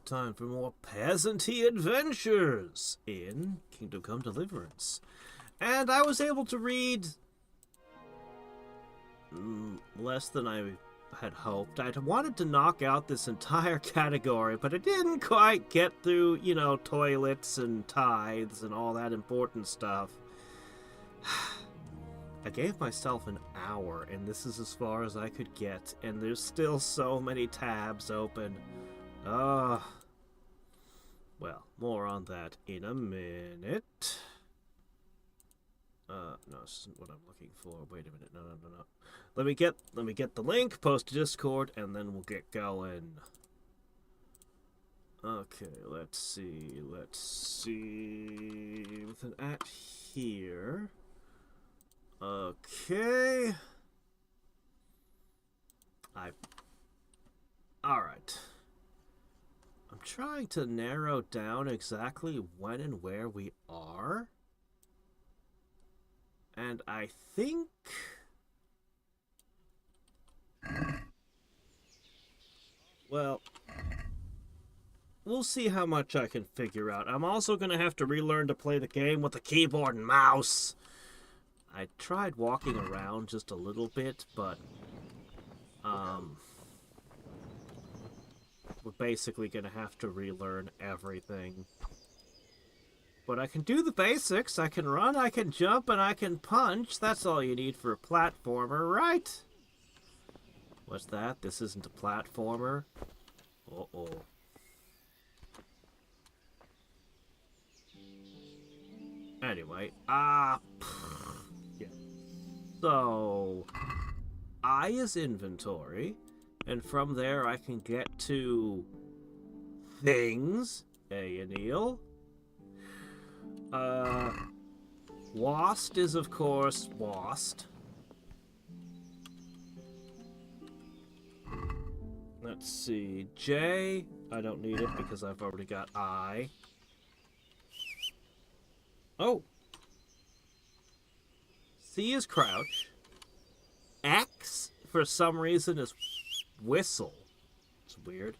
time for more Peasant I adventures in Kingdom Come Deliverance. And I was able to read less than I had hoped. I'd wanted to knock out this entire category, but I didn't quite get through, toilets and tithes and all that important stuff. I gave myself an hour, and this is as far as I could get, and there's still so many tabs open. Well, more on that in a minute. No, this isn't what I'm looking for. Wait a minute. No. Let me get the link, post to Discord, and then we'll get going. Okay, let's see. With an @ here. Okay. Alright. I'm trying to narrow down exactly when and where we are. And I think... well, we'll see how much I can figure out. I'm also going to have to relearn to play the game with the keyboard and mouse. I tried walking around just a little bit, but we're basically going to have to relearn everything. But I can do the basics. I can run, I can jump, and I can punch. That's all you need for a platformer, right? What's that? This isn't a platformer? Uh-oh. Anyway, yeah. So, I is inventory, and from there I can get to things, A and Eel. Wast is, of course, Wast. Let's see, J, I don't need it because I've already got I. Oh! C is crouch. X, for some reason, is whistle. It's weird.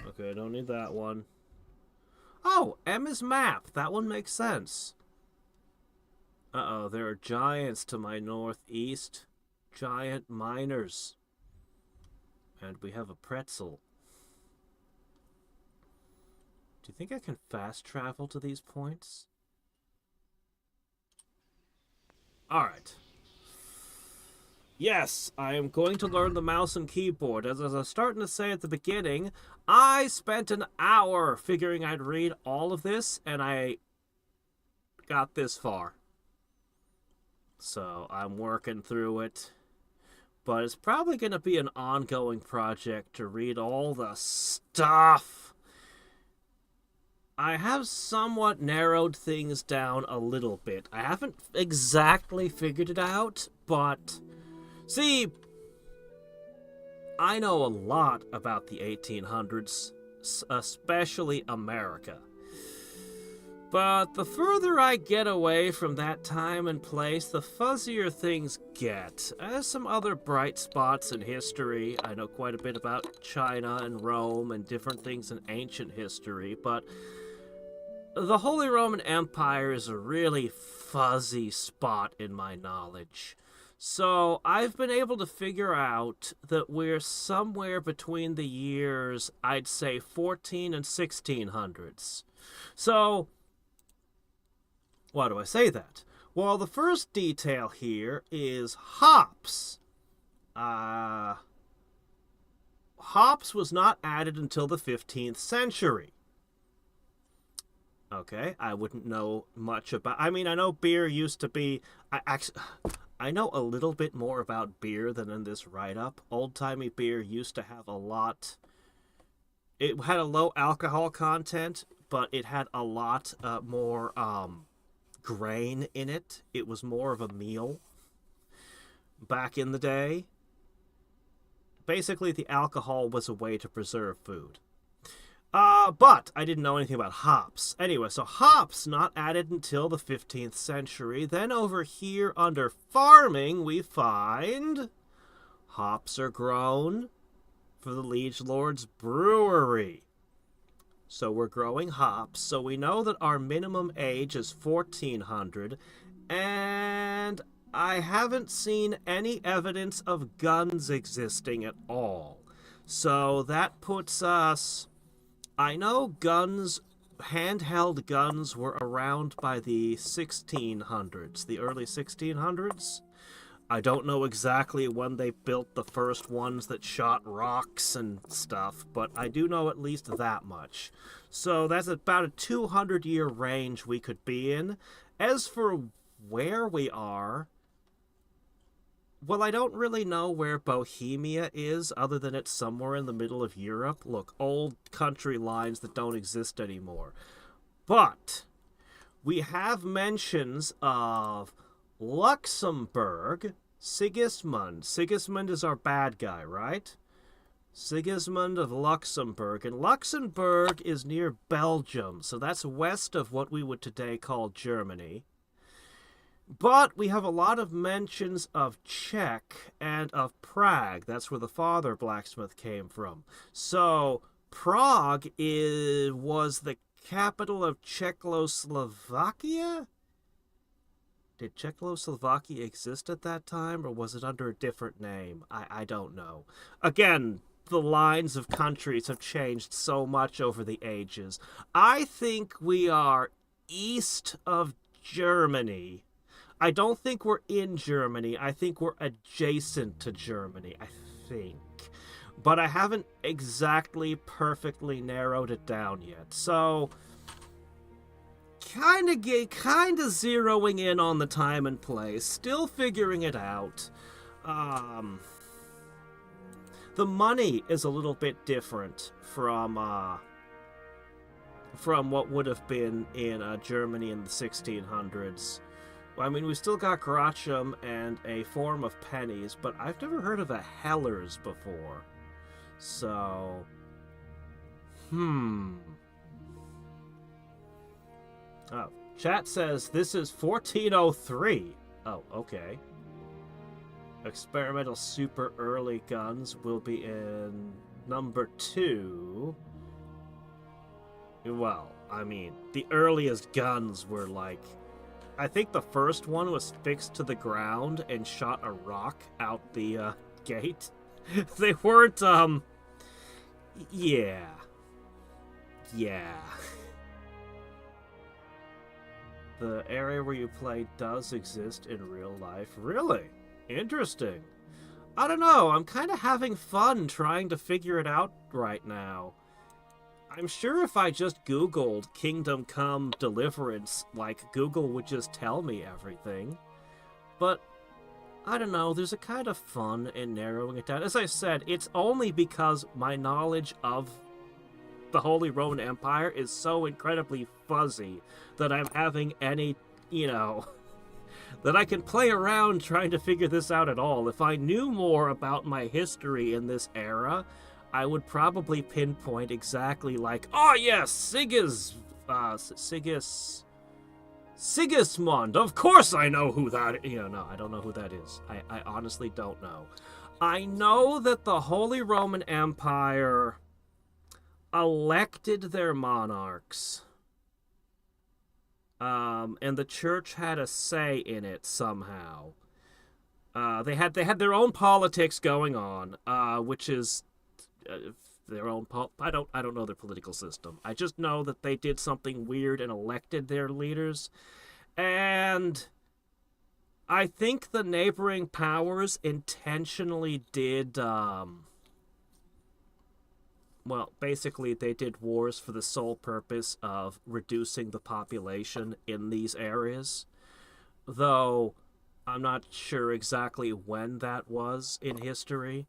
Okay, I don't need that one. Oh, M is map. That one makes sense. Uh-oh, there are giants to my northeast. Giant miners. And we have a pretzel. Do you think I can fast travel to these points? Alright. Yes, I am going to learn the mouse and keyboard. As I was starting to say at the beginning, I spent an hour figuring I'd read all of this, and I got this far. So I'm working through it. But it's probably going to be an ongoing project to read all the stuff. I have somewhat narrowed things down a little bit. I haven't exactly figured it out, but... see, I know a lot about the 1800s, especially America. But the further I get away from that time and place, the fuzzier things get. There's some other bright spots in history. I know quite a bit about China and Rome and different things in ancient history, but the Holy Roman Empire is a really fuzzy spot in my knowledge. So I've been able to figure out that we're somewhere between the years, I'd say 14 and 1600s. So, why do I say that? Well, the first detail here is hops. Hops was not added until the 15th century. Okay, I wouldn't know much about... I mean, I know beer used to be... I know a little bit more about beer than in this write-up. Old-timey beer used to have a lot... it had a low alcohol content, but it had a lot more grain in it. It was more of a meal back in the day. Basically, the alcohol was a way to preserve food. But I didn't know anything about hops. Anyway, so hops not added until the 15th century. Then over here under farming, we find hops are grown for the Liege Lord's brewery. So we're growing hops, so we know that our minimum age is 1400, and I haven't seen any evidence of guns existing at all. So that puts us... I know guns, handheld guns, were around by the 1600s, the early 1600s. I don't know exactly when they built the first ones that shot rocks and stuff, but I do know at least that much. So that's about a 200-year range we could be in. As for where we are, well, I don't really know where Bohemia is, other than it's somewhere in the middle of Europe. Look, old country lines that don't exist anymore. But we have mentions of Luxembourg, Sigismund. Sigismund is our bad guy, right? Sigismund of Luxembourg. And Luxembourg is near Belgium, so that's west of what we would today call Germany. But we have a lot of mentions of Czech and of Prague. That's where the father blacksmith came from. So Prague was the capital of Czechoslovakia? Did Czechoslovakia exist at that time, or was it under a different name? I don't know. Again, the lines of countries have changed so much over the ages. I think we are east of Germany. I don't think we're in Germany. I think we're adjacent to Germany, I think. But I haven't exactly perfectly narrowed it down yet. So, kind of zeroing in on the time and place. Still figuring it out. The money is a little bit different from what would have been in Germany in the 1600s. I mean, we still got Gratium and a form of pennies, but I've never heard of a Hellers before. So... Oh, chat says this is 1403. Oh, okay. Experimental super early guns will be in number 2. Well, I mean, the earliest guns were like... I think the first one was fixed to the ground and shot a rock out the gate. They weren't, yeah. The area where you play does exist in real life. Really? Interesting. I don't know, I'm kind of having fun trying to figure it out right now. I'm sure if I just Googled Kingdom Come Deliverance, like, Google would just tell me everything. But, I don't know, there's a kind of fun in narrowing it down. As I said, it's only because my knowledge of the Holy Roman Empire is so incredibly fuzzy that I'm having any, that I can play around trying to figure this out at all. If I knew more about my history in this era, I would probably pinpoint exactly like, oh yes, Sigismund, of course I know who that is. No, I don't know who that is. I honestly don't know. I know that the Holy Roman Empire elected their monarchs. And the church had a say in it somehow. They had their own politics going on, which is their own I don't know their political system. I just know that they did something weird and elected their leaders. And I think the neighboring powers intentionally did well, basically they did wars for the sole purpose of reducing the population in these areas. Though I'm not sure exactly when that was in history.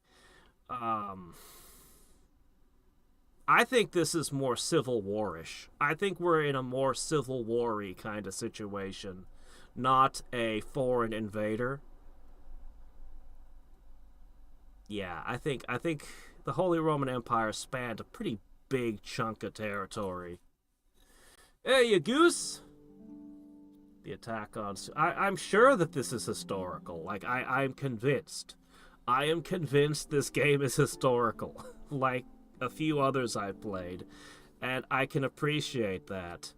I think this is more Civil War-ish. I think we're in a more Civil War-y kind of situation, not a foreign invader. Yeah, I think the Holy Roman Empire spanned a pretty big chunk of territory. Hey, you goose! The attack on... I'm sure that this is historical. Like, I'm convinced. I am convinced this game is historical. like a few others I've played, and I can appreciate that.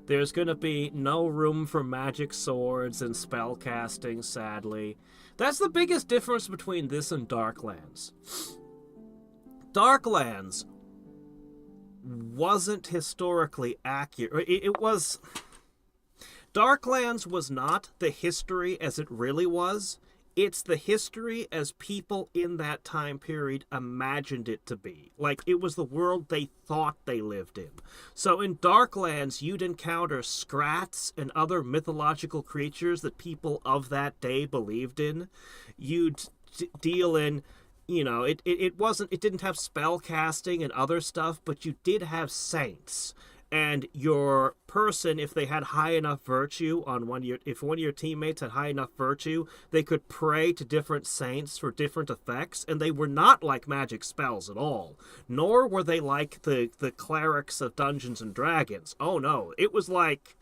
There's going to be no room for magic swords and spell casting, sadly. That's the biggest difference between this and Darklands. Darklands wasn't historically accurate. It was... Darklands was not the history as it really was. It's the history as people in that time period imagined it to be. Like, it was the world they thought they lived in. So in Darklands, you'd encounter scrats and other mythological creatures that people of that day believed in. You'd deal in, you know, it didn't have spell casting and other stuff, but you did have saints. And your person, if they had high enough virtue if one of your teammates had high enough virtue, they could pray to different saints for different effects, and they were not like magic spells at all. Nor were they like the clerics of Dungeons and Dragons. Oh no, it was like,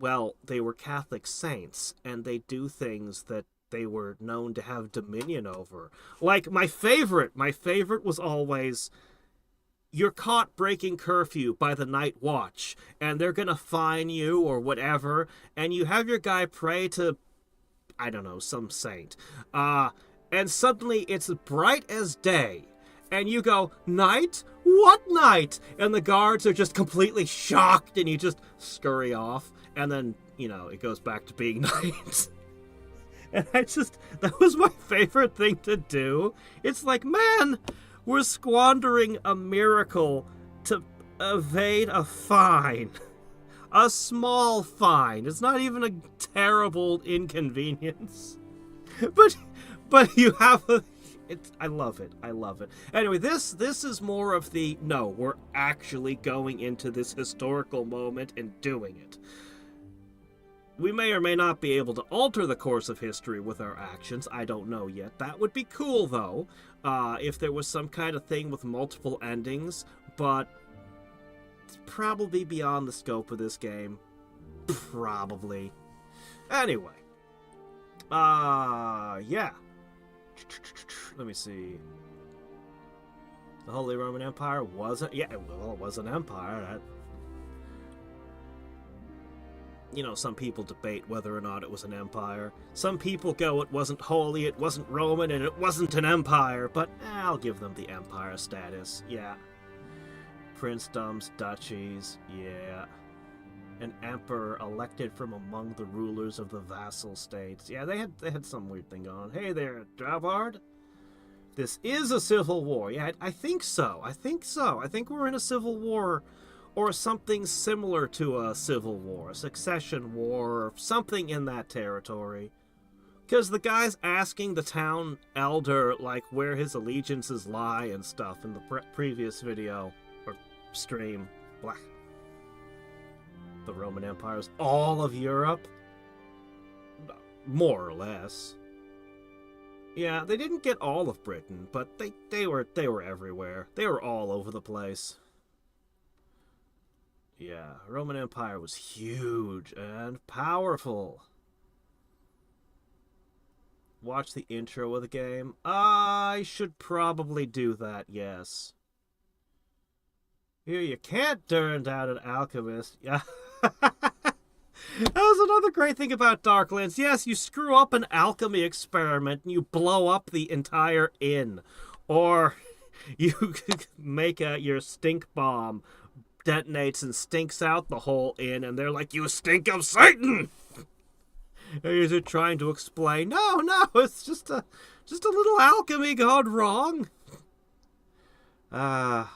well, they were Catholic saints, and they do things that they were known to have dominion over. Like, my favorite was always... You're caught breaking curfew by the night watch, and they're gonna fine you or whatever, and you have your guy pray to, I don't know, some saint. And suddenly it's bright as day, and you go, night? What night? And the guards are just completely shocked, and you just scurry off, and then, you know, it goes back to being night. And that was my favorite thing to do. It's like, man... We're squandering a miracle to evade a fine. A small fine. It's not even a terrible inconvenience. But you have I love it. I love it. Anyway, this is more of the, no, we're actually going into this historical moment and doing it. We may or may not be able to alter the course of history with our actions. I don't know yet. That would be cool, though, if there was some kind of thing with multiple endings, but it's probably beyond the scope of this game. Probably. Anyway. Yeah. Let me see. The Holy Roman Empire wasn't... Yeah, well, it was an empire. You know, some people debate whether or not it was an empire. Some people go, it wasn't holy, it wasn't Roman, and it wasn't an empire, but I'll give them the empire status, yeah. Princedoms, duchies, yeah. An emperor elected from among the rulers of the vassal states. Yeah, they had some weird thing going on. Hey there, Dravard? This is a civil war. Yeah, I think so. I think we're in a civil war, or something similar to a civil war, a succession war, or something in that territory. Because the guy's asking the town elder, like, where his allegiances lie and stuff in the previous video, or stream. Blah. The Roman Empire is all of Europe? More or less. Yeah, they didn't get all of Britain, but they were everywhere. They were all over the place. Yeah, Roman Empire was huge and powerful. Watch the intro of the game. I should probably do that, yes. Here, you can't turn down an alchemist. Yeah. That was another great thing about Darklands. Yes, you screw up an alchemy experiment and you blow up the entire inn. Or you make your stink bomb detonates and stinks out the whole inn, and they're like, you stink of Satan! And you're trying to explain, no, it's just a little alchemy gone wrong. Or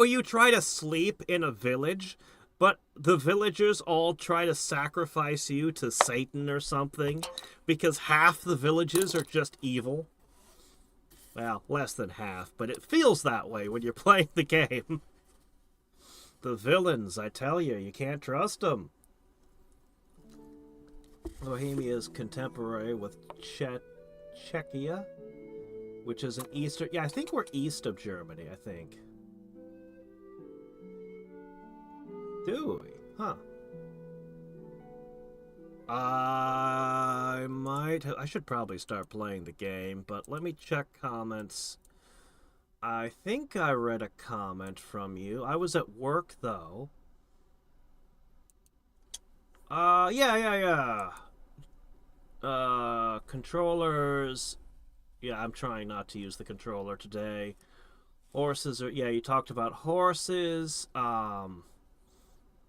you try to sleep in a village, but the villagers all try to sacrifice you to Satan or something, because half the villages are just evil. Well, less than half, but it feels that way when you're playing the game. The villains, I tell you, you can't trust them. Bohemia is contemporary with Czechia, which is an eastern... Yeah, I think we're east of Germany, I think. Do we? Huh. I should probably start playing the game, but let me check comments. I think I read a comment from you. I was at work, though. Yeah. Controllers. Yeah, I'm trying not to use the controller today. Horses are, yeah, you talked about horses.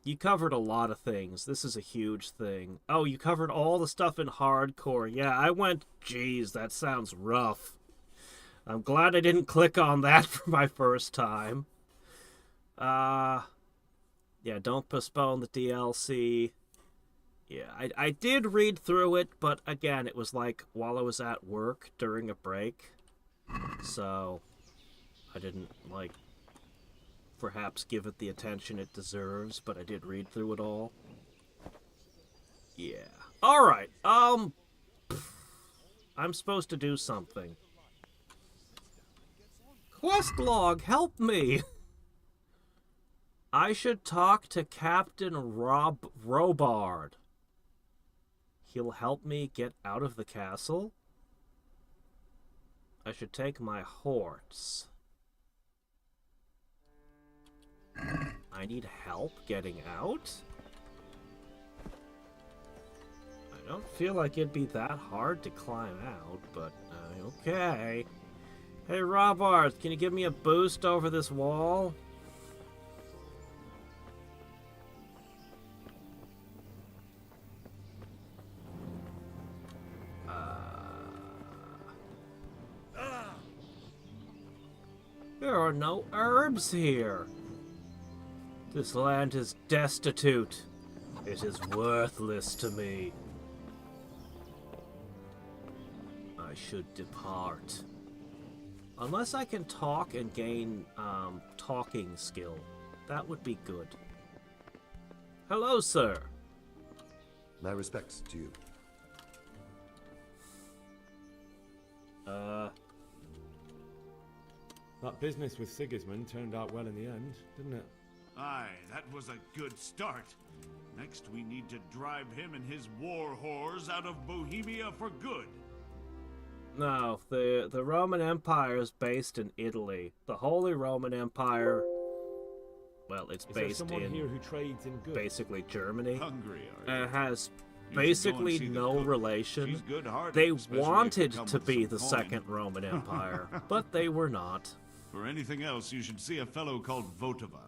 You covered a lot of things. This is a huge thing. Oh, you covered all the stuff in hardcore. Yeah, I went, geez, that sounds rough. I'm glad I didn't click on that for my first time. Yeah, don't postpone the DLC. Yeah, I did read through it, but again, it was like while I was at work during a break. So, I didn't, like, perhaps give it the attention it deserves, but I did read through it all. Yeah. Alright, I'm supposed to do something. Quest log, help me! I should talk to Captain Robard. He'll help me get out of the castle? I should take my horse. I need help getting out? I don't feel like it'd be that hard to climb out, but okay. Hey, Robard, can you give me a boost over this wall? There are no herbs here. This land is destitute. It is worthless to me. I should depart. Unless I can talk and gain talking skill. That would be good. Hello, sir. My respects to you. That business with Sigismund turned out well in the end, didn't it? Aye, that was a good start. Next we need to drive him and his war whores out of Bohemia for good. No, the Roman Empire is based in Italy. The Holy Roman Empire, well, it's based in here who trades in goods? basically Germany. Hungry, are you? It has You should go and basically see the no cook. relation. She's good-hearted, They especially if you wanted come to with be some the coin. Second Roman Empire, but they were not. For anything else, you should see a fellow called Votava.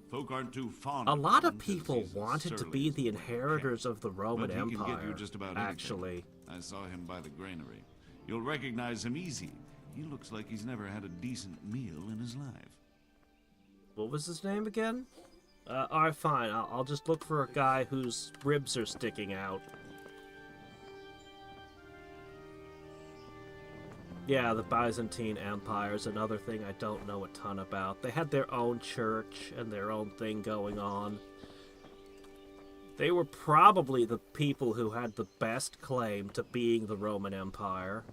Folk aren't too fond A of lot him of 'cause people he's a wanted to surly be the sort of inheritors cat. of the Roman But he can Empire, get you just about anything. actually. I saw him by the granary. You'll recognize him easy. He looks like he's never had a decent meal in his life. What was his name again? Alright, fine. I'll just look for a guy whose ribs are sticking out. Yeah, the Byzantine Empire is another thing I don't know a ton about. They had their own church and their own thing going on. They were probably the people who had the best claim to being the Roman Empire.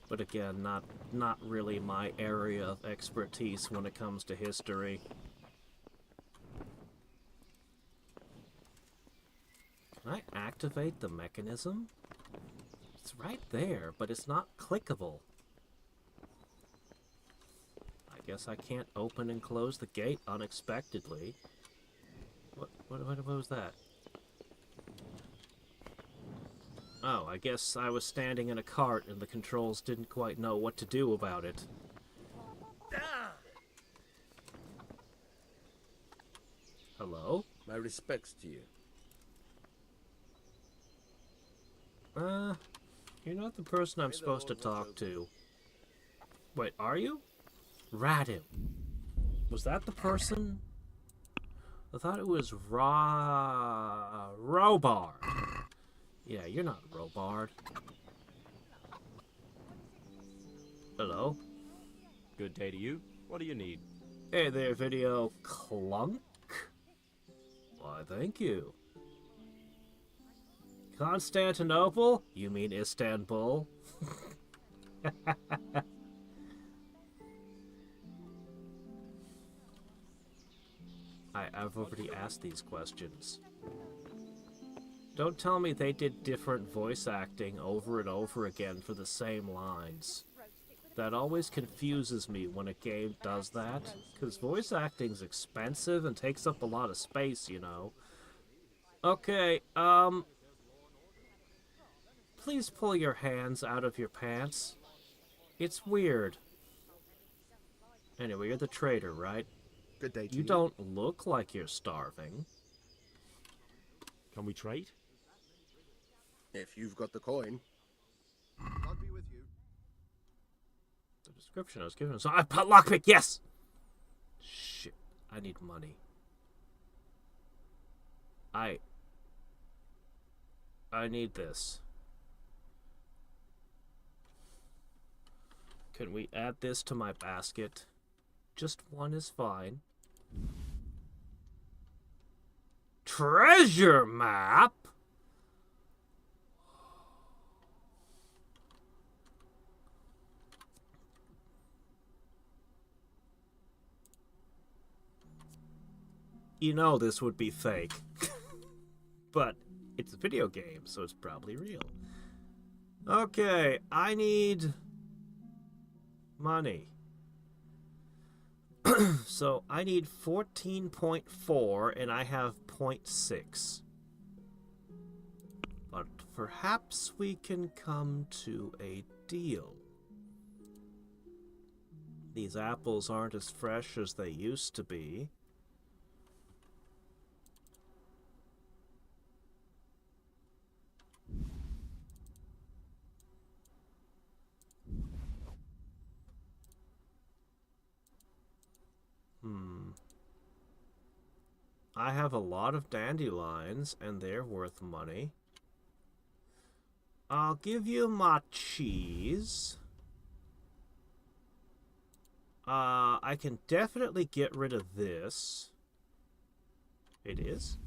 But again, not really my area of expertise when it comes to history. Can I activate the mechanism? It's right there, but it's not clickable. I guess I can't open and close the gate unexpectedly. What was that? Oh, I guess I was standing in a cart and the controls didn't quite know what to do about it. Hello? My respects to you. You're not the person I'm supposed to talk to. Wait, are you? Radu. Was that the person? I thought it was Robard. Yeah, you're not Robard. Hello? Good day to you. What do you need? Hey there, video clunk. Why, thank you. Constantinople? You mean Istanbul? I've already asked these questions. Don't tell me they did different voice acting over and over again for the same lines. That always confuses me when a game does that, because voice acting's expensive and takes up a lot of space, you know. Okay, please pull your hands out of your pants. It's weird. Anyway, you're the trader, right? Good day to You don't look like you're starving. Can we trade? If you've got the coin. God be with you. The description I was given. So I put lockpick, yes! Shit, I need money. I need this. Can we add this to my basket? Just one is fine. Treasure map? You know this would be fake. But it's a video game, so it's probably real. Okay, I need money. So I need 14.4 and I have 0.6. But perhaps we can come to a deal. These apples aren't as fresh as they used to be. I have a lot of dandelions, and they're worth money. I'll give you my cheese. I can definitely get rid of this. It is?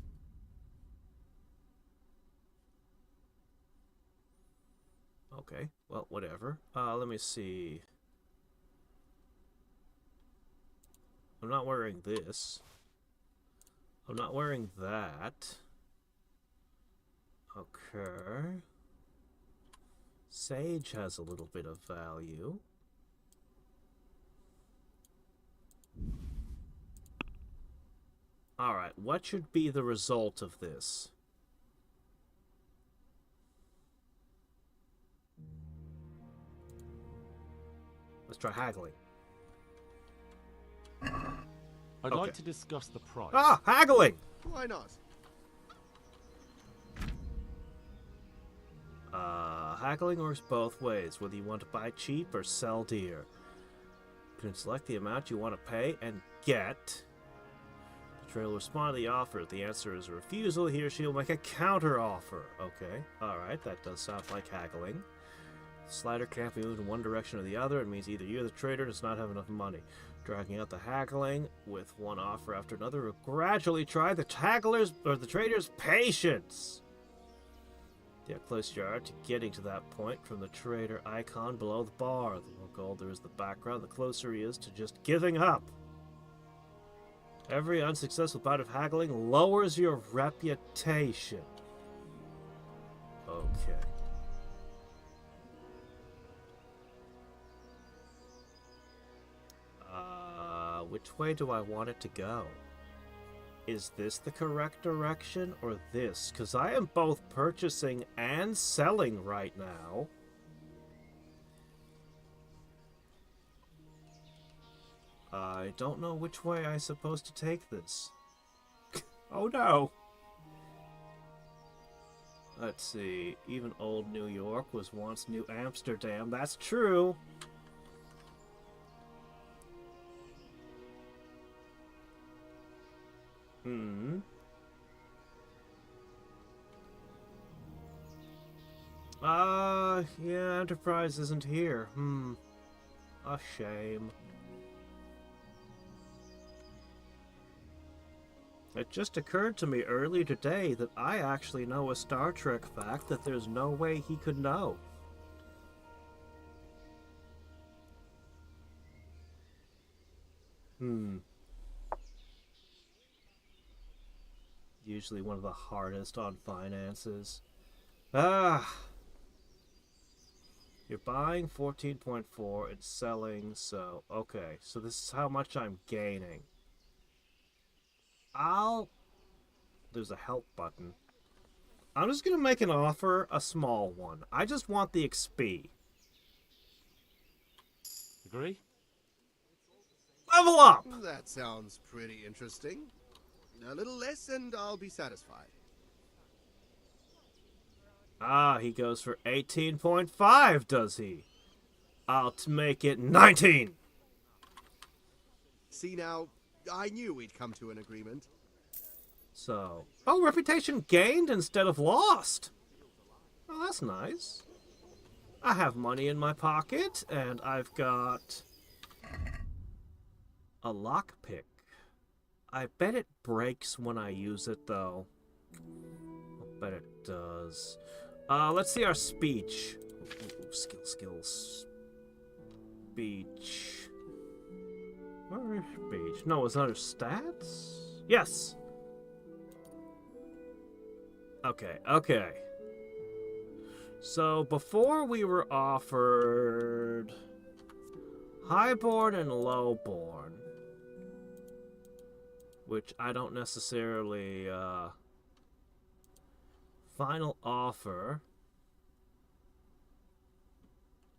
Okay, well, whatever. Let me see. I'm not wearing this. I'm not wearing that. Okay. Sage has a little bit of value. Alright, what should be the result of this? Let's try haggling. I'd Okay. like to discuss the price. Ah, haggling! Why not? Haggling works both ways, whether you want to buy cheap or sell dear. You can select the amount you want to pay and get. The trader will respond to the offer. If the answer is a refusal, he or she will make a counter offer. Okay, alright, that does sound like haggling. The slider can't be moved in one direction or the other. It means either you or the trader does not have enough money. Dragging out the haggling with one offer after another will gradually try the trader's patience. The closer you are to getting to that point from the trader icon below the bar. The more gold there is in the background, the closer he is to just giving up. Every unsuccessful bout of haggling lowers your reputation. Okay. Which way do I want it to go? Is this the correct direction or this? Because I am both purchasing and selling right now. I don't know which way I'm supposed to take this. Oh no! Let's see. Even old New York was once New Amsterdam. That's true. Yeah, Enterprise isn't here. A shame. It just occurred to me earlier today that I actually know a Star Trek fact that there's no way he could know. Usually one of the hardest on finances. Ah! You're buying 14.4 and selling, so... Okay, so this is how much I'm gaining. There's a help button. I'm just gonna make an offer, a small one. I just want the XP. Agree? Level up! That sounds pretty interesting. A little less and I'll be satisfied. Ah, he goes for 18.5, does he? I'll make it 19! See now, I knew we'd come to an agreement. So... Oh, reputation gained instead of lost! Oh, that's nice. I have money in my pocket, and I've got... a lockpick. I bet it breaks when I use it, though. I bet it does. Let's see our speech. Ooh, skills. Speech. Where is speech? No, it's under stats? Yes! Okay. So, before we were offered... highborn and lowborn. Which I don't necessarily, final offer.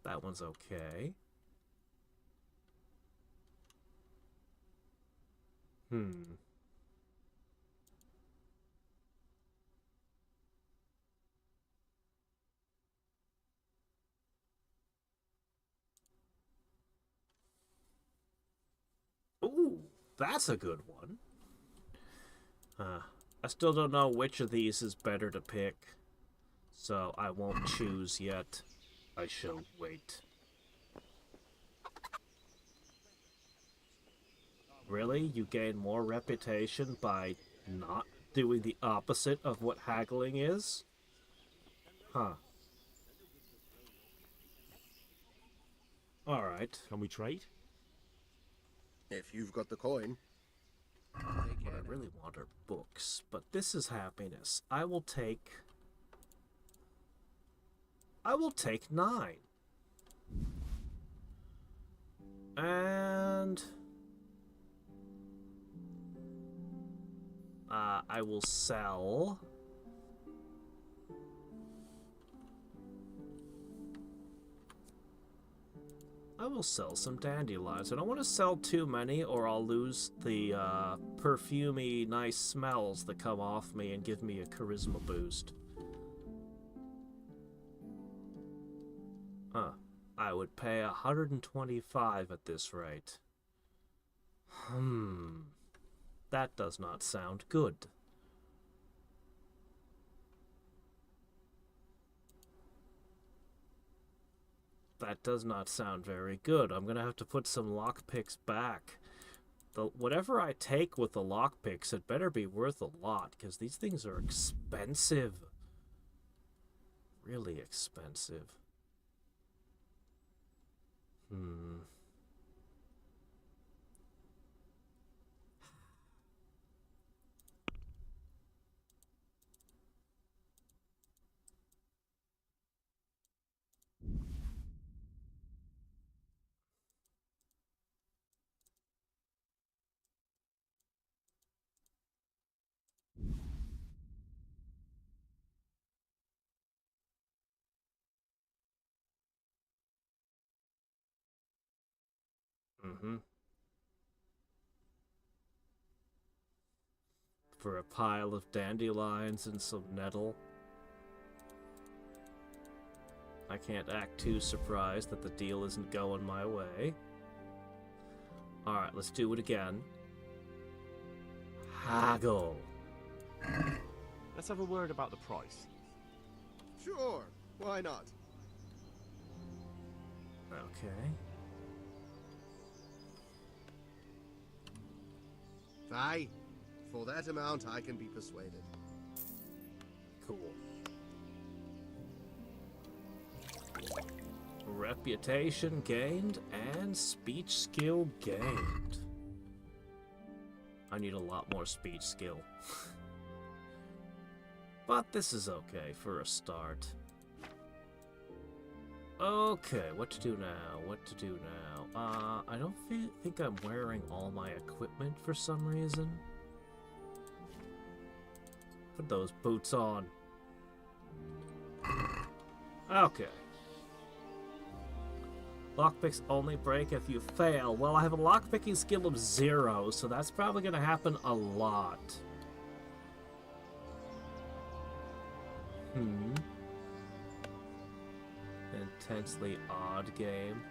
That one's okay. Ooh, that's a good one. I still don't know which of these is better to pick, so I won't choose yet. I shall wait. Really? You gain more reputation by not doing the opposite of what haggling is? Huh. Alright. Can we trade? If you've got the coin. What I really want are books, but this is happiness. I will take 9. And I will sell some dandelions. I don't want to sell too many or I'll lose the perfumey nice smells that come off me and give me a charisma boost. I would pay 125 at this rate. That does not sound good. That does not sound very good. I'm gonna have to put some lockpicks back. Whatever I take with the lockpicks, it better be worth a lot, because these things are expensive. Really expensive. For a pile of dandelions and some nettle. I can't act too surprised that the deal isn't going my way. Alright, let's do it again. Haggle. Let's have a word about the price. Sure, why not? Okay. Aye, for that amount I can be persuaded. Cool. Reputation gained and speech skill gained. I need a lot more speech skill. But this is okay for a start. Okay, what to do now? What to do now? I don't think I'm wearing all my equipment for some reason. Put those boots on. Okay. Lockpicks only break if you fail. Well, I have a lockpicking skill of 0, so that's probably going to happen a lot. Intensely odd game.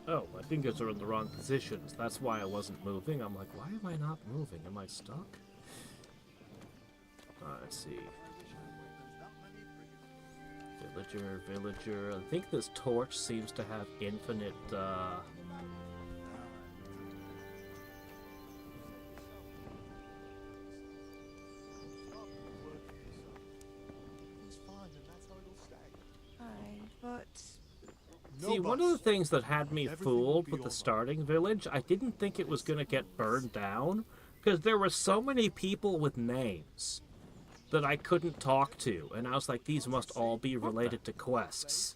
Oh, my fingers are in the wrong positions. That's why I wasn't moving. I'm like, why am I not moving? Am I stuck? Let's see. Villager. I think this torch seems to have infinite, See, one of the things that had me fooled with the starting village, I didn't think it was going to get burned down, because there were so many people with names that I couldn't talk to, and I was like, these must all be related to quests.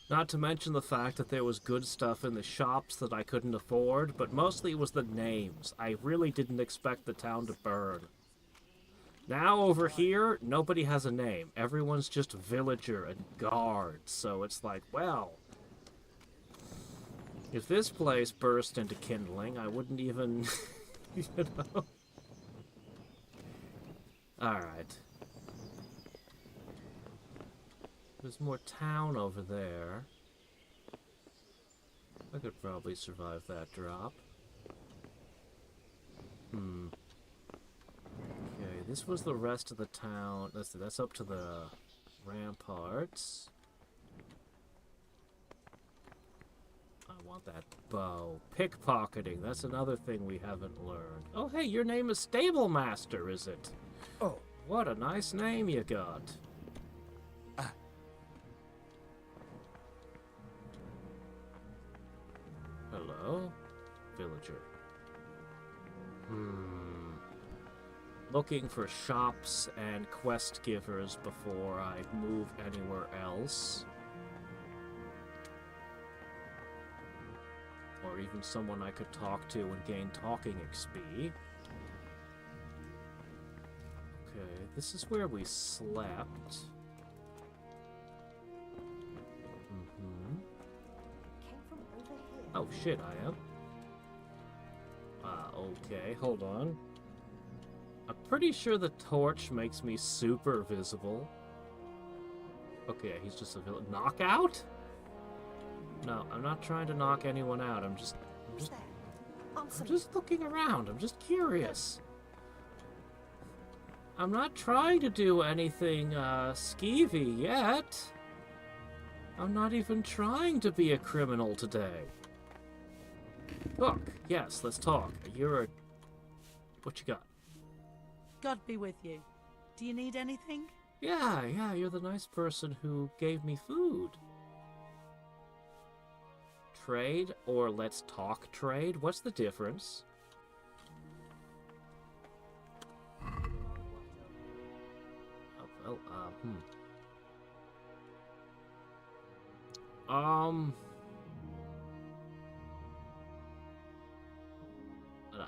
Not to mention the fact that there was good stuff in the shops that I couldn't afford, but mostly it was the names. I really didn't expect the town to burn. Now over here, nobody has a name. Everyone's just villager and guard, so it's like, well, if this place burst into kindling, I wouldn't even, you know. Alright. There's more town over there. I could probably survive that drop. Okay, this was the rest of the town. That's up to the ramparts. I want that bow. Pickpocketing, that's another thing we haven't learned. Oh, hey, your name is Stable Master, is it? Oh. What a nice name you got. Hello? Villager. Looking for shops and quest givers before I move anywhere else. Or even someone I could talk to and gain talking XP. Okay, this is where we slept. Oh shit, I am. Okay, hold on. I'm pretty sure the torch makes me super visible. Okay, he's just a villain. Knockout? No, I'm not trying to knock anyone out. I'm just looking around. I'm just curious. I'm not trying to do anything skeevy yet. I'm not even trying to be a criminal today. Look, yes, let's talk. You're a... What you got? God be with you. Do you need anything? Yeah, you're the nice person who gave me food. Trade or let's talk trade? What's the difference? Oh, well,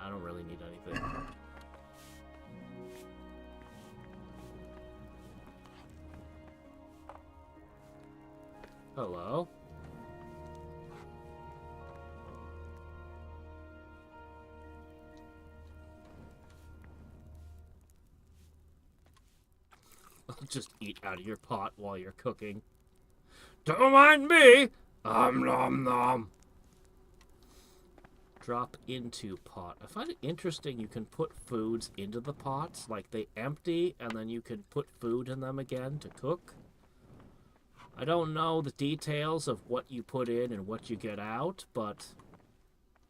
I don't really need anything. Hello? I'll just eat out of your pot while you're cooking. Don't mind me! Nom nom. Drop into pot. I find it interesting you can put foods into the pots, like they empty and then you can put food in them again to cook. I don't know the details of what you put in and what you get out, but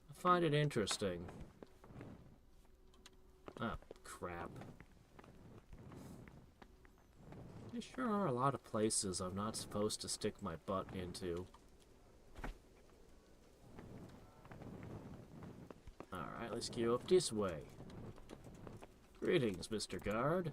I find it interesting. Oh, crap. There sure are a lot of places I'm not supposed to stick my butt into. Alright, let's go up this way. Greetings, Mr. Guard.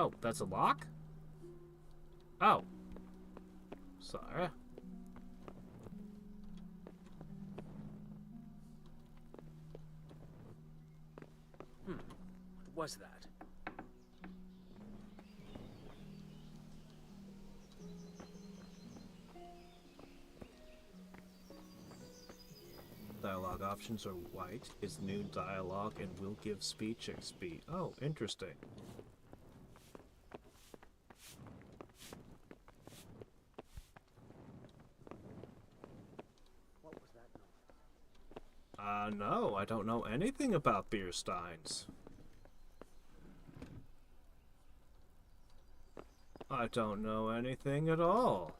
Oh, that's a lock? Oh. Sorry. What was that? Dialogue options are white, is new dialogue, and will give speech XP. Oh, interesting. What was that noise? No, I don't know anything about beer steins. I don't know anything at all.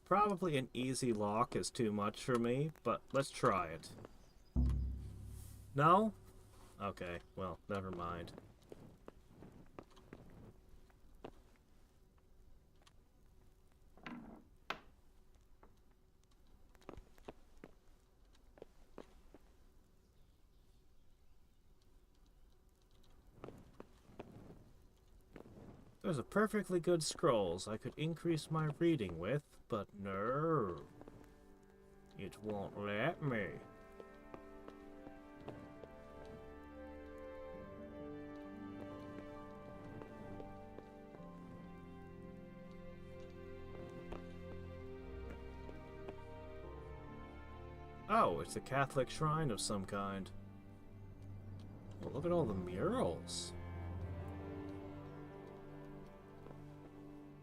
Probably an easy lock is too much for me, but let's try it. No? Okay, well, never mind. There's a perfectly good scrolls I could increase my reading with, but no. It won't let me. Oh, it's a Catholic shrine of some kind. Well, look at all the murals.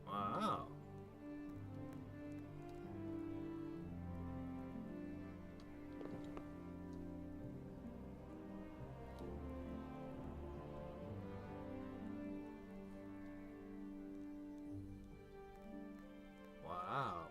Wow. Wow.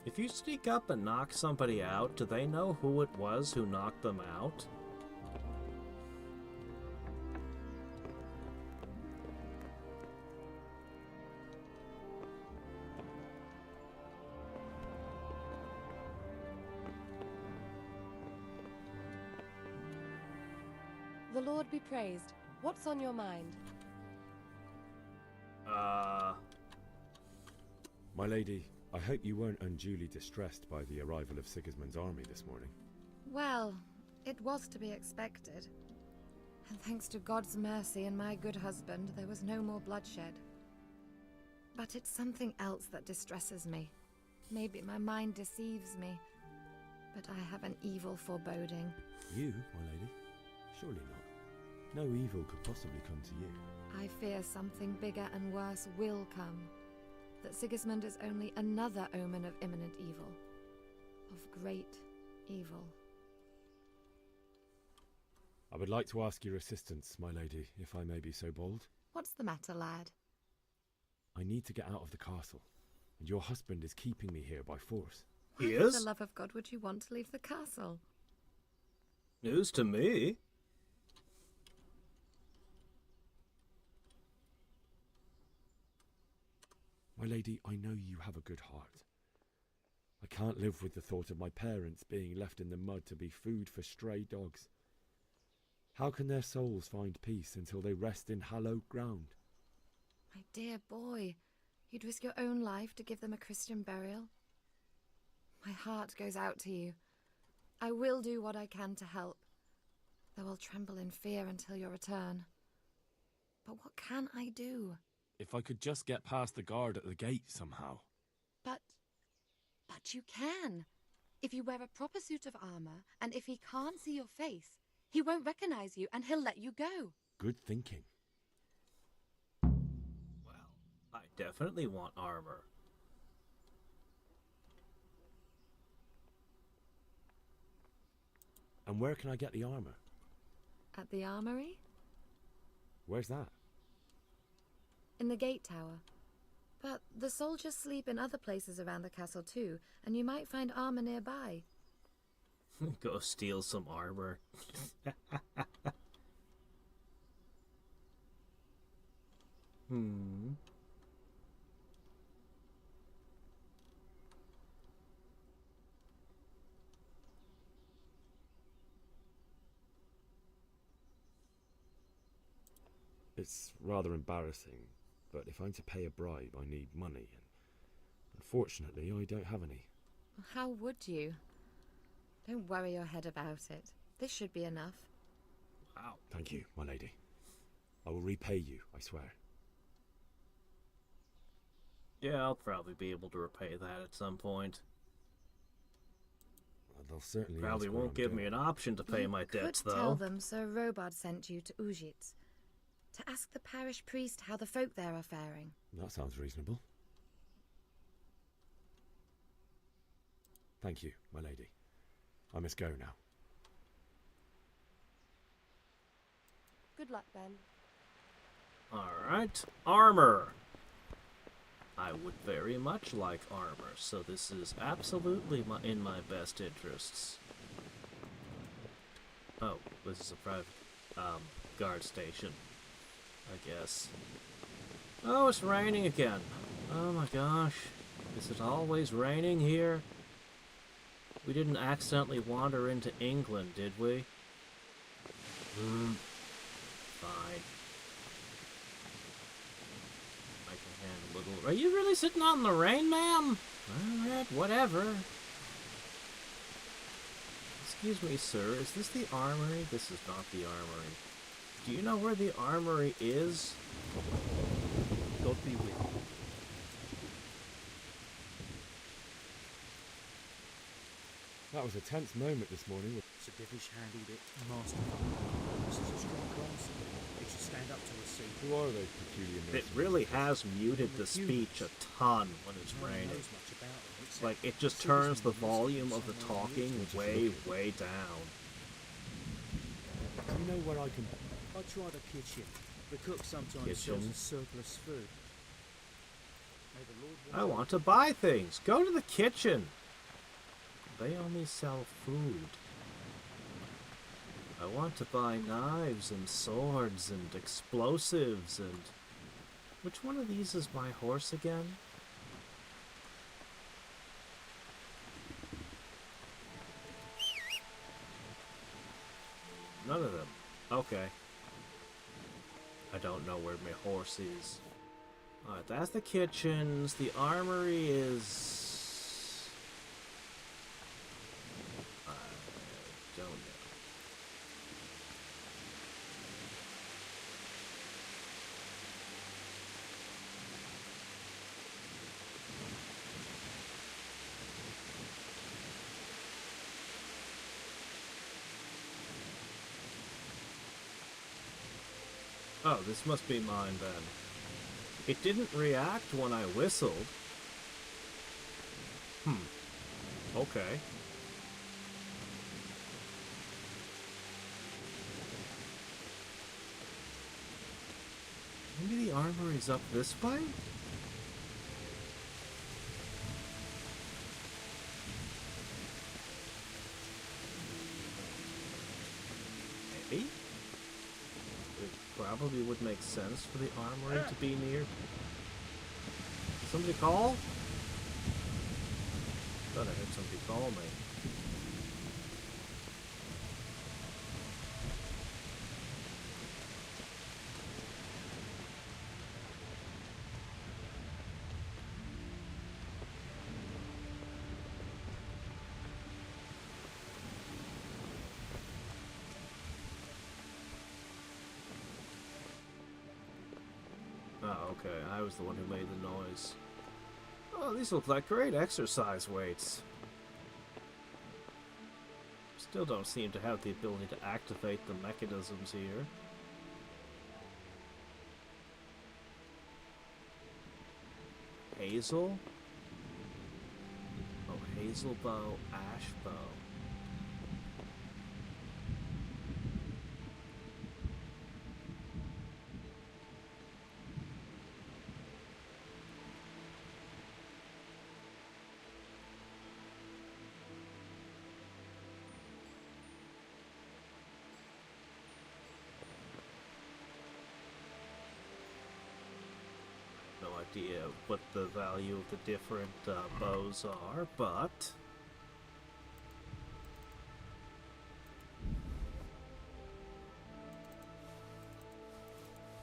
If you sneak up and knock somebody out, do they know who it was who knocked them out? The Lord be praised. What's on your mind? My lady, I hope you weren't unduly distressed by the arrival of Sigismund's army this morning. Well, it was to be expected. And thanks to God's mercy and my good husband, there was no more bloodshed. But it's something else that distresses me. Maybe my mind deceives me, but I have an evil foreboding. You, my lady? Surely not. No evil could possibly come to you. I fear something bigger and worse will come. That Sigismund is only another omen of imminent evil. Of great evil. I would like to ask your assistance, my lady, if I may be so bold. What's the matter, lad? I need to get out of the castle, and your husband is keeping me here by force. He Why, for is? the love of God, would you want to leave the castle? News to me. My lady, I know you have a good heart. I can't live with the thought of my parents being left in the mud to be food for stray dogs. How can their souls find peace until they rest in hallowed ground? My dear boy, you'd risk your own life to give them a Christian burial? My heart goes out to you. I will do what I can to help, though I'll tremble in fear until your return. But what can I do? If I could just get past the guard at the gate somehow. But you can. If you wear a proper suit of armor, and if he can't see your face, he won't recognize you and he'll let you go. Good thinking. Well, I definitely want armor. And where can I get the armor? At the armory? Where's that? In the gate tower. But the soldiers sleep in other places around the castle too, and you might find armor nearby. Go steal some armor. Hmm. It's rather embarrassing, but if I'm to pay a bribe, I need money, and unfortunately, I don't have any. How would you? Don't worry your head about it. This should be enough. Wow. Thank you, my lady. I will repay you, I swear. Yeah, I'll probably be able to repay that at some point. They'll certainly Probably ask what won't I'm give doing. me an option to pay my debts, Could though. tell them Sir Robard sent you to Ujitz to ask the parish priest how the folk there are faring. That sounds reasonable. Thank you, my lady. I must go now. Good luck, Ben. Alright, armor. I would very much like armor, so this is absolutely in my best interests. Oh, this is a private guard station, I guess. Oh, it's raining again. Oh my gosh. Is it always raining here? We didn't accidentally wander into England, did we? Fine. I can handle a little. Are you really sitting on the rain, ma'am? Alright, whatever. Excuse me, sir. Is this the armory? This is not the armory. Do you know where the armory is? God be with you. That was a tense moment this morning. Sir Divish handled it masterfully. This is a strong class. It should stand up to a seat. Who are those peculiar It mercenaries? really has muted the speech a ton when it's No one raining. knows much about them, except Like, it just citizens turns the who volume use of the somewhere on talking just way, looking. way down. Do you know where I can... I try the kitchen. The cook sometimes sells Kitchen? us surplus food. May the Lord I want to buy things. Go to the kitchen. They only sell food. I want to buy knives and swords and explosives and... Which one of these is my horse again? None of them. Okay. I don't know where my horse is. Alright, that's the kitchens. The armory is... I don't know. Oh, this must be mine then. It didn't react when I whistled. Okay. Maybe the armory's up this way? Maybe? It probably would make sense for the armory to be near. Did somebody call? Thought I heard somebody call me. okay, I was the one who made the noise. Oh, these look like great exercise weights. Still don't seem to have the ability to activate the mechanisms here. Hazel? Oh, hazel bow, ash bow. No idea what the value of the different bows are, but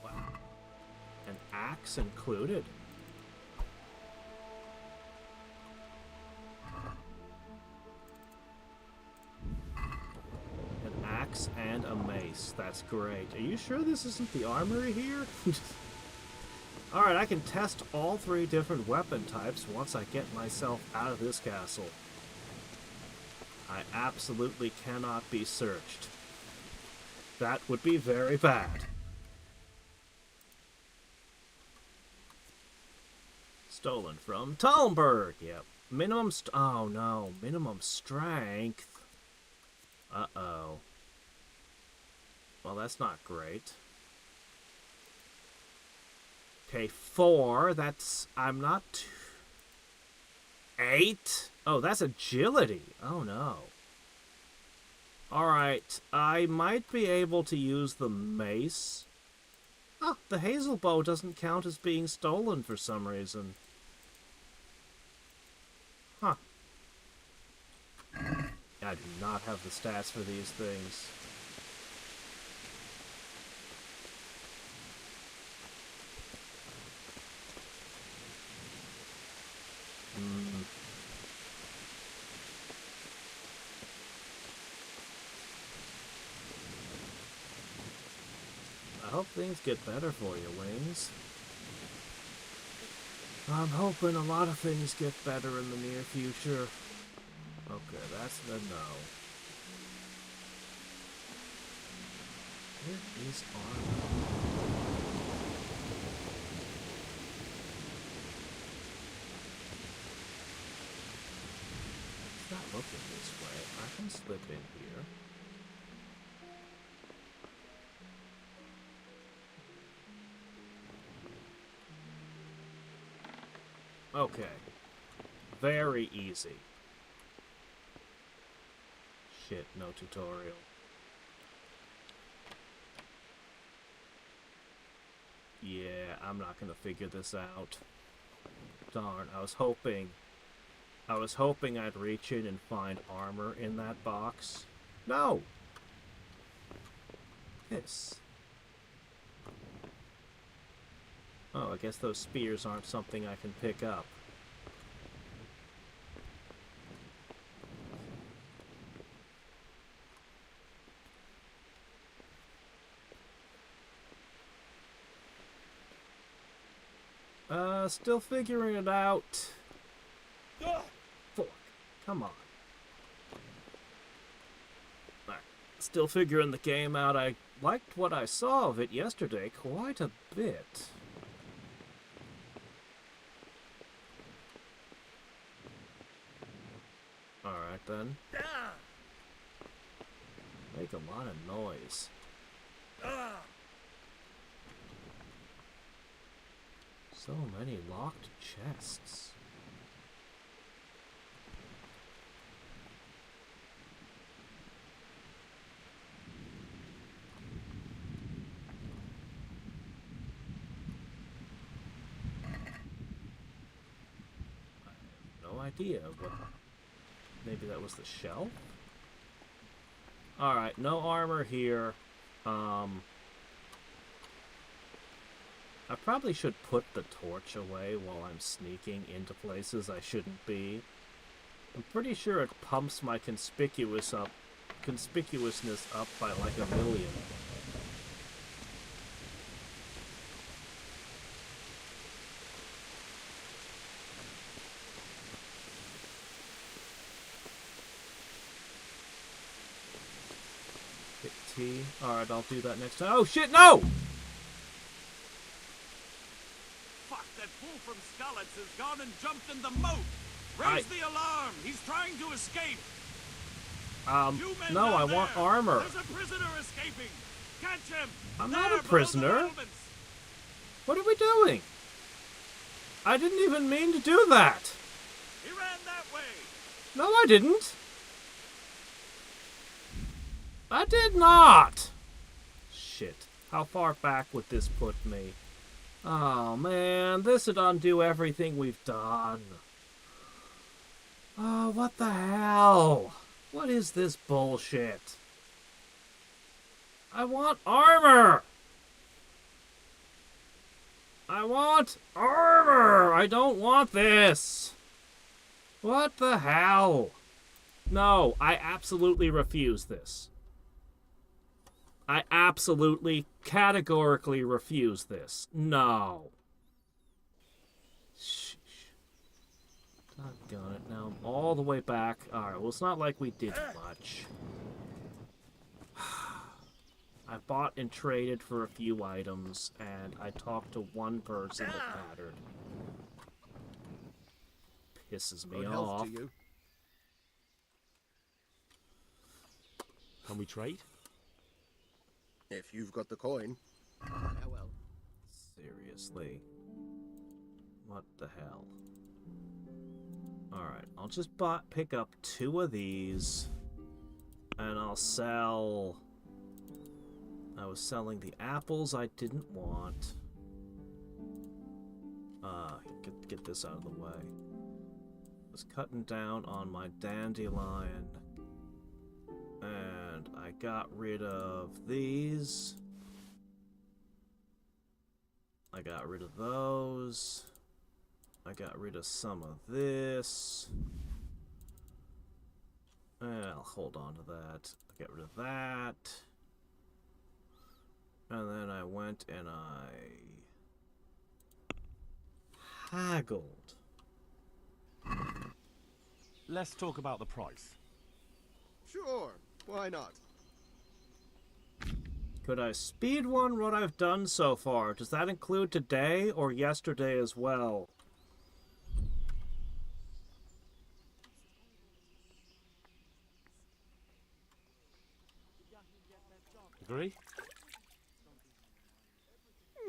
wow, an axe included. An axe and a mace. That's great. Are you sure this isn't the armory here? Alright, I can test all 3 different weapon types once I get myself out of this castle. I absolutely cannot be searched. That would be very bad. Stolen from Talmberg. Yep. Minimum oh no, minimum strength. Uh-oh. Well, that's not great. Okay, 4. That's... I'm not... 8? Oh, that's agility. Oh, no. Alright, I might be able to use the mace. Oh, the hazel bow doesn't count as being stolen for some reason. Huh. I do not have the stats for these things. I hope things get better for you, Wings. I'm hoping a lot of things get better in the near future. Okay, that's the no. Where is armor? It's not looking this way. I can slip in here. Okay. Very easy. Shit, no tutorial. Yeah, I'm not gonna figure this out. Darn, I was hoping I'd reach in and find armor in that box. No! Piss. Oh, I guess those spears aren't something I can pick up. Still figuring it out. Fuck. Come on. Alright. Still figuring the game out. I liked what I saw of it yesterday quite a bit. Alright then. Make a lot of noise. So many locked chests. I have no idea what... Maybe that was the shelf? Alright, no armor here. I probably should put the torch away while I'm sneaking into places I shouldn't be. I'm pretty sure it pumps my conspicuousness up by like 1 million. tea. Alright, I'll do that next time. Oh shit, no! Fuck, that fool from Skalitz has gone and jumped in the moat! Raise the alarm! He's trying to escape! You men No, down I want there! armor. There's a prisoner escaping! Catch him! I'm There, not a below the prisoner. battlements. What are we doing? I didn't even mean to do that. He ran that way! No, I didn't. I did not. Shit. How far back would this put me? Oh, man. This would undo everything we've done. Oh, what the hell? What is this bullshit? I want armor! I want armor! I don't want this! What the hell? No, I absolutely refuse this. I absolutely, categorically refuse this. No. Sheesh. Doggone it. Now I'm all the way back. Alright, well, it's not like we did much. I bought and traded for a few items, and I talked to one person that mattered. Pisses me Good health off. to you. Can we trade? If you've got the coin. Farewell. Seriously. What the hell? Alright, I'll just pick up 2 of these. And I'll sell... I was selling the apples I didn't want. Get this out of the way. Was cutting down on my dandelion. And I got rid of these. I got rid of those. I got rid of some of this. I'll hold on to that. I got rid of that. And then I went and I haggled. Let's talk about the price. Sure, why not? Could I speedrun what I've done so far? Does that include today or yesterday as well? Agree?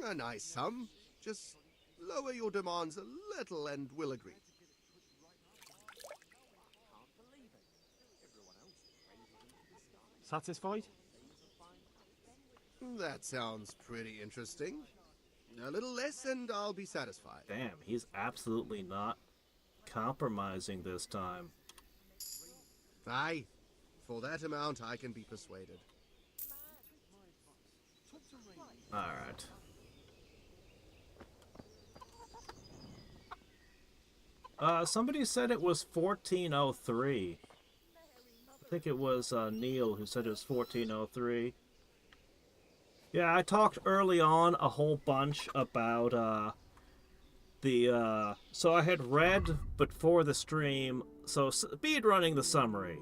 A nice sum. Just lower your demands a little and we'll agree. Satisfied? That sounds pretty interesting. A little less and I'll be satisfied. Damn, he's absolutely not compromising this time. Aye, for that amount I can be persuaded. Alright. Somebody said it was 1403. I think it was Neil who said it was 1403. Yeah, I talked early on a whole bunch about so I had read before the stream, so speedrunning the summary.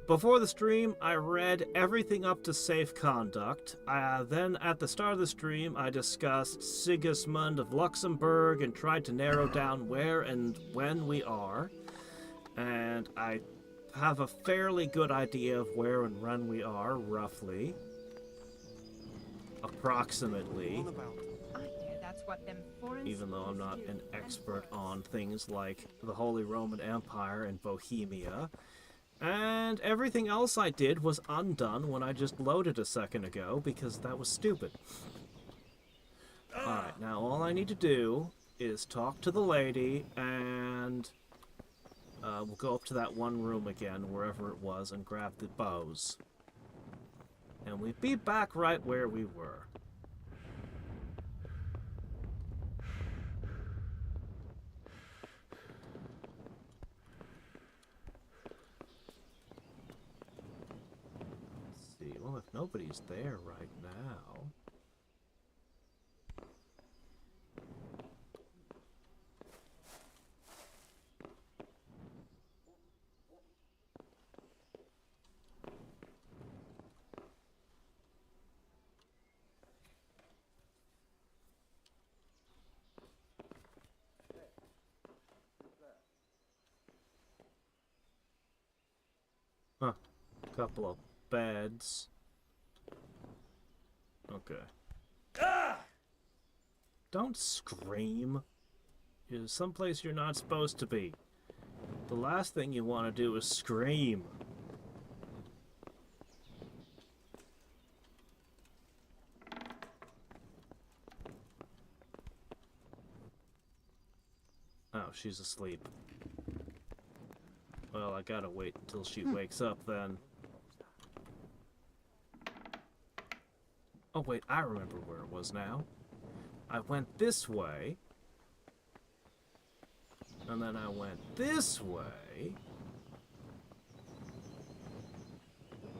Before the stream, I read everything up to safe conduct. Then at the start of the stream, I discussed Sigismund of Luxembourg and tried to narrow down where and when we are. And I have a fairly good idea of where and when we are, roughly. Approximately. Even though I'm not an expert on things like the Holy Roman Empire and Bohemia. And everything else I did was undone when I just loaded a second ago, because that was stupid. Alright, now all I need to do is talk to the lady, and we'll go up to that one room again, wherever it was, and grab the bows. And we'd be back right where we were. Well, if nobody's there right now... Huh. Couple of beds. Okay. Don't scream. You're someplace you're not supposed to be. The last thing you want to do is scream. Oh, she's asleep. Well, I gotta wait until she wakes up then. Oh wait, I remember where it was now. I went this way. And then I went this way.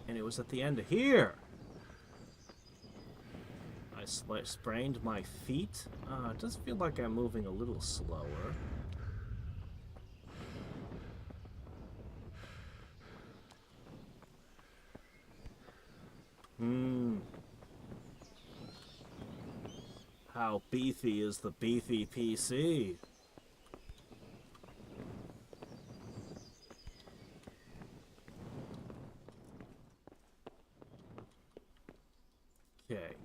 And it was at the end of here. I sprained my feet. It does feel like I'm moving a little slower. How beefy is the beefy PC? Okay.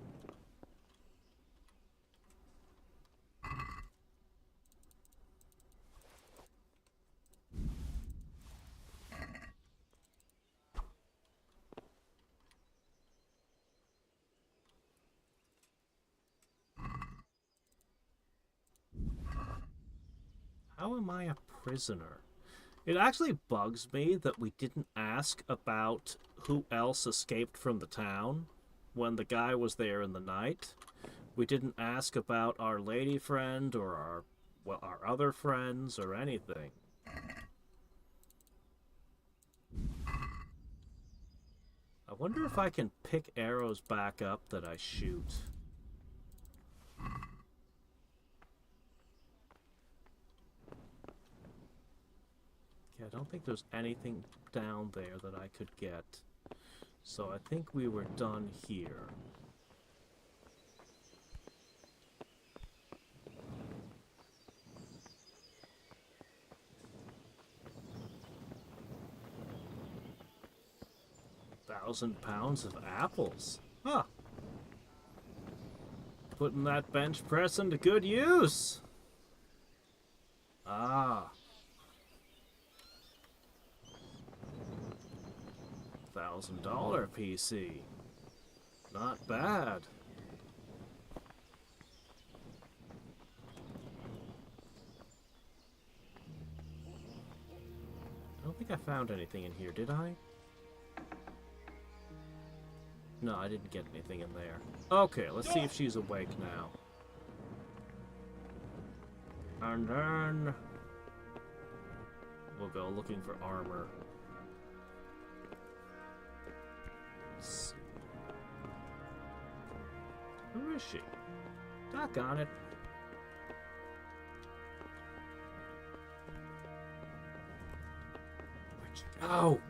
How am I a prisoner? It actually bugs me that we didn't ask about who else escaped from the town when the guy was there in the night. We didn't ask about our lady friend or our other friends or anything. I wonder if I can pick arrows back up that I shoot. I don't think there's anything down there that I could get. So I think we were done here. £1,000 of apples. Huh. Putting that bench press into good use. Ah. $1,000 PC. Not bad. I don't think I found anything in here, did I? No, I didn't get anything in there. Okay, let's see if she's awake now. And then we'll go looking for armor. Who is she? Doggone it. Where'd she go?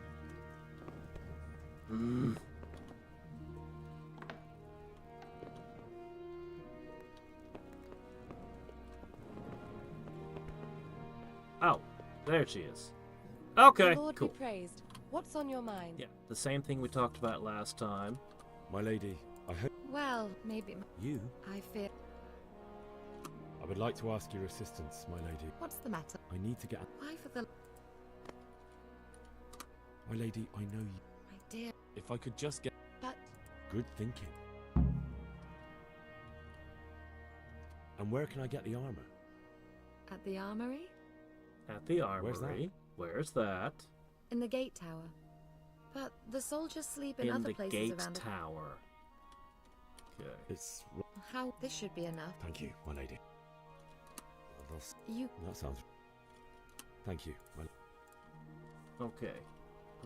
Oh, there she is. Okay, the Lord cool. be praised. What's on your mind? Yeah, the same thing we talked about last time. My lady, I hope Well, maybe. you. I fear. I would like to ask your assistance, my lady. What's the matter? I need to get. Why for the. My lady, I know you. My dear. If I could just get... But. Good thinking. And where can I get the armor? At the armory? At the armory. Where's that? Where's that? In the gate tower. But the soldiers sleep in other the places gate around. tower. Okay. It's. How? This should be enough. Thank you, my lady. You. That sounds. Thank you, my. Okay.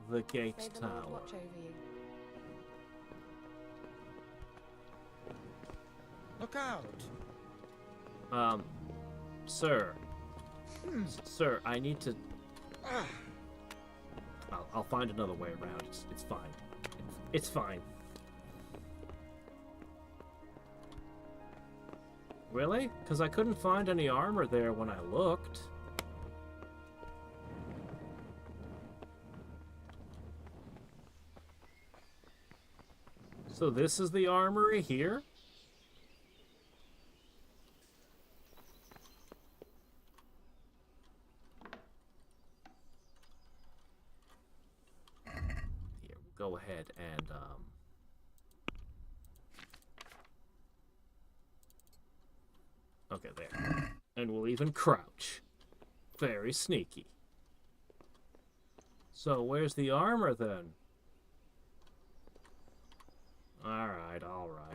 The gate May the Lord tower. watch over you. Look out! Sir. Sir, I need to... I'll find another way around. It's fine. It's fine. Really? Because I couldn't find any armor there when I looked. So this is the armory here? Here, we'll go ahead and, okay, there. And we'll even crouch. Very sneaky. So where's the armor then? Alright,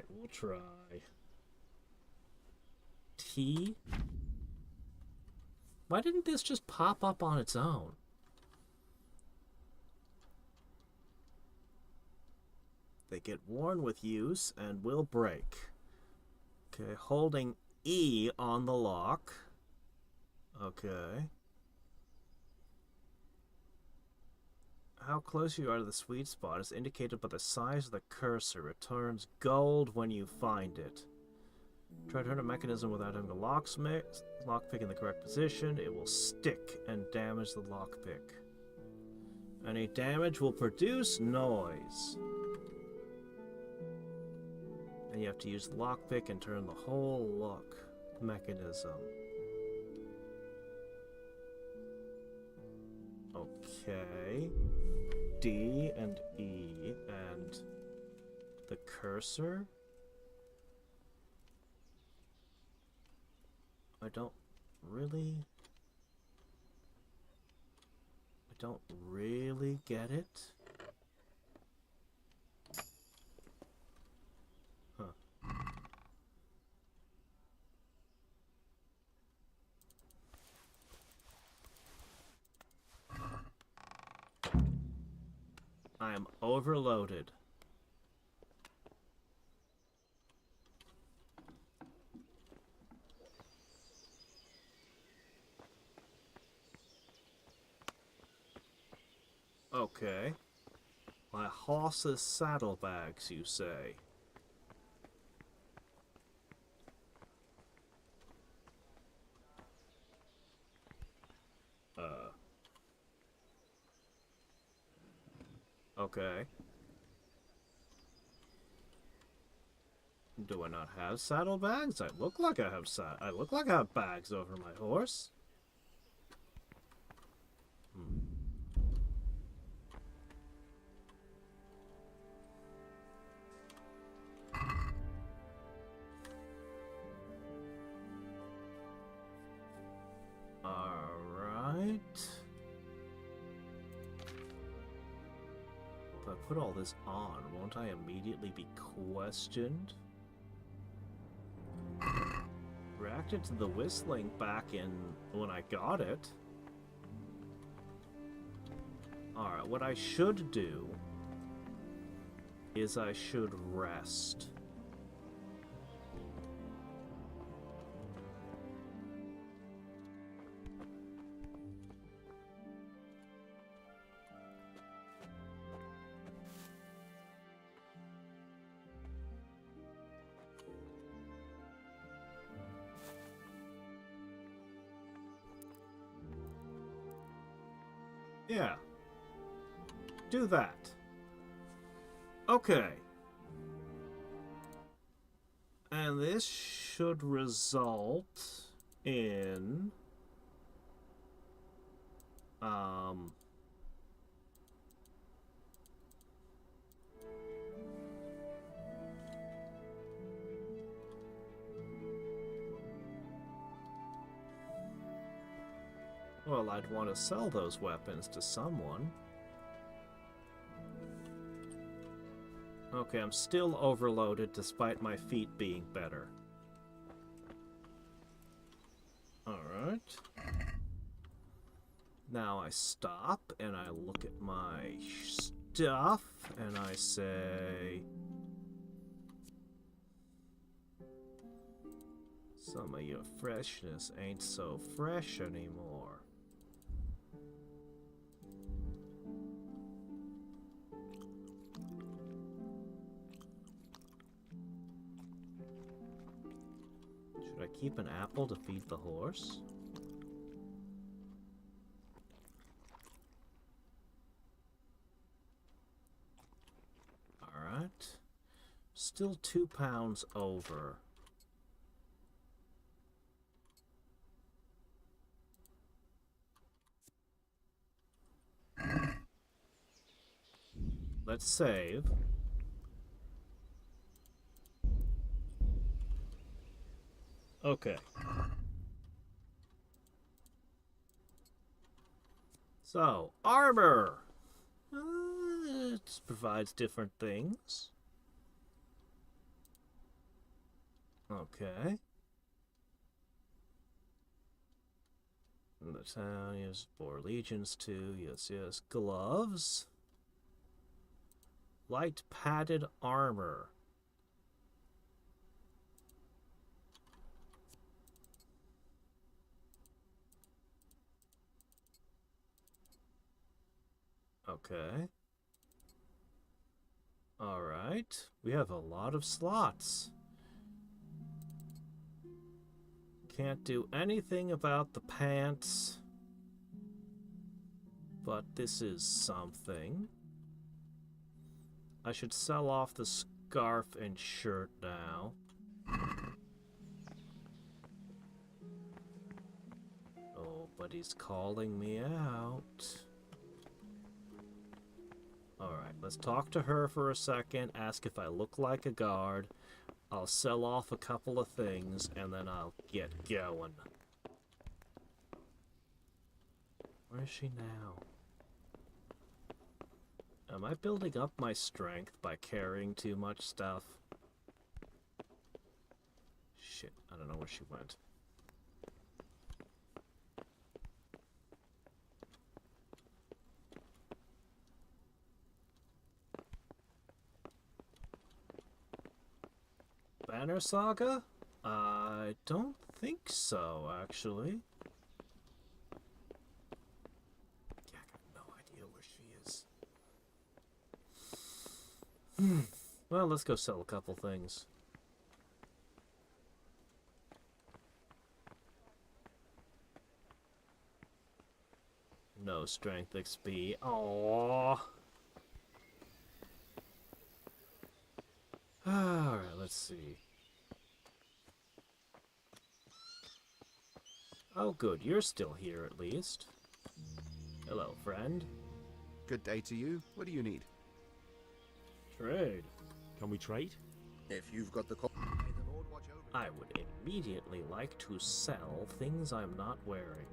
we'll try. T? Why didn't this just pop up on its own? They get worn with use and will break. Okay, holding E on the lock. Okay. How close you are to the sweet spot is indicated by the size of the cursor. It turns gold when you find it. Try to turn a mechanism without having a lockpick in the correct position. It will stick and damage the lockpick. Any damage will produce noise. And you have to use the lockpick and turn the whole lock mechanism. Okay. D and E and the cursor. I don't really get it. Huh. I am overloaded. Okay. My horse's saddlebags, you say? Okay. Do I not have saddlebags? I look like I have bags over my horse. Alright. If I put all this on, won't I immediately be questioned? Reacted to the whistling back in when I got it. Alright, what I should do is I should rest. Yeah. Do that. Okay. And this should result in... Well, I'd want to sell those weapons to someone. Okay, I'm still overloaded despite my feet being better. Alright. Now I stop and I look at my stuff and I say... Some of your freshness ain't so fresh anymore. Should I keep an apple to feed the horse? Alright. still 2 pounds over. Let's save. Okay. So, armor! It provides different things. Okay. The town, yes, 4 legions too, yes, yes. Gloves. Light padded armor. Okay. Alright. We have a lot of slots. Can't do anything about the pants. But this is something. I should sell off the scarf and shirt now. Oh, but he's calling me out. Alright, let's talk to her for a second, ask if I look like a guard. I'll sell off a couple of things, and then I'll get going. Where is she now? Am I building up my strength by carrying too much stuff? Shit, I don't know where she went. Banner Saga? I don't think so, actually. Yeah, I got no idea where she is. Well, let's go sell a couple things. No strength XP. Aww. Alright, let's see. Oh good, you're still here at least. Hello, friend. Good day to you. What do you need? Trade. Can we trade? If you've got the call. May the Lord watch over you. I would immediately like to sell things I'm not wearing.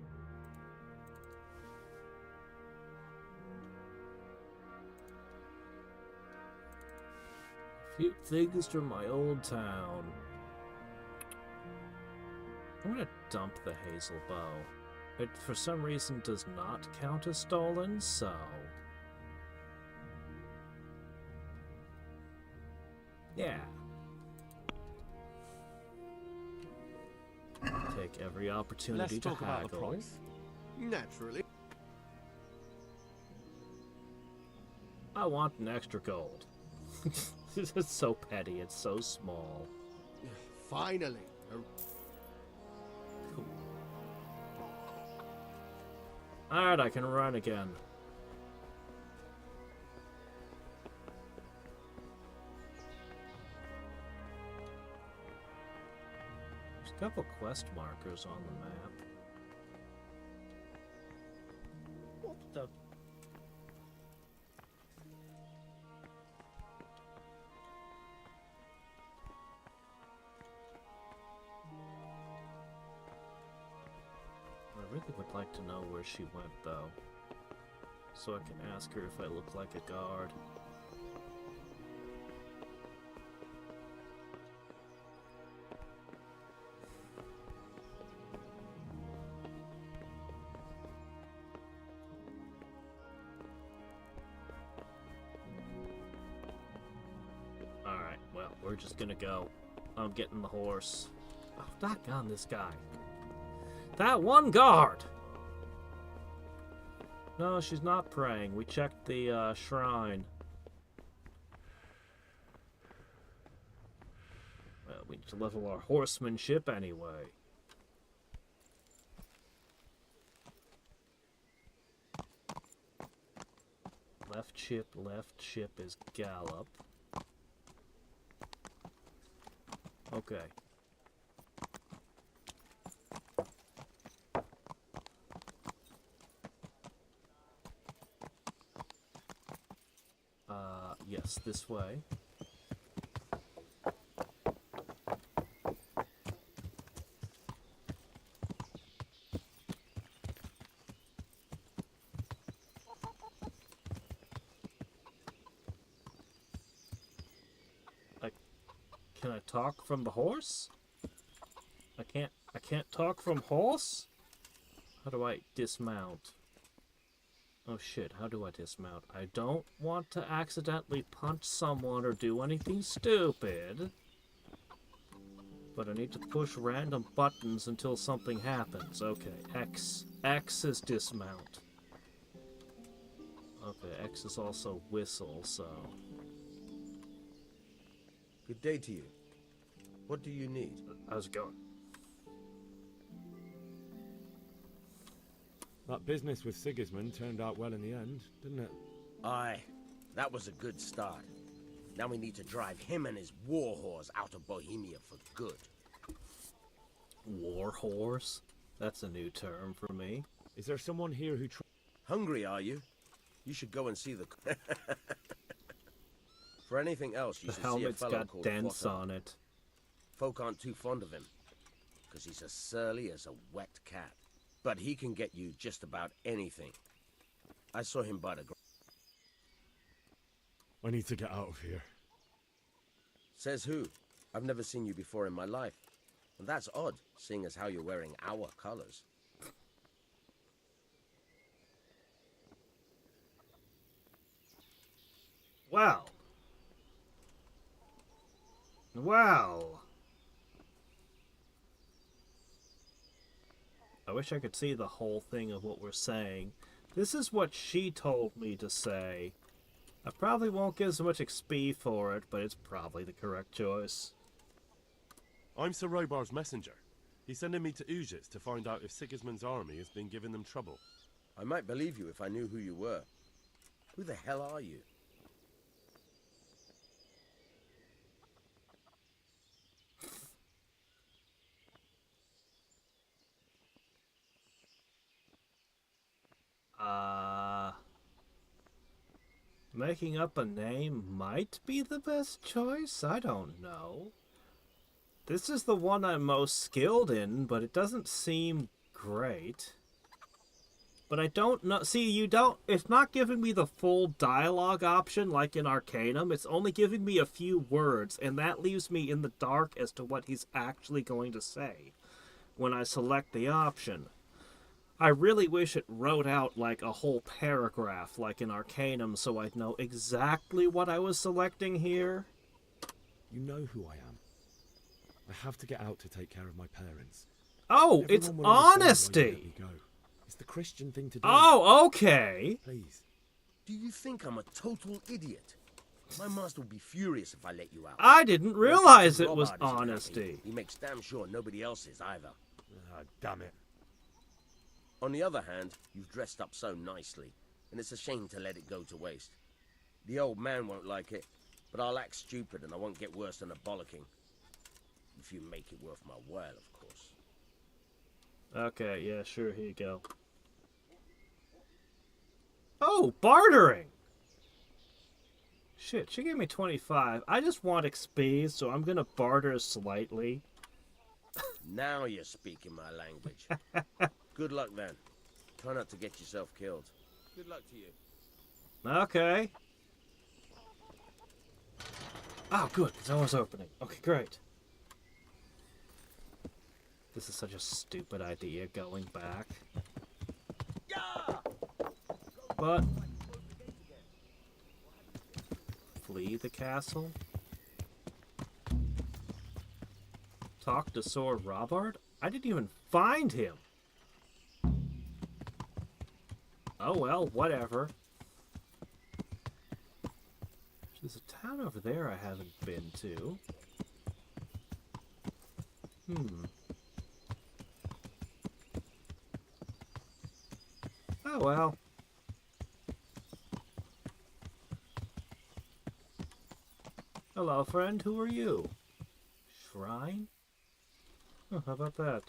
Few things from my old town. I'm gonna dump the hazel bow. It, for some reason, does not count as stolen, so... yeah. Take every opportunity Let's to talk about the haggle. price. Naturally. I want an extra gold. This is so petty, it's so small. Finally. Alright, I can run again. There's a couple quest markers on the map. What the... I really would like to know where she went, though, so I can ask her if I look like a guard. Alright, well, we're just gonna go. I'm getting the horse. Oh, doggone this guy. That one guard! No, she's not praying. We checked the shrine. Well, we need to level our horsemanship anyway. Left ship is gallop. Okay. Yes, this way. Can I talk from the horse? I can't talk from horse? How do I dismount? Oh shit, how do I dismount? I don't want to accidentally punch someone or do anything stupid. But I need to push random buttons until something happens. Okay, X. X is dismount. Okay, X is also whistle, so... Good day to you. What do you need? How's it going? That business with Sigismund turned out well in the end, didn't it? Aye, that was a good start. Now we need to drive him and his war horse out of Bohemia for good. War horse? That's a new term for me. Is there someone here who... Hungry, are you? You should go and see the... For anything else, you The should see a helmet's fellow got called dents Potter. on it. Folk aren't too fond of him, because he's as surly as a wet cat. But he can get you just about anything. I saw him by the... I need to get out of here. Says who? I've never seen you before in my life. And that's odd, seeing as how you're wearing our colors. Wow. Wow. I wish I could see the whole thing of what we're saying. This is what she told me to say. I probably won't get as much XP for it, but it's probably the correct choice. I'm Sir Robar's messenger. He's sending me to Ujits to find out if Sigismund's army has been giving them trouble. I might believe you if I knew who you were. Who the hell are you? Making up a name might be the best choice? I don't know. This is the one I'm most skilled in, but it doesn't seem great. But I don't know. See, it's not giving me the full dialogue option like in Arcanum. It's only giving me a few words, and that leaves me in the dark as to what he's actually going to say when I select the option. I really wish it wrote out like a whole paragraph like in Arcanum so I'd know exactly what I was selecting here. You know who I am. I have to get out to take care of my parents. Oh, Everyone it's will understand why you honesty. let me go. It's the Christian thing to do. Oh, okay. Please. Do you think I'm a total idiot? My master would be furious if I let you out. I didn't realize it Robard was isn't happy. honesty. He makes damn sure nobody else is either. Ah, damn it. On the other hand, you've dressed up so nicely, and it's a shame to let it go to waste. The old man won't like it, but I'll act stupid and I won't get worse than a bollocking. If you make it worth my while, of course. Okay, yeah, sure, here you go. Oh, bartering! Shit, she gave me 25. I just want XP, so I'm gonna barter slightly. Now you're speaking my language. Good luck then. Try not to get yourself killed. Good luck to you. Okay. Oh, good, the door's opening. Okay, great. This is such a stupid idea, going back. But... flee the castle? Talk to Sir Robard? I didn't even find him! Oh well, whatever. There's a town over there I haven't been to. Oh well. Hello, friend. Who are you? shrine? Oh, how about that?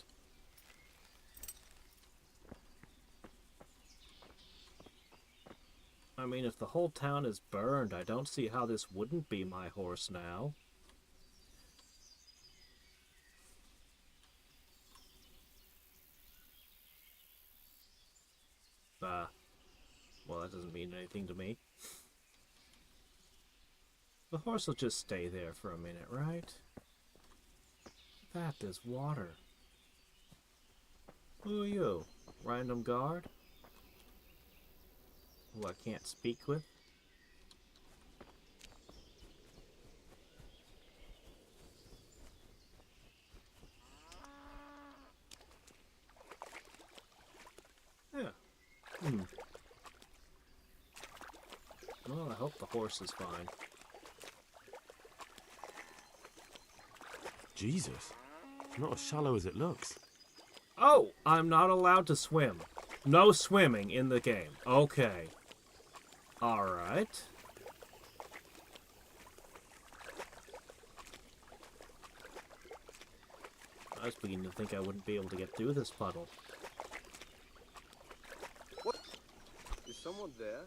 I mean, if the whole town is burned, I don't see how this wouldn't be my horse now. Well, that doesn't mean anything to me. The horse will just stay there for a minute, right? There's water. Who are you? Random guard? Who I can't speak with? Yeah. Well, I hope the horse is fine. Jesus. Not as shallow as it looks. Oh, I'm not allowed to swim. No swimming in the game. Okay. Alright. I was beginning to think I wouldn't be able to get through this puddle. What? Is someone there?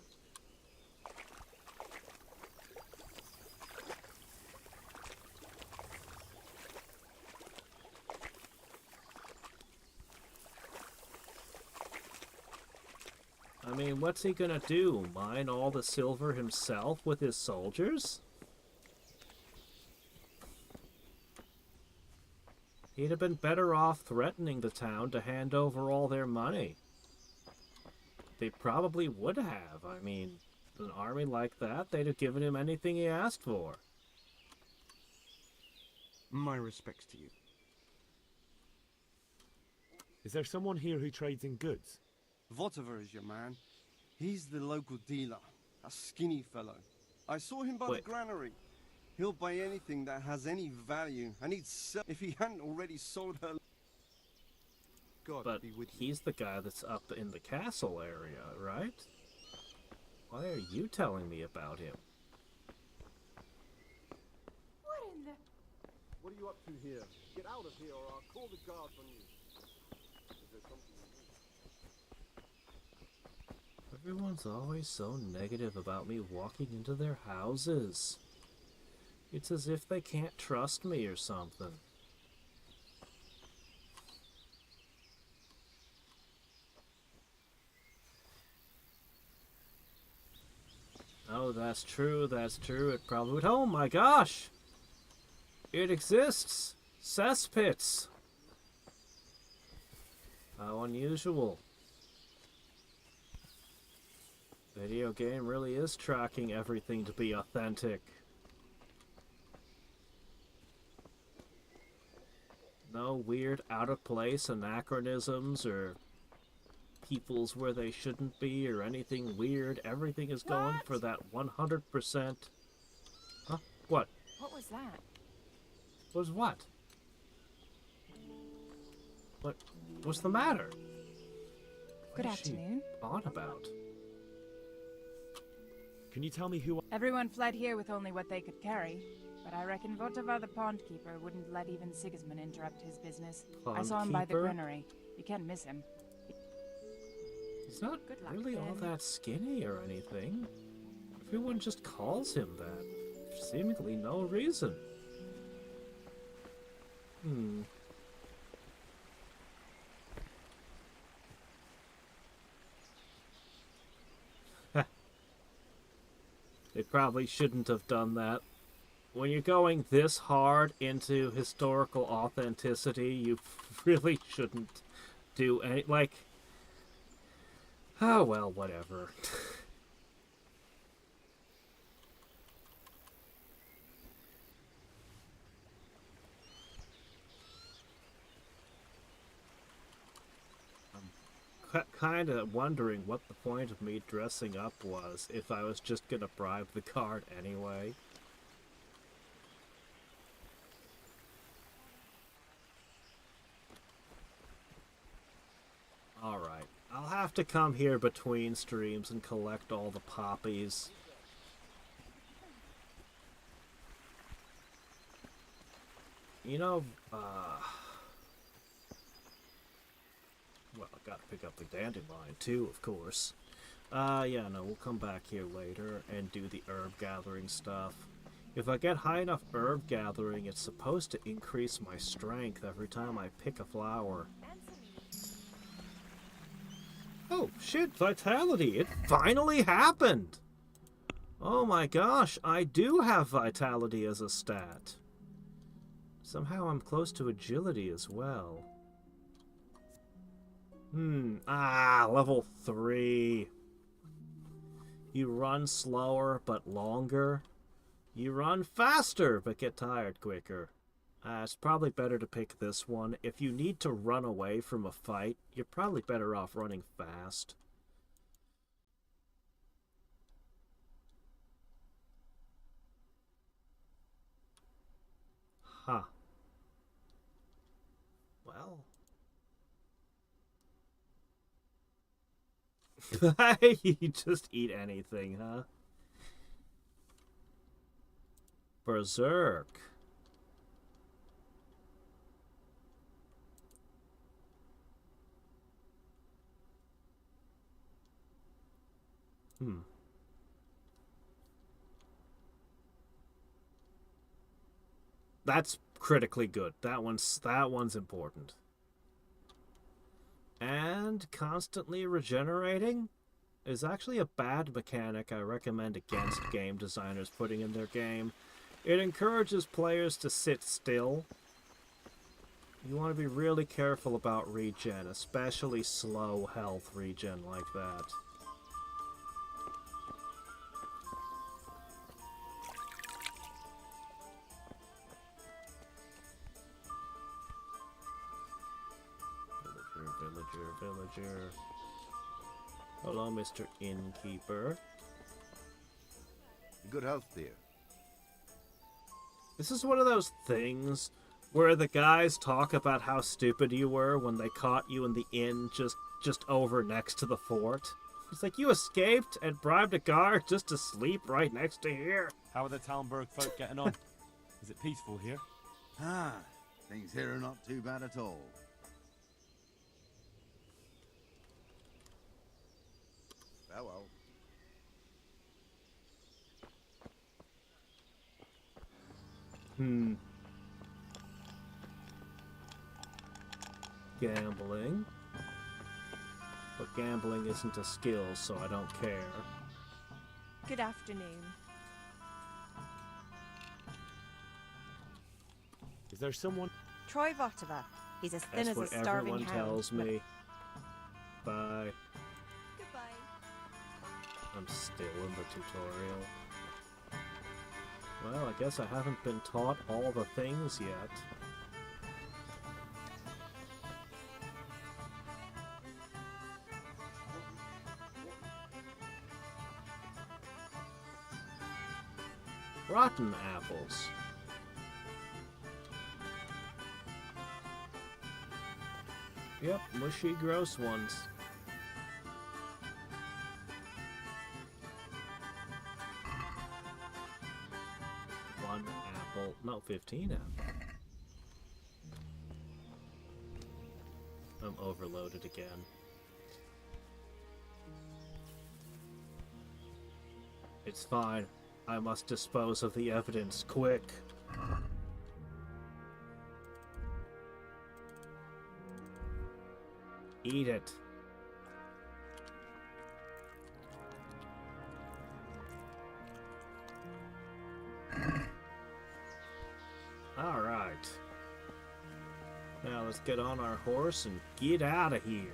I mean, what's he gonna do? Mine all the silver himself with his soldiers? He'd have been better off threatening the town to hand over all their money. They probably would have. I mean, an army like that, they'd have given him anything he asked for. My respects to you. Is there someone here who trades in goods? Whatever is your man. He's the local dealer, a skinny fellow. I saw him by the granary. He'll buy anything that has any value, and he'd sell if he hadn't already sold her. God But be with you. he's the guy that's up in the castle area, right? Why are you telling me about him? What in the... What are you up to here? Get out of here or I'll call the guards on you. Is there something you need? Everyone's always so negative about me walking into their houses. It's as if they can't trust me or something. Oh, that's true, it probably would. Oh my gosh! It exists! Cesspits! How unusual. Video game really is tracking everything to be authentic. No weird out-of-place anachronisms or peoples where they shouldn't be or anything weird. Everything is going for that 100%. Huh? What? What was that? Was what? What's the matter? Good What is she afternoon. on about? Can you tell me who Everyone fled here with only what they could carry, but I reckon Votavar the Pond Keeper wouldn't let even Sigismund interrupt his business. I saw him by the Pondkeeper? granary. You can't miss him. He's not Good luck, really all then. that skinny or anything. Everyone just calls him that. For seemingly no reason. They probably shouldn't have done that. When you're going this hard into historical authenticity, you really shouldn't do any, like... Oh, well, whatever. I'm kind of wondering what the point of me dressing up was if I was just gonna bribe the guard anyway. Alright, I'll have to come here between streams and collect all the poppies. You know, well, I gotta pick up the dandelion too, of course. Yeah, no, we'll come back here later and do the herb gathering stuff. If I get high enough herb gathering, it's supposed to increase my strength every time I pick a flower. Oh, shit, vitality! It finally happened! Oh my gosh, I do have vitality as a stat. Somehow I'm close to agility as well. Level 3. You run slower but longer. You run faster but get tired quicker. It's probably better to pick this one. If you need to run away from a fight, you're probably better off running fast. Huh. Well. You just eat anything, huh? Berserk. That's critically good. That one's important. And constantly regenerating is actually a bad mechanic I recommend against game designers putting in their game. It encourages players to sit still. You want to be really careful about regen, especially slow health regen like that. Villager. Hello, Mr. Innkeeper. Good health, dear. This is one of those things where the guys talk about how stupid you were when they caught you in the inn just over next to the fort. It's like you escaped and bribed a guard just to sleep right next to here. How are the Talmberg folk getting on? Is it peaceful here? Things here are not too bad at all. Farewell. Gambling. But gambling isn't a skill, so I don't care. Good afternoon. Is there someone? Troy Votova. He's as thin That's as a what starving everyone hound. tells me. Bye. Goodbye. I'm still in the tutorial. Well, I guess I haven't been taught all the things yet. Rotten apples. Yep, mushy, gross ones. One apple. No, 15 apple. I'm overloaded again. It's fine. I must dispose of the evidence quick. Eat it. All right. Now let's get on our horse and get out of here.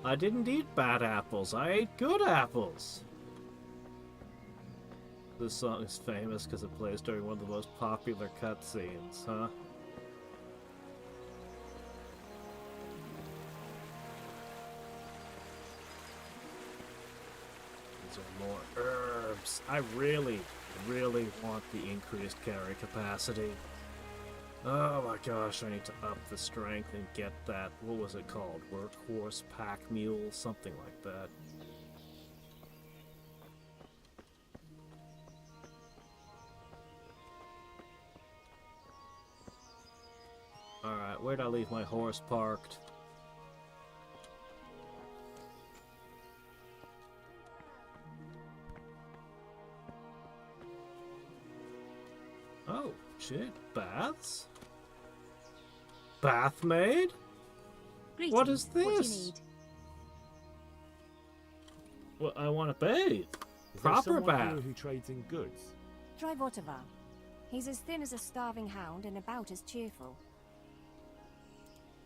I didn't eat bad apples. I ate good apples. This song is famous because it plays during one of the most popular cutscenes, huh? These are more herbs. I really, really want the increased carry capacity. Oh my gosh, I need to up the strength and get that, what was it called? Workhorse, pack mule, something like that. Alright, where'd I leave my horse parked? Oh, shit, baths? Bath maid? Greetings. What is this? What do you need? Well, I want to bathe. Is Proper there someone bath. here who trades in goods? Try Votivar. He's as thin as a starving hound and about as cheerful.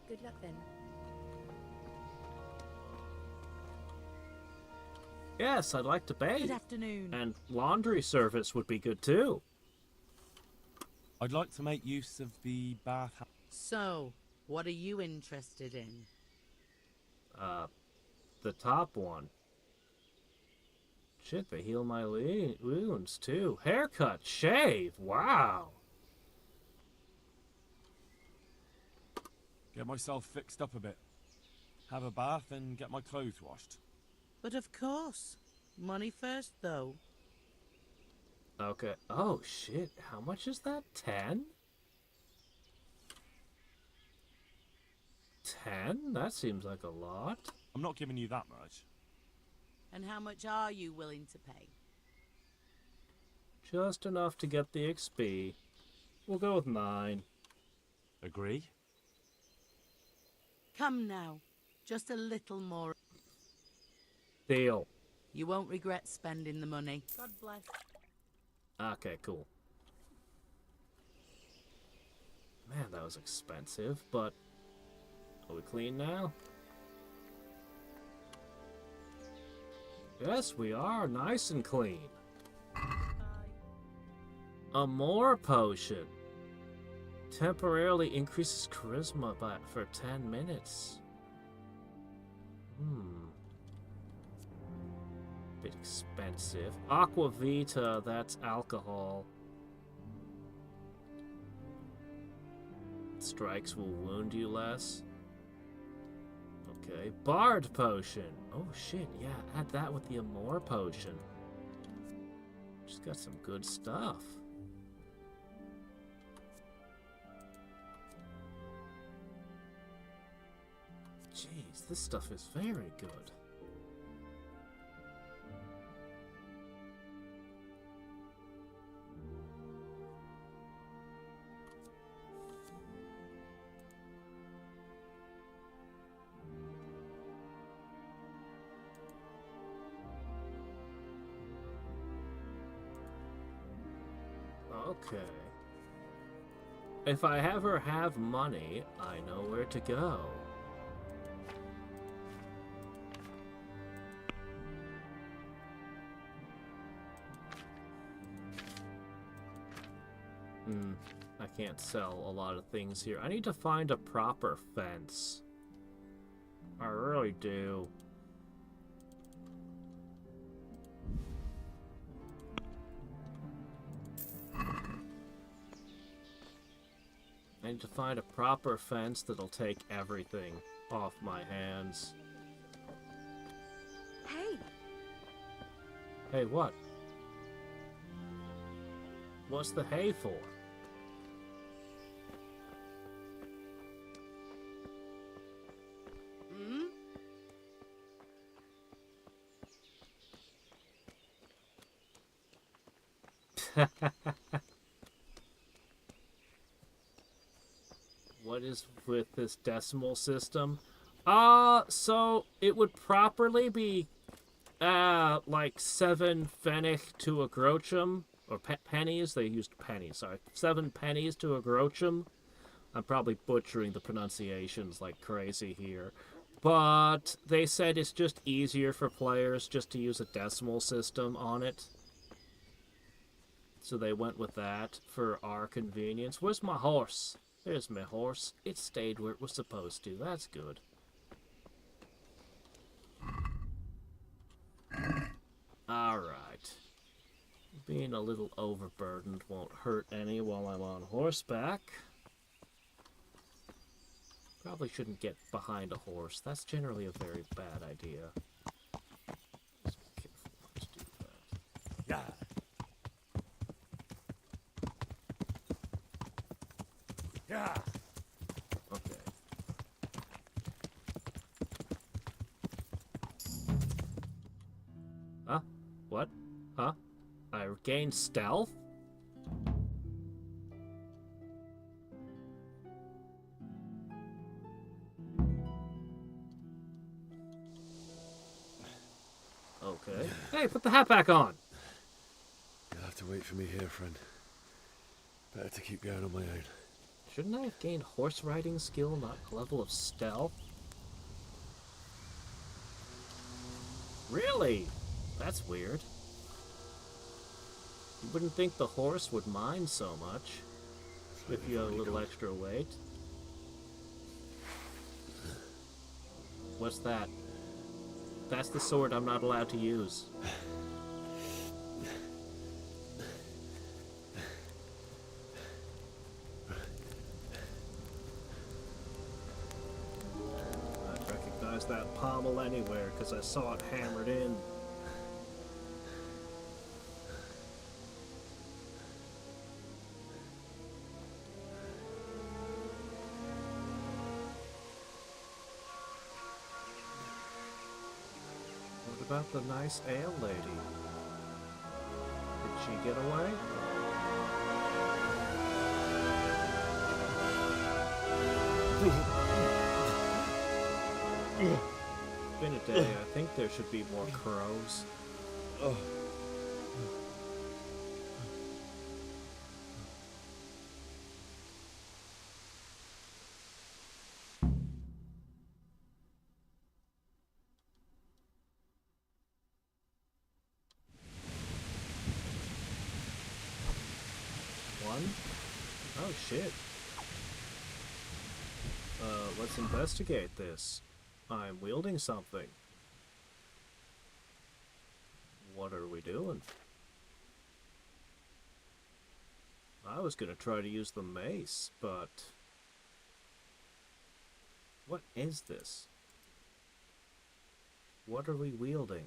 Good luck then. Yes, I'd like to bathe. Good afternoon. And laundry service would be good too. I'd like to make use of the bath. So, what are you interested in? The top one. Shit, they heal my wounds too. Haircut, shave, wow. Get myself fixed up a bit. Have a bath and get my clothes washed. But of course. Money first, though. Okay. Oh, shit. How much is that? 10? 10? That seems like a lot. I'm not giving you that much. And how much are you willing to pay? Just enough to get the XP. We'll go with 9. Agree? Come now. Just a little more. Deal. You won't regret spending the money. God bless. Okay, cool. Man, that was expensive, but... Are we clean now? Yes, we are. Nice and clean. A more potion. Temporarily increases charisma for 10 minutes. Bit expensive. Aqua Vita, that's alcohol. Strikes will wound you less. Okay, Bard Potion. Oh shit, yeah, add that with the Amore Potion. Just got some good stuff. Jeez, this stuff is very good. Okay. If I ever have money, I know where to go. I can't sell a lot of things here. I need to find a proper fence. I really do. I need to find a proper fence that'll take everything off my hands. Hey! Hey, what? What's the hay for? What is with this decimal system? So it would properly be like 7 pfennig to a grochum, or pennies. They used pennies. Sorry, 7 pennies to a grochum. I'm probably butchering the pronunciations like crazy here, but they said it's just easier for players just to use a decimal system on it. So they went with that for our convenience. Where's my horse? There's my horse. It stayed where it was supposed to. That's good. Alright. Being a little overburdened won't hurt any while I'm on horseback. Probably shouldn't get behind a horse. That's generally a very bad idea. Just be careful not to do that. Yeah. Yeah. Okay. Huh? What? Huh? I regained stealth? Okay. Hey, put the hat back on! You'll have to wait for me here, friend. Better to keep going on my own. Shouldn't I have gained horse riding skill, not a level of stealth? Really? That's weird. You wouldn't think the horse would mind so much if you had a little extra weight. What's that? That's the sword I'm not allowed to use. I'd recognize that pommel anywhere because I saw it hammered in. What about the nice ale lady? Did she get away? It's been a day. I think there should be more crows. One? Oh shit. Let's investigate this. I'm wielding something. What are we doing? I was gonna try to use the mace, but... What is this? What are we wielding?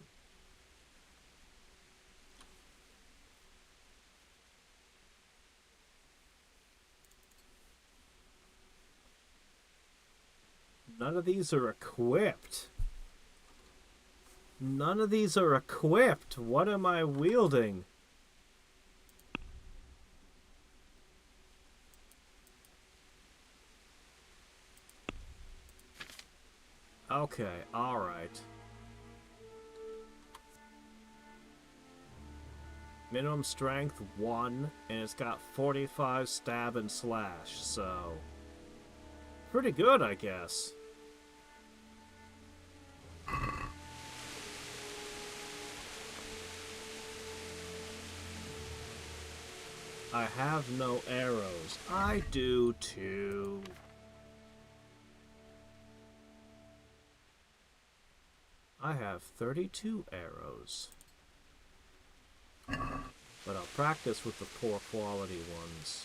None of these are equipped. None of these are equipped. What am I wielding? Okay, alright. Minimum strength 1, and it's got 45 stab and slash, so... Pretty good, I guess. I have no arrows. I do too. I have 32 arrows. But I'll practice with the poor quality ones.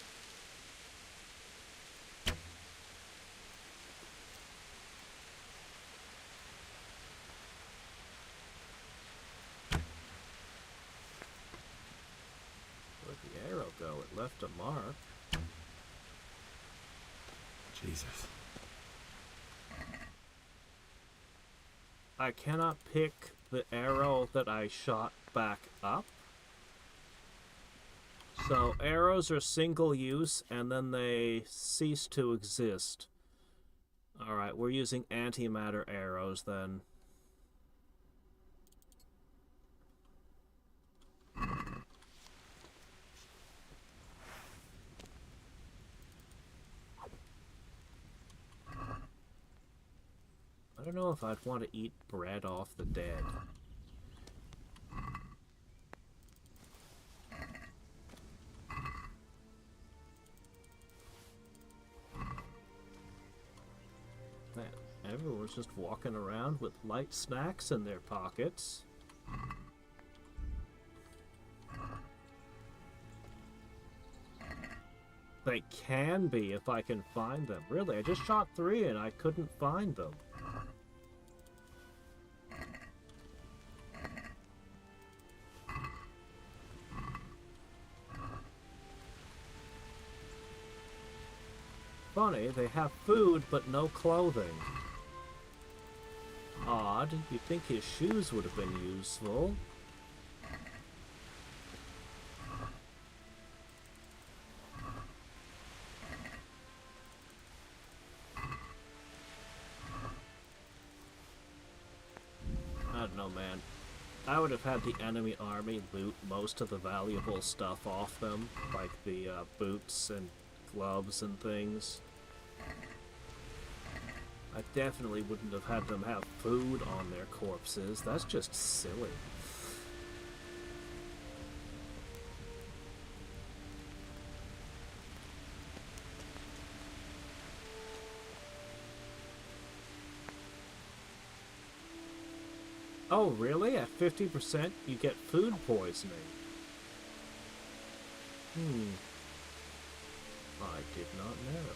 Where'd the arrow go? It left a mark. Jesus. I cannot pick the arrow that I shot back up. So arrows are single use and then they cease to exist. Alright, we're using antimatter arrows then. I don't know if I'd want to eat bread off the dead. Man, everyone's just walking around with light snacks in their pockets. They can be if I can find them. Really, I just shot 3 and I couldn't find them. Funny, they have food but no clothing. Odd. You'd think his shoes would have been useful. I don't know, man. I would have had the enemy army loot most of the valuable stuff off them, like the boots and gloves and things. I definitely wouldn't have had them have food on their corpses. That's just silly. Oh, really? At 50%, you get food poisoning. I did not know.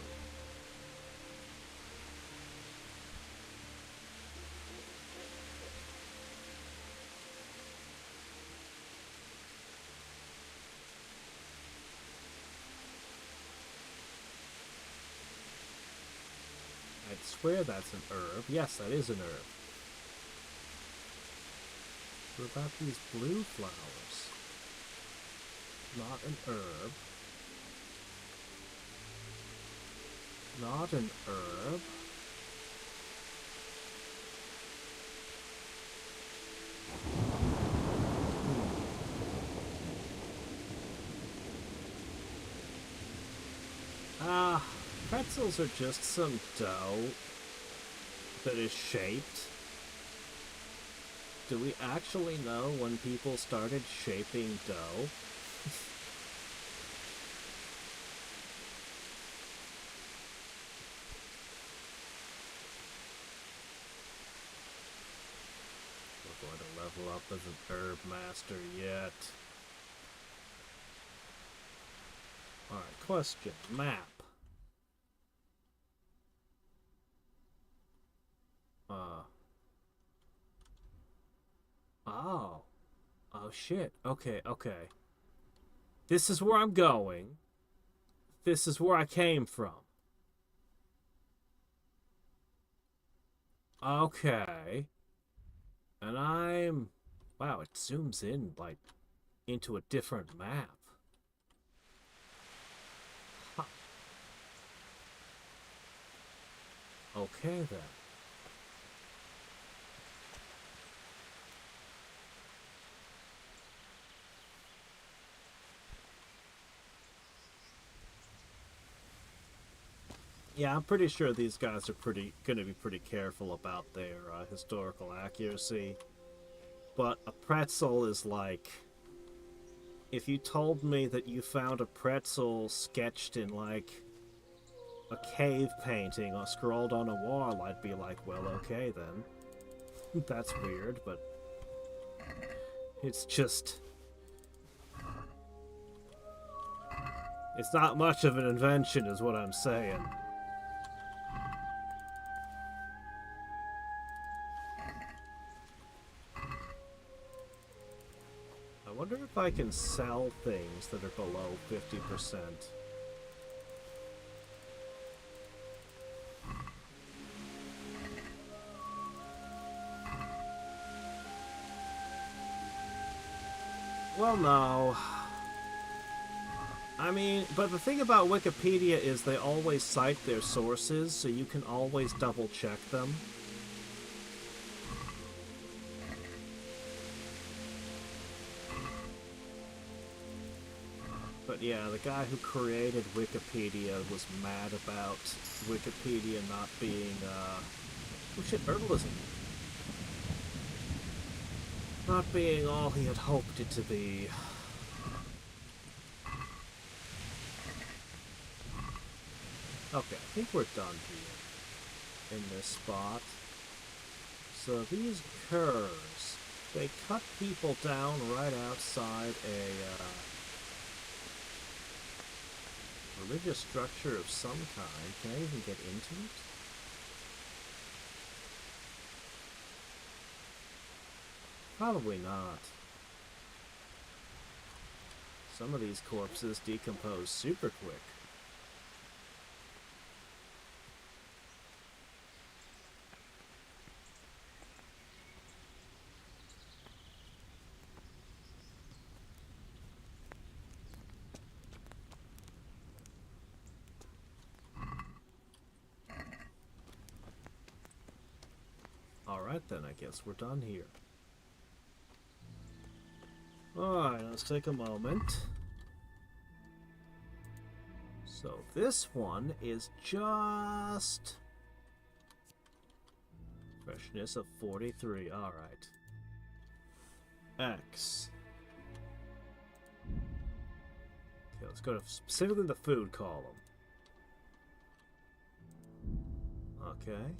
I'd swear that's an herb. Yes, that is an herb. What about these blue flowers? Not an herb. Not an herb. Pretzels are just some dough that is shaped. Do we actually know when people started shaping dough? We're going to level up as an herb master yet. Alright, question. Map. Oh. Oh shit. Okay, okay. This is where I'm going. This is where I came from. Okay. And I'm... Wow, it zooms in, like, into a different map. Huh. Okay, then. Yeah, I'm pretty sure these guys are gonna be pretty careful about their historical accuracy. But a pretzel is like... If you told me that you found a pretzel sketched in, like, a cave painting or scrawled on a wall, I'd be like, well, okay, then. That's weird, but... It's just... It's not much of an invention, is what I'm saying. I wonder if I can sell things that are below 50%. Well, no. I mean, but the thing about Wikipedia is they always cite their sources, so you can always double check them. But yeah, the guy who created Wikipedia was mad about Wikipedia not being, oh shit, herbalism. Not being all he had hoped it to be. Okay, I think we're done here. In this spot. So these curs, they cut people down right outside a, religious structure of some kind. Can I even get into it? Probably not. Some of these corpses decompose super quick. Alright then, I guess we're done here. Alright, let's take a moment. So this one is just... freshness of 43, alright. X. Okay, let's go to specifically the food column. Okay.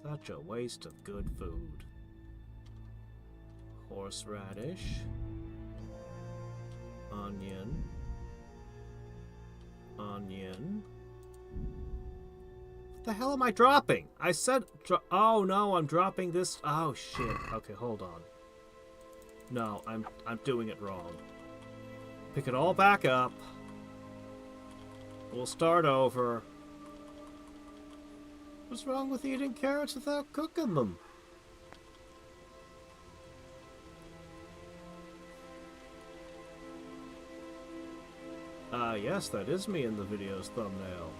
Such a waste of good food. Horseradish. Onion. Onion. What the hell am I dropping? I said... oh no, I'm dropping this... oh shit. Okay, hold on. No, I'm doing it wrong. Pick it all back up. We'll start over. What's wrong with eating carrots without cooking them? Yes, that is me in the video's thumbnail.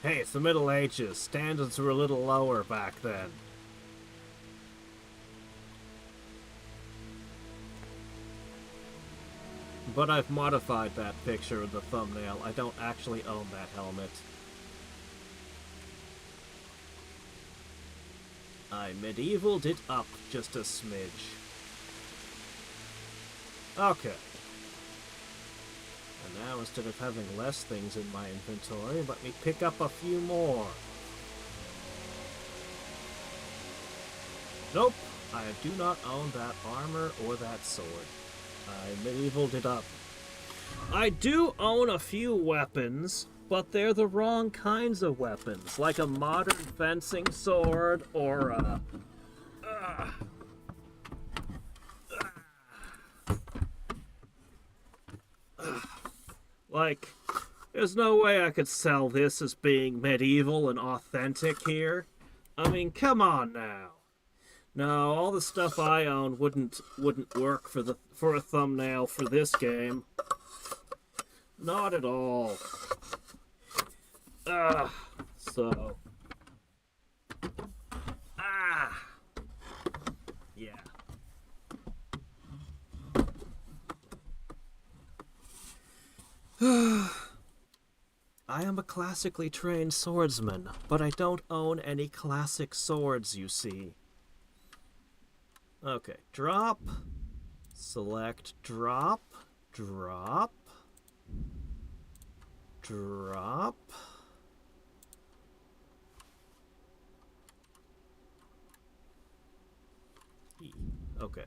Hey, it's the Middle Ages. Standards were a little lower back then. But I've modified that picture in the thumbnail. I don't actually own that helmet. I medievaled it up just a smidge. Okay. And now instead of having less things in my inventory, let me pick up a few more. Nope, I do not own that armor or that sword. I medievaled it up. I do own a few weapons, but they're the wrong kinds of weapons, like a modern fencing sword or a... like, there's no way I could sell this as being medieval and authentic here. I mean, come on now. No, all the stuff I own wouldn't work for a thumbnail for this game. Not at all. So. Yeah. I am a classically trained swordsman, but I don't own any classic swords, you see. Okay, drop, select, drop, drop, drop. Okay.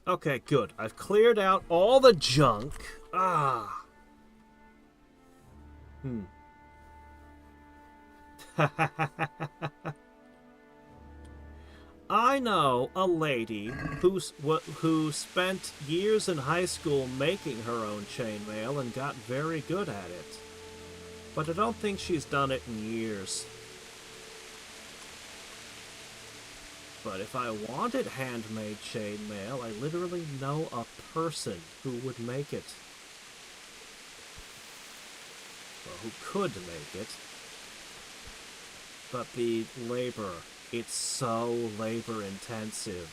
Okay, good. I've cleared out all the junk. I know a lady who spent years in high school making her own chainmail and got very good at it. But I don't think she's done it in years. But if I wanted handmade chainmail, I literally know a person who would make it. Or who could make it. But the labor, it's so labor intensive.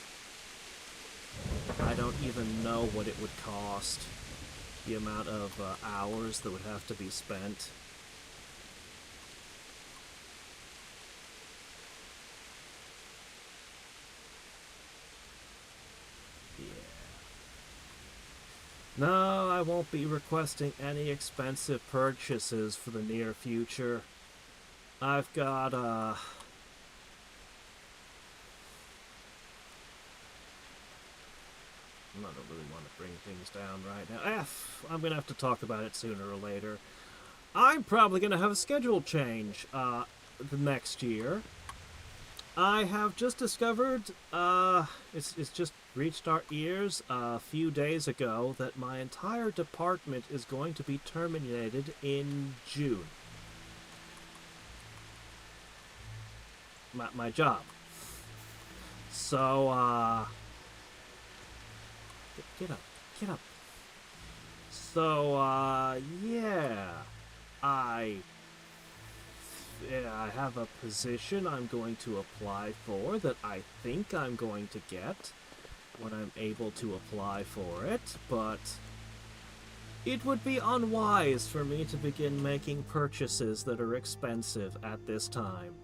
I don't even know what it would cost. The amount of hours that would have to be spent. No, I won't be requesting any expensive purchases for the near future. I've got, I don't really want to bring things down right now. I'm going to have to talk about it sooner or later. I'm probably going to have a schedule change, the next year. I have just discovered, it's just reached our ears a few days ago that my entire department is going to be terminated in June. My job. So, get up. So, yeah. I have a position I'm going to apply for that I think I'm going to get when I'm able to apply for it, but it would be unwise for me to begin making purchases that are expensive at this time.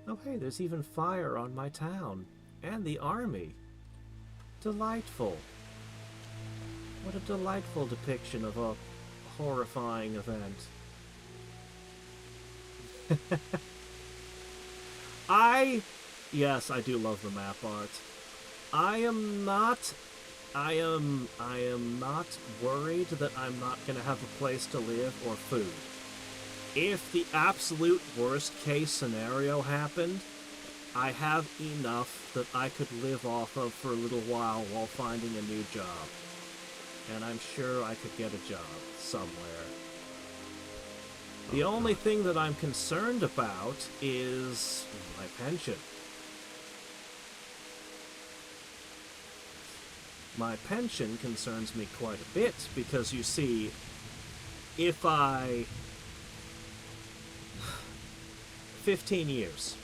Oh hey, there's even fire on my town, and the army. Delightful. What a delightful depiction of a horrifying event. Yes, I do love the map art. I am not worried that I'm not going to have a place to live or food. If the absolute worst case scenario happened, I have enough that I could live off of for a little while finding a new job. And I'm sure I could get a job somewhere. The only thing that I'm concerned about is my pension. My pension concerns me quite a bit because, you see, if I... 15 years.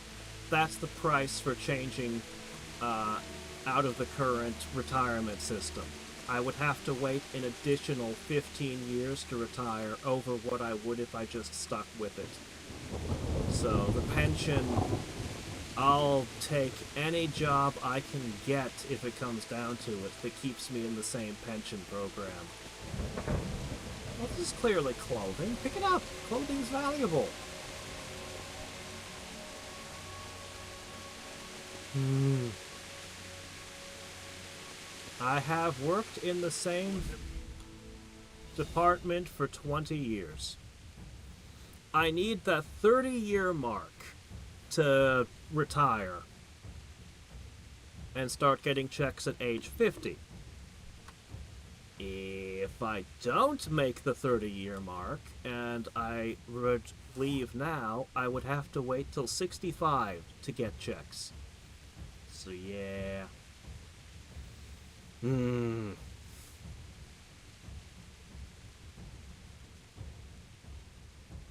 That's the price for changing out of the current retirement system. I would have to wait an additional 15 years to retire over what I would if I just stuck with it. So the pension, I'll take any job I can get if it comes down to it that keeps me in the same pension program. Well, this is clearly clothing. Pick it up. Clothing's valuable. I have worked in the same department for 20 years. I need the 30-year mark to retire and start getting checks at age 50. If I don't make the 30-year mark and I would leave now, I would have to wait till 65 to get checks. So yeah.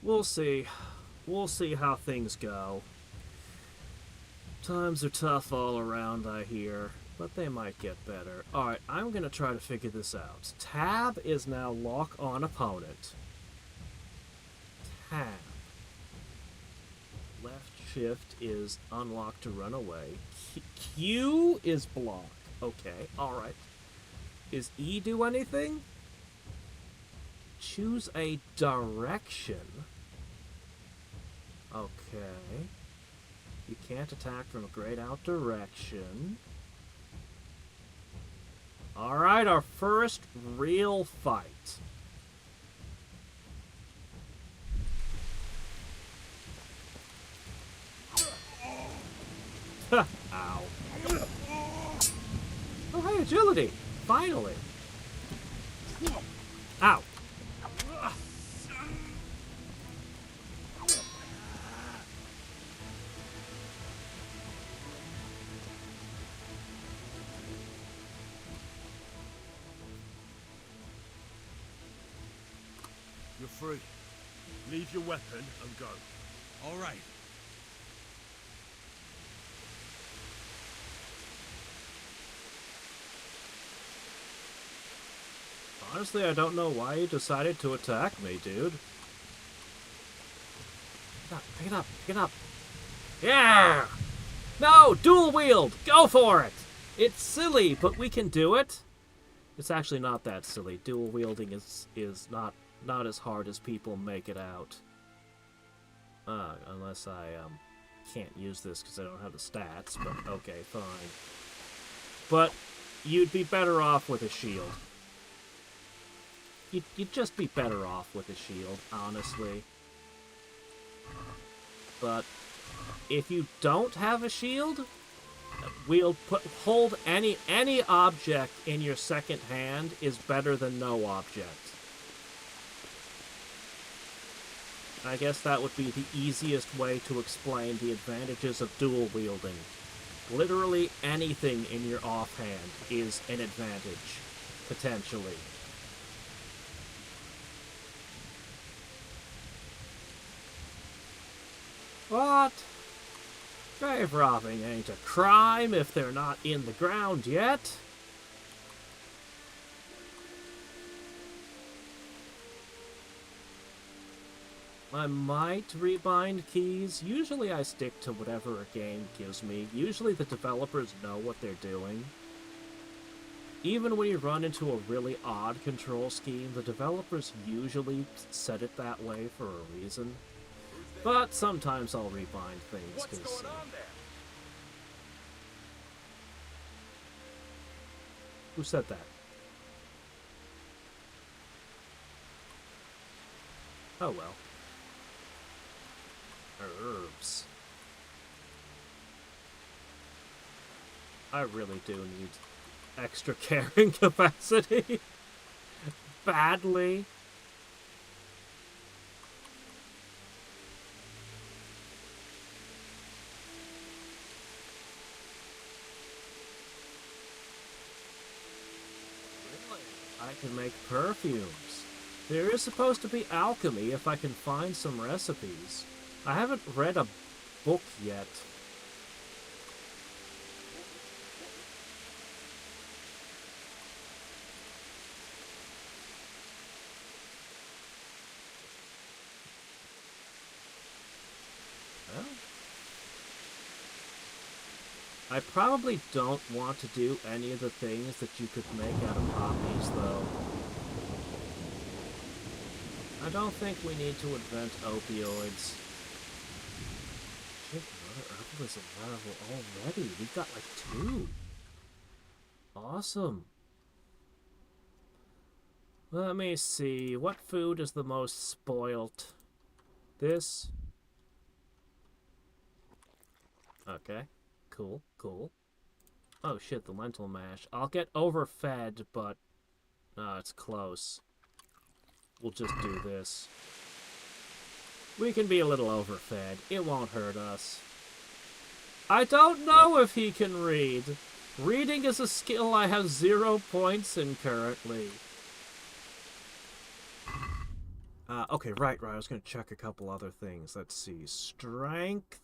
We'll see. We'll see how things go. Times are tough all around, I hear, but they might get better. Alright, I'm gonna try to figure this out. Tab is now lock on opponent. Tab. Left shift is unlock to run away. Q is block. Okay, alright. Is E do anything? Choose a direction. Okay. You can't attack from a grayed out direction. Alright, our first real fight. Ow. Oh, hey, agility! Finally! Ow! You're free. Leave your weapon and go. All right. Honestly, I don't know why you decided to attack me, dude. Pick it up, pick it up. Yeah! No, dual wield! Go for it! It's silly, but we can do it. It's actually not that silly. Dual wielding is not as hard as people make it out. Unless I can't use this because I don't have the stats, but okay, fine. But you'd be better off with a shield. You'd just be better off with a shield, honestly. But if you don't have a shield, hold any object in your second hand is better than no object. I guess that would be the easiest way to explain the advantages of dual wielding. Literally anything in your offhand is an advantage, potentially. What? Grave robbing ain't a crime if they're not in the ground yet. I might rebind keys. Usually I stick to whatever a game gives me. Usually the developers know what they're doing. Even when you run into a really odd control scheme, the developers usually set it that way for a reason. But sometimes I'll rebind things. What's going on there? Who said that? Oh well. Herbs. I really do need extra carrying capacity. Badly. I can make perfumes. There is supposed to be alchemy if I can find some recipes. I haven't read a book yet. Well, I probably don't want to do any of the things that you could make out of poppies, though. I don't think we need to invent opioids. Shit, another herbalism level already. We've got like 2. Awesome. Let me see. What food is the most spoilt? This? Okay. Cool, cool. Oh shit, the lentil mash. I'll get overfed, but... it's close. We'll just do this. We can be a little overfed. It won't hurt us. I don't know if he can read. Reading is a skill I have 0 points in currently. Okay, right. I was going to check a couple other things. Let's see. Strength.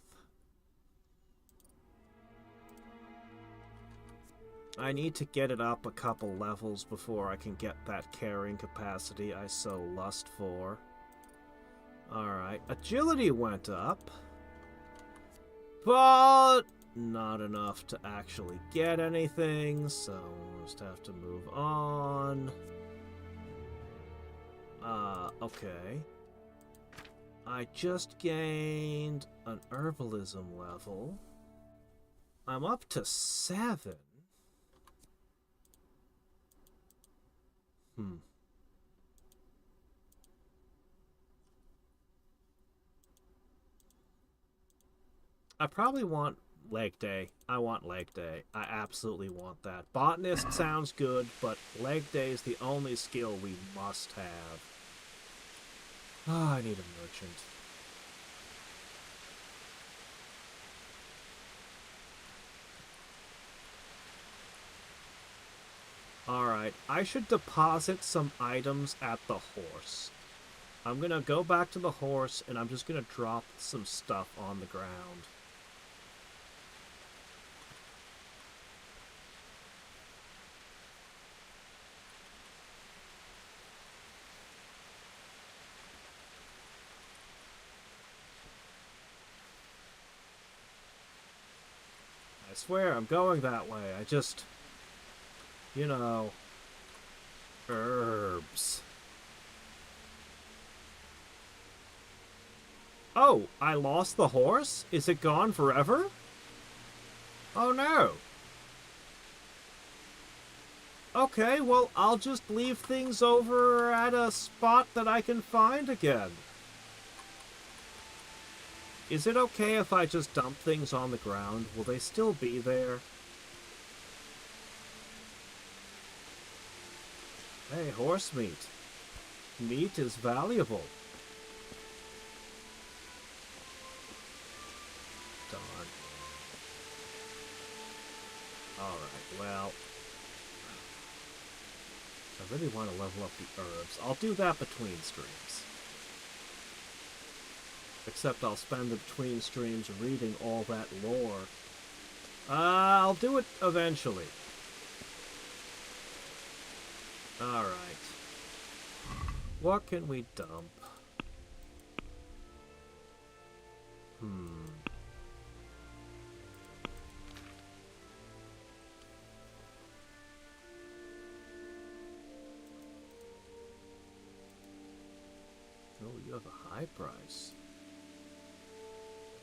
I need to get it up a couple levels before I can get that carrying capacity I so lust for. Alright, agility went up, but not enough to actually get anything, so we'll just have to move on. Okay. I just gained an herbalism level. I'm up to 7. I probably want leg day. I want leg day. I absolutely want that. Botanist sounds good, but leg day is the only skill we must have. I need a merchant. Alright, I should deposit some items at the horse. I'm gonna go back to the horse, and I'm just gonna drop some stuff on the ground. I swear, I'm going that way. I just... You know... Herbs. Oh, I lost the horse? Is it gone forever? Oh no. Okay, well, I'll just leave things over at a spot that I can find again. Is it okay if I just dump things on the ground? Will they still be there? Hey, horse meat. Meat is valuable. Darn. Alright, well... I really want to level up the herbs. I'll do that between streams. Except I'll spend the between streams reading all that lore. I'll do it eventually. Alright. What can we dump? Oh, you have a high price.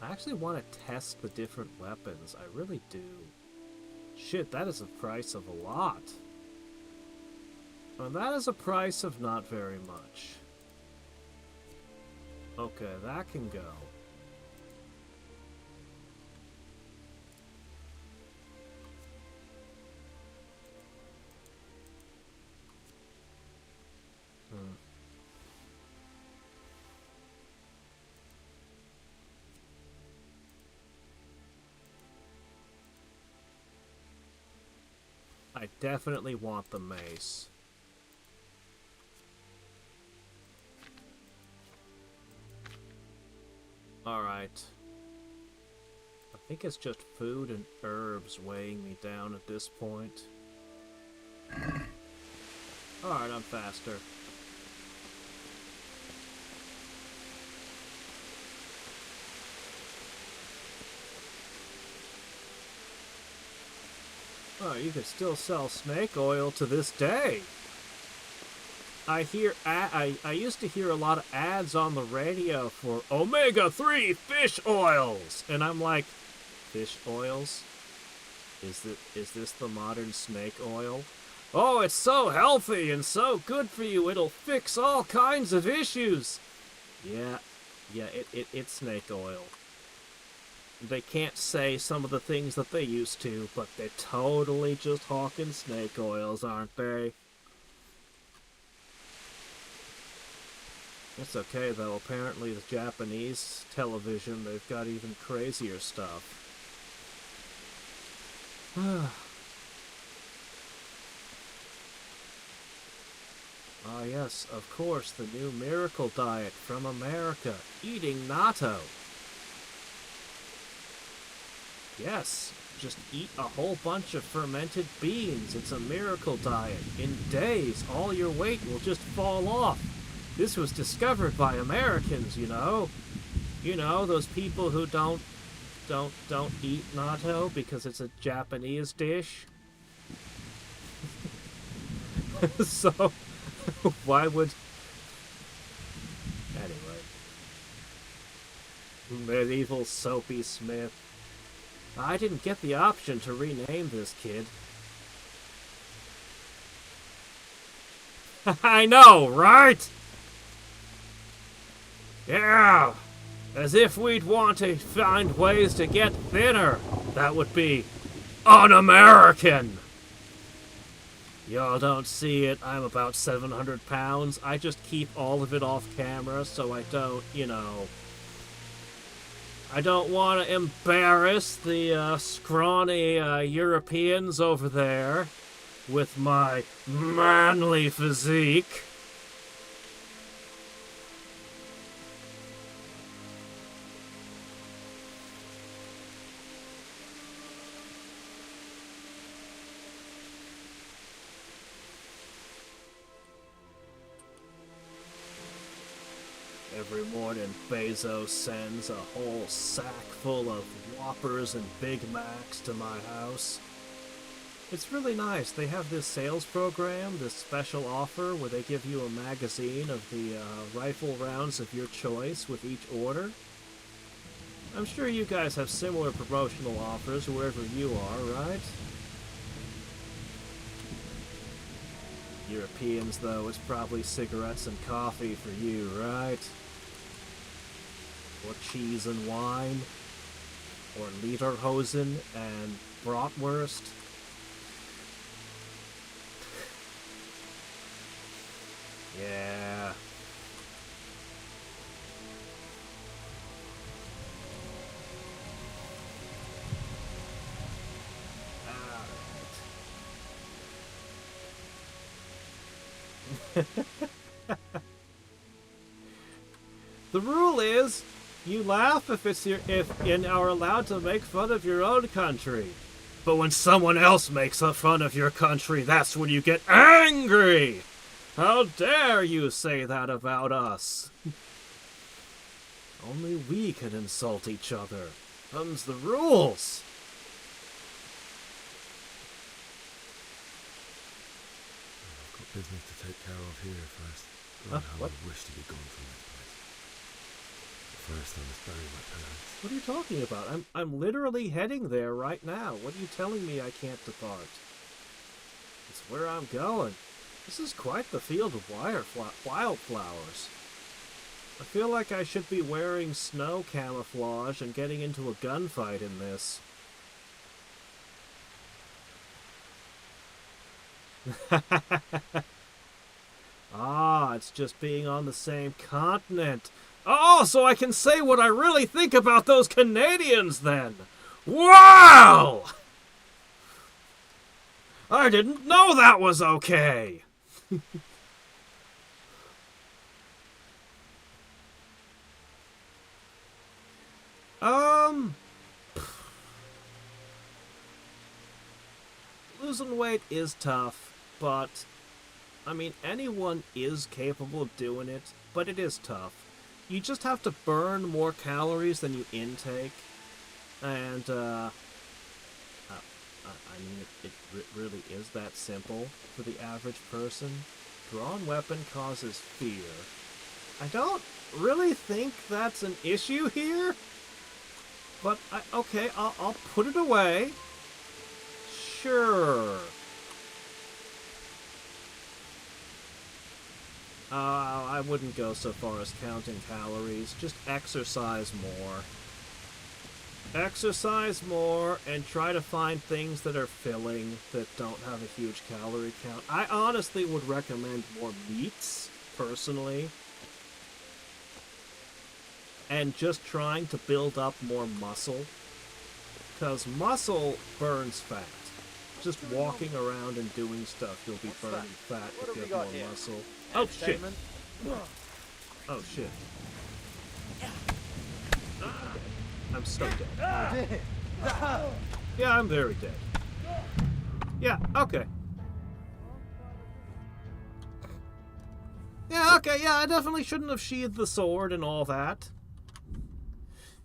I actually want to test the different weapons. I really do. Shit, that is a price of a lot. And that is a price of not very much. Okay, that can go. I definitely want the mace. Alright. I think it's just food and herbs weighing me down at this point. Alright, I'm faster. Oh, you can still sell snake oil to this day. I used to hear a lot of ads on the radio for omega-3 fish oils, and I'm like, fish oils? Is this the modern snake oil? Oh, it's so healthy and so good for you. It'll fix all kinds of issues. Yeah, it's snake oil. They can't say some of the things that they used to, but they're totally just hawking snake oils, aren't they? It's okay, though. Apparently the Japanese television, they've got even crazier stuff. Ah, yes, of course, the new miracle diet from America. Eating natto. Yes, just eat a whole bunch of fermented beans. It's a miracle diet. In days, all your weight will just fall off. This was discovered by Americans, you know. You know, those people who don't eat natto because it's a Japanese dish. So, why would... Anyway. Medieval Soapy Smith. I didn't get the option to rename this kid. I know, right? Yeah, as if we'd want to find ways to get thinner. That would be un-American. Y'all don't see it. I'm about 700 pounds. I just keep all of it off camera so I don't, you know... I don't want to embarrass the scrawny Europeans over there with my manly physique. Every morning, Bezos sends a whole sack full of Whoppers and Big Macs to my house. It's really nice. They have this sales program, this special offer where they give you a magazine of the rifle rounds of your choice with each order. I'm sure you guys have similar promotional offers wherever you are, right? Europeans, though, it's probably cigarettes and coffee for you, right? Or cheese and wine? Or lederhosen and bratwurst? Yeah. The rule is, you laugh if you are allowed to make fun of your own country. But when someone else makes fun of your country, that's when you get angry! How dare you say that about us? Only we can insult each other. Them's the rules. I've got business to take care of here first. God, how what? I wish to be gone from this place. First, I must bury my parents. What are you talking about? I'm literally heading there right now. What are you telling me I can't depart? It's where I'm going. This is quite the field of wildflowers. I feel like I should be wearing snow camouflage and getting into a gunfight in this. Ah, it's just being on the same continent. Oh, so I can say what I really think about those Canadians then. Wow! I didn't know that was okay. Losing weight is tough, but I mean, anyone is capable of doing it, but it is tough. You just have to burn more calories than you intake, and I mean, it really is that simple for the average person. Drawn weapon causes fear. I don't really think that's an issue here, but okay, I'll put it away. Sure. I wouldn't go so far as counting calories. Just exercise more. Exercise more and try to find things that are filling, that don't have a huge calorie count. I honestly would recommend more meats, personally. And just trying to build up more muscle. Because muscle burns fat. Just walking around and doing stuff, you'll be burning fat to get more muscle. Oh shit! Oh shit. I'm so dead. Yeah, I'm very dead. Yeah, okay. Yeah, okay, yeah, I definitely shouldn't have sheathed the sword and all that.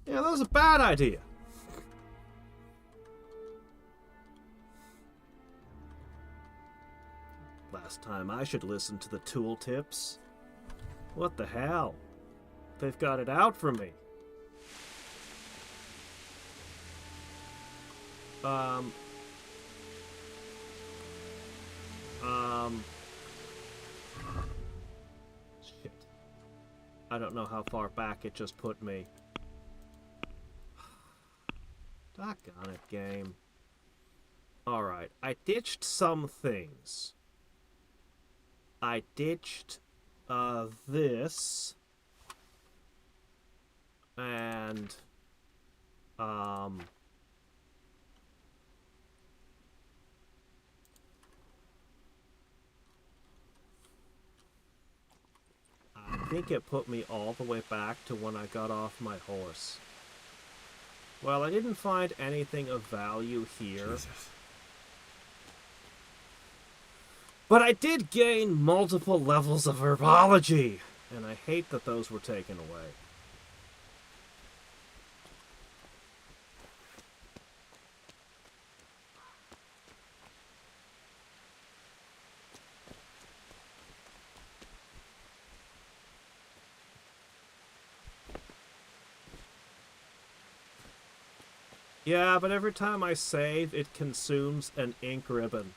Yeah, that was a bad idea. Last time I should listen to the tooltips. What the hell? They've got it out for me. Shit. I don't know how far back it just put me. Doggone it, game. Alright, I ditched some things. I ditched this and I think it put me all the way back to when I got off my horse. Well, I didn't find anything of value here. Jesus. But I did gain multiple levels of herbology, and I hate that those were taken away. Yeah, but every time I save, it consumes an ink ribbon.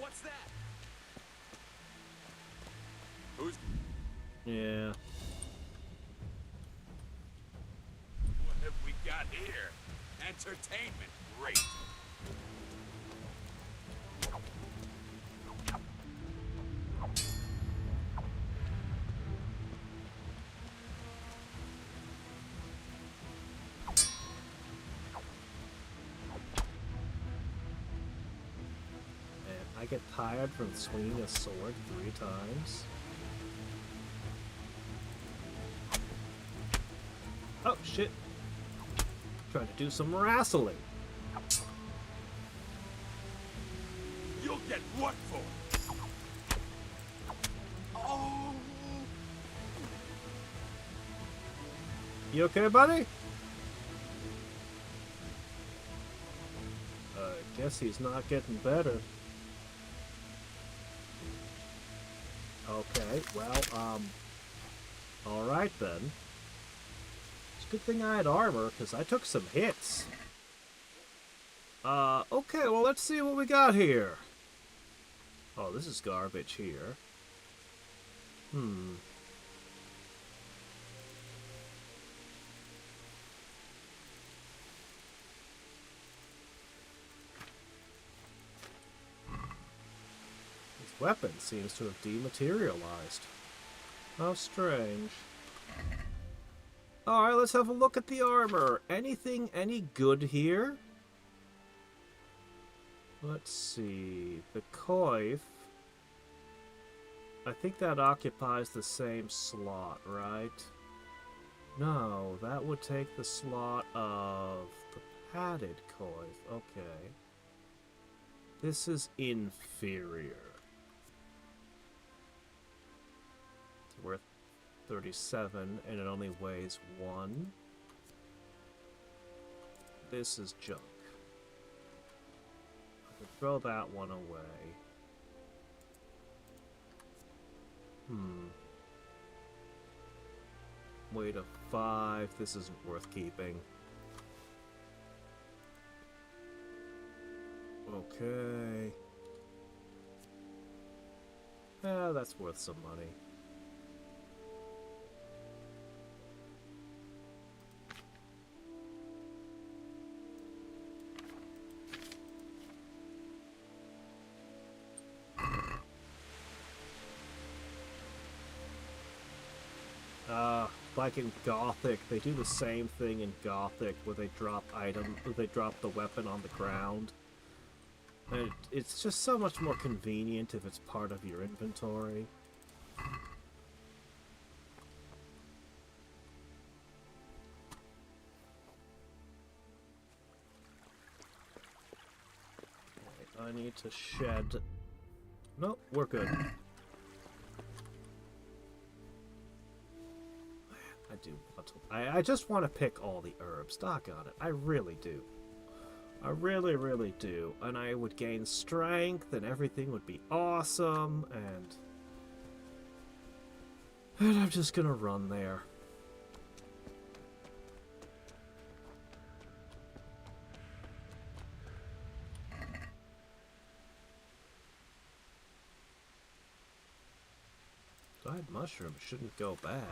What's that? Who's... Yeah. What have we got here? Entertainment. Great. I get tired from swinging a sword 3 times. Oh, shit. Trying to do some wrestling. You'll get what for? Oh! You okay, buddy? I guess he's not getting better. Okay, well, alright then. It's a good thing I had armor, because I took some hits. Okay, well, let's see what we got here. Oh, this is garbage here. Weapon seems to have dematerialized. How strange. Alright, let's have a look at the armor. Anything any good here? Let's see. The coif. I think that occupies the same slot, right? No, that would take the slot of the padded coif. Okay. This is inferior. Worth 37, and it only weighs 1. This is junk. I could throw that one away. Weight of 5. This isn't worth keeping. Okay. Yeah, that's worth some money. Like in Gothic, they do the same thing in Gothic where they drop the weapon on the ground. And it's just so much more convenient if it's part of your inventory. Okay, I need to shed... Nope, we're good. I just want to pick all the herbs. Doggone it. I really do. I really, really do. And I would gain strength and everything would be awesome. And I'm just gonna run there. Dried mushrooms shouldn't go bad.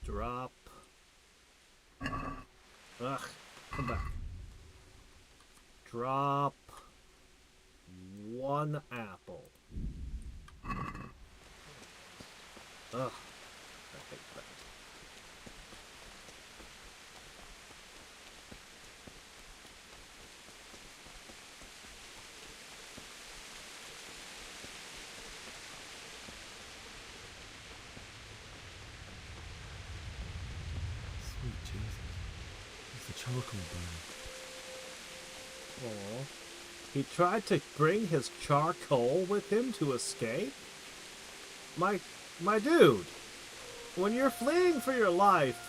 Drop. Ugh, come back. Drop 1 apple. Ugh, I hate that. charcoal burn. Oh. He tried to bring his charcoal with him to escape? My dude, when you're fleeing for your life,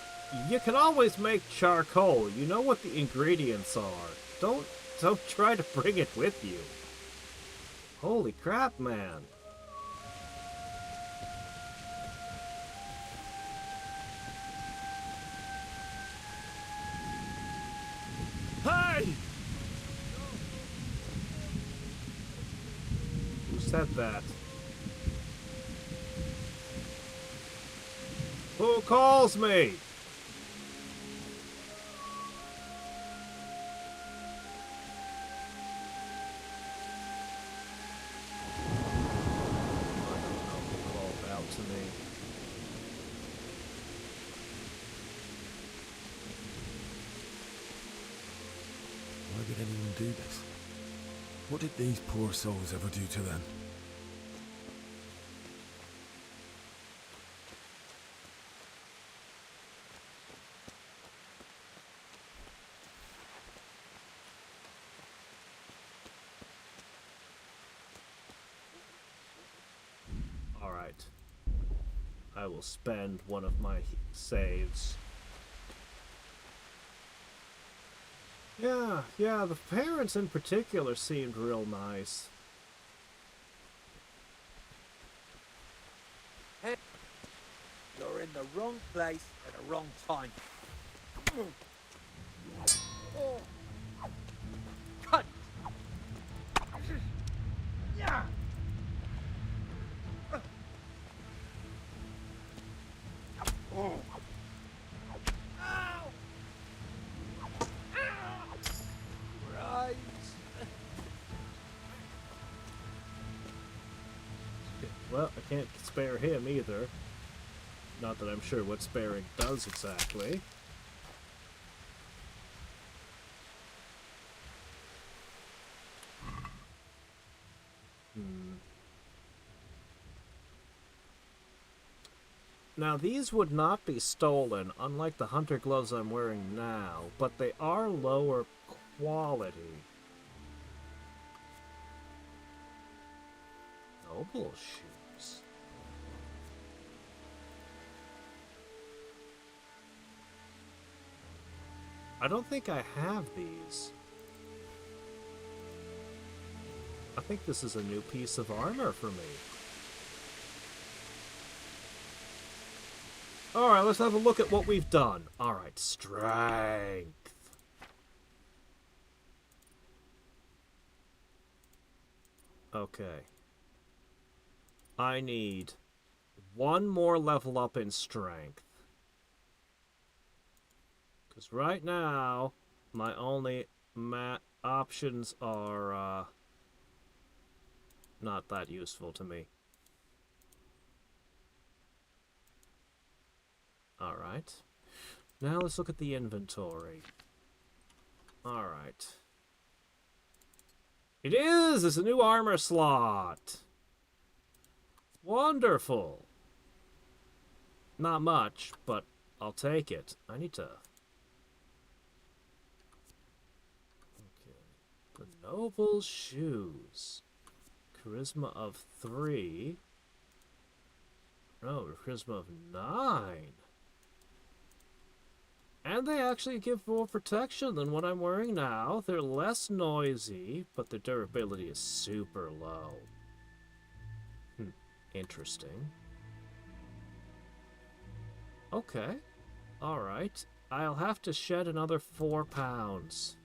you can always make charcoal. You know what the ingredients are. Don't try to bring it with you. Holy crap, man. Hey! Who said that? Who calls me? Why would anyone do this? What did these poor souls ever do to them? Alright. I will spend one of my saves. Yeah, the parents in particular seemed real nice. Hey, you're in the wrong place at the wrong time. Oh. Cut! Yeah! Oh. Well, I can't spare him either. Not that I'm sure what sparing does exactly. Now, these would not be stolen, unlike the hunter gloves I'm wearing now, but they are lower quality. Noble shoes. I don't think I have these. I think this is a new piece of armor for me. Alright, let's have a look at what we've done. Alright, strength. Okay. I need one more level up in strength. Because right now, my only options are not that useful to me. Alright. Now let's look at the inventory. Alright. It is! It's a new armor slot! Wonderful! Not much, but I'll take it. I need to... Okay. The Noble Shoes. Charisma of 3. No, charisma of 9. And they actually give more protection than what I'm wearing now. They're less noisy, but their durability is super low. Interesting. Okay. Alright. I'll have to shed another 4 pounds.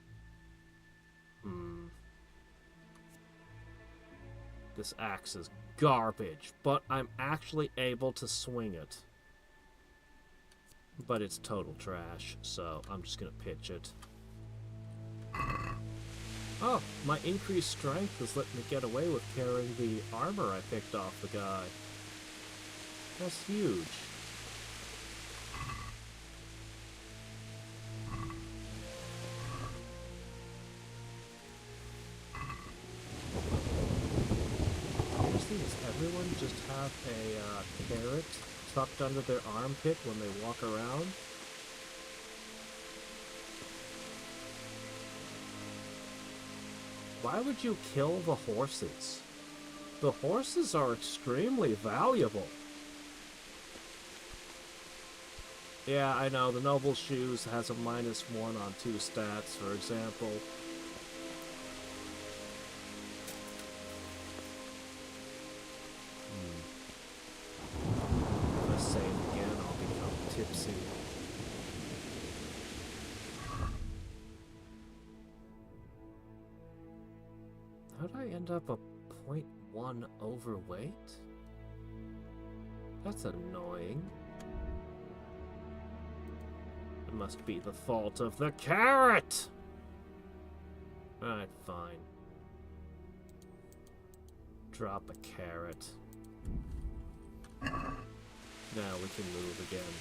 This axe is garbage, but I'm actually able to swing it. But it's total trash, so I'm just gonna pitch it. Oh, my increased strength has let me get away with carrying the armor I picked off the guy. That's huge. Seriously, does everyone just have a carrot tucked under their armpit when they walk around? Why would you kill the horses? The horses are extremely valuable. Yeah, I know, the Noble Shoes has a -1 on 2 stats, for example. If I say it again, I'll become tipsy. How'd I end up a 0.1 overweight? That's annoying. It must be the fault of the carrot! Alright, fine. Drop a carrot. Now we can move again.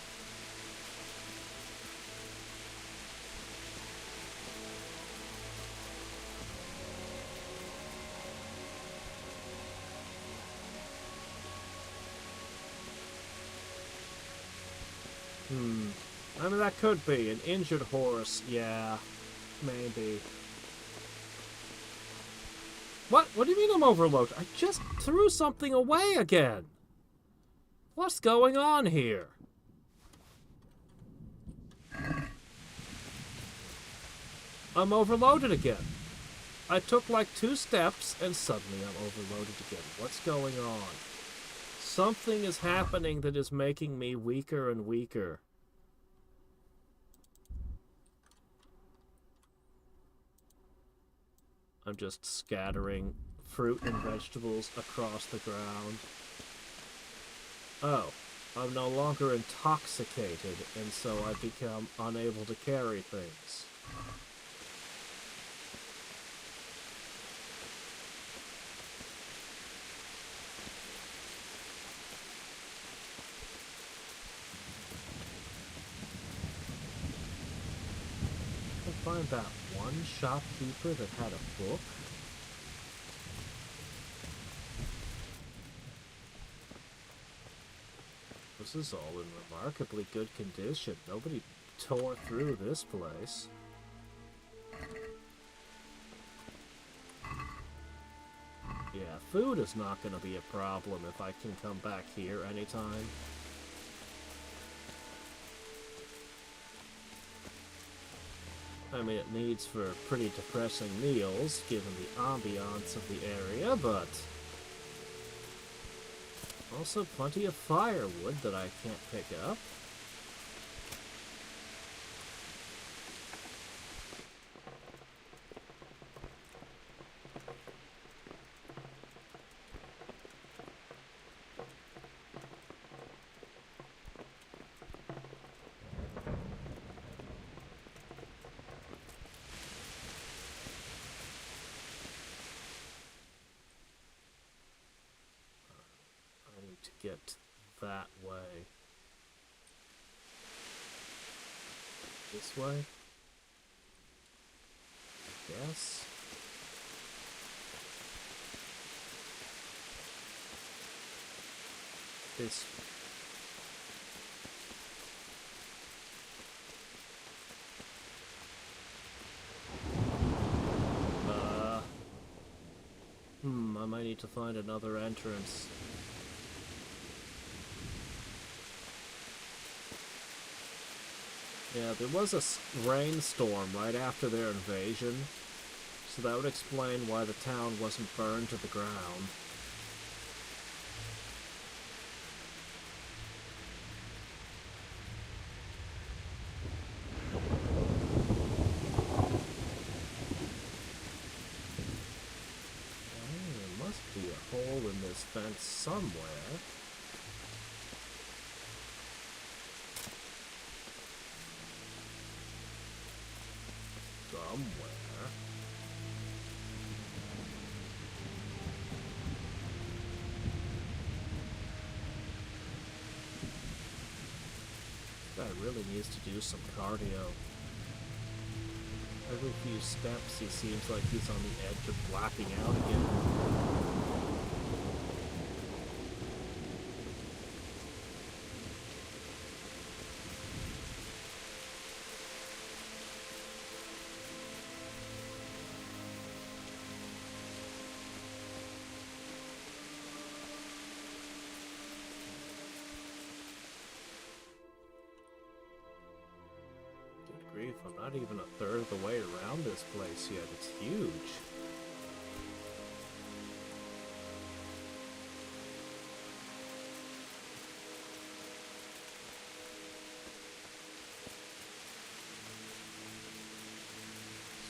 I mean, that could be. An injured horse, yeah. Maybe. What? What do you mean I'm overloaded? I just threw something away again! What's going on here? I'm overloaded again. I took like 2 steps and suddenly I'm overloaded again. What's going on? Something is happening that is making me weaker and weaker. I'm just scattering fruit and vegetables across the ground. Oh, I'm no longer intoxicated, and so I become unable to carry things. Find that one shopkeeper that had a book. This is all in remarkably good condition. Nobody tore through this place. Yeah, food is not going to be a problem if I can come back here anytime. I mean, it needs for pretty depressing meals, given the ambiance of the area, but also plenty of firewood that I can't pick up. To get that way. This way? I guess. This. I might need to find another entrance. Yeah, there was a rainstorm right after their invasion, so that would explain why the town wasn't burned to the ground. There must be a hole in this fence somewhere. Somewhere. Guy really needs to do some cardio. Every few steps he seems like he's on the edge of blacking out again. grief, I'm not even a third of the way around this place yet. It's huge.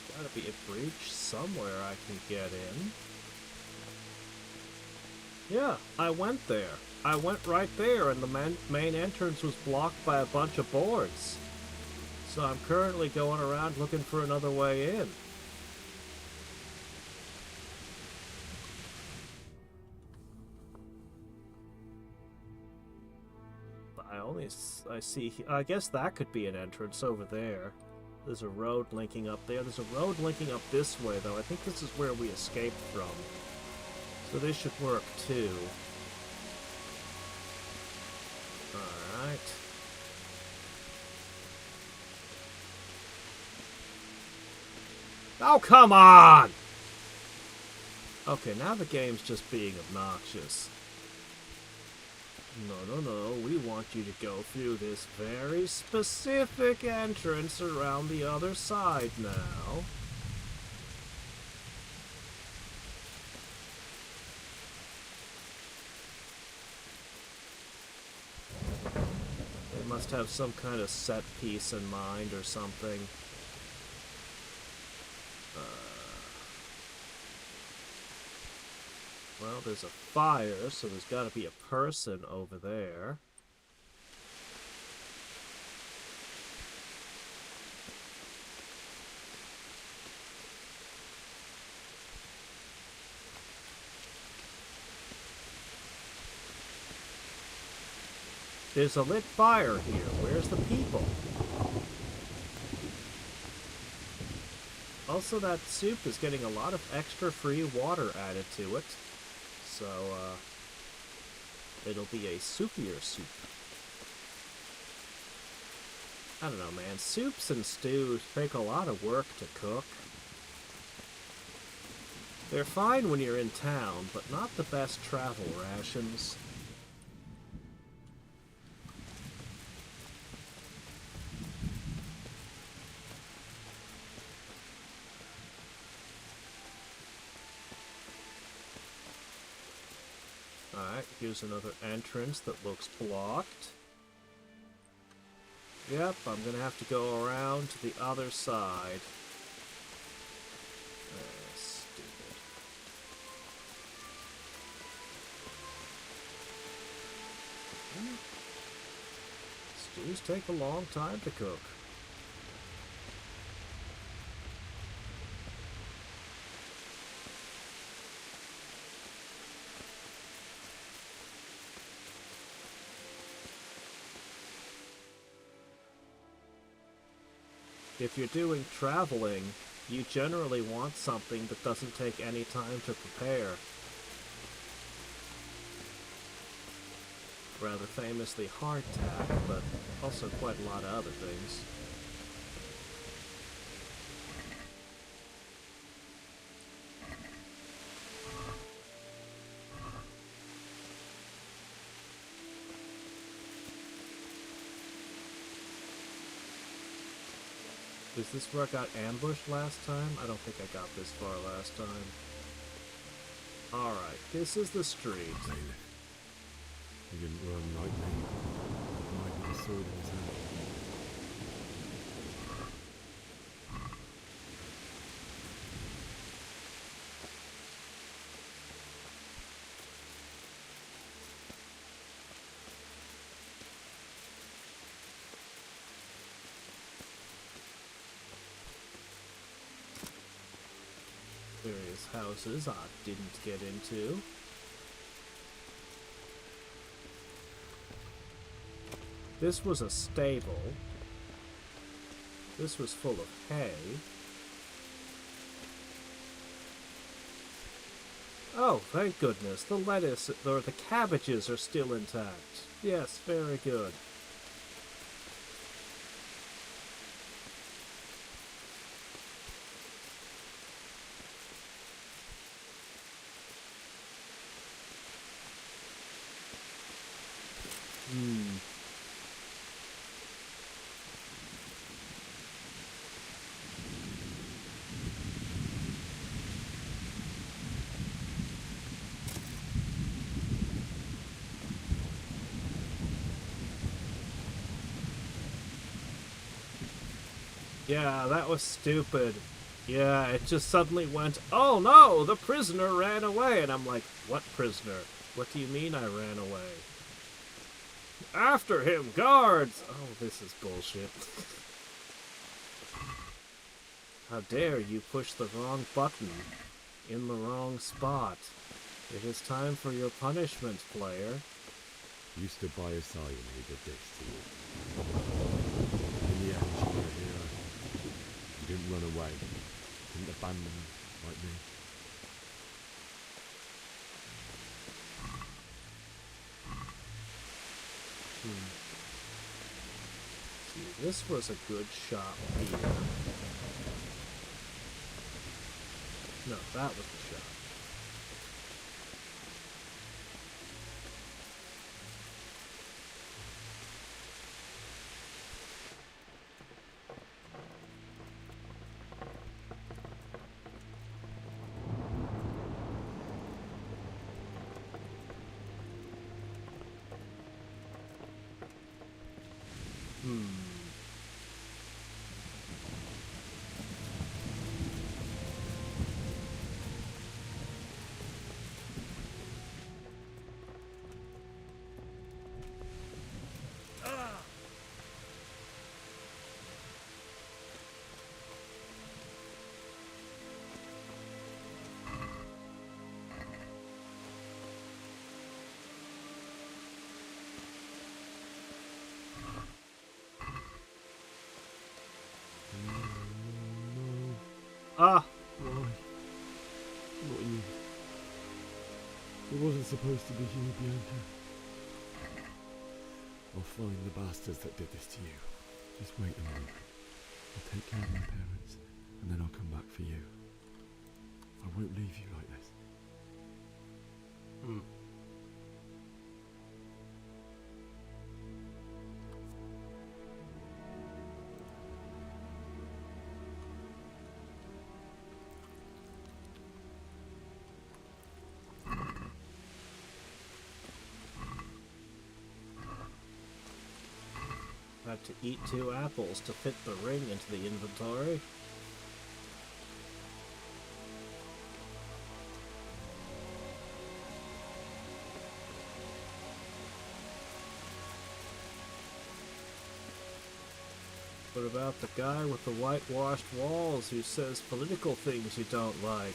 There's gotta be a breach somewhere I can get in. Yeah, I went there. I went right there, and the main entrance was blocked by a bunch of boards. So I'm currently going around looking for another way in. But I see, I guess that could be an entrance over there. There's a road linking up there. There's a road linking up this way, though. I think this is where we escaped from. So this should work, too. Alright. Oh, come on! Okay, now the game's just being obnoxious. No, we want you to go through this very specific entrance around the other side now. They must have some kind of set piece in mind or something. Well, there's a fire, so there's got to be a person over there. There's a lit fire here. Where's the people? Also, that soup is getting a lot of extra free water added to it. So, it'll be a soupier soup. I don't know, man. Soups and stews take a lot of work to cook. They're fine when you're in town, but not the best travel rations. Alright, here's another entrance that looks blocked. Yep, I'm gonna have to go around to the other side. Stupid. Stews take a long time to cook. If you're doing traveling, you generally want something that doesn't take any time to prepare. Rather famously hardtack, but also quite a lot of other things. Is this where I got ambushed last time? I don't think I got this far last time. Alright, this is the street. He didn't run like me. Might be the sword in his hand. Various houses I didn't get into. This was a stable. This was full of hay. Oh, thank goodness. The lettuce, or the cabbages are still intact. Yes, very good. Yeah, that was stupid. Yeah, it just suddenly went, oh no, the prisoner ran away. And I'm like, what prisoner? What do you mean I ran away? After him, guards! Oh, this is bullshit. How dare you push the wrong button in the wrong spot. It is time for your punishment, player. You stood by his side when he did this to you. In the end, you were a hero. You didn't run away. You didn't abandon him like me. See, this was a good shot here. No, that was the shot. Why? Not you. It wasn't supposed to be you, Bianca. I'll find the bastards that did this to you. Just wait a moment. I'll take care of my parents, and then I'll come back for you. I won't leave you like this. Had to eat 2 apples to fit the ring into the inventory. What about the guy with the whitewashed walls who says political things you don't like?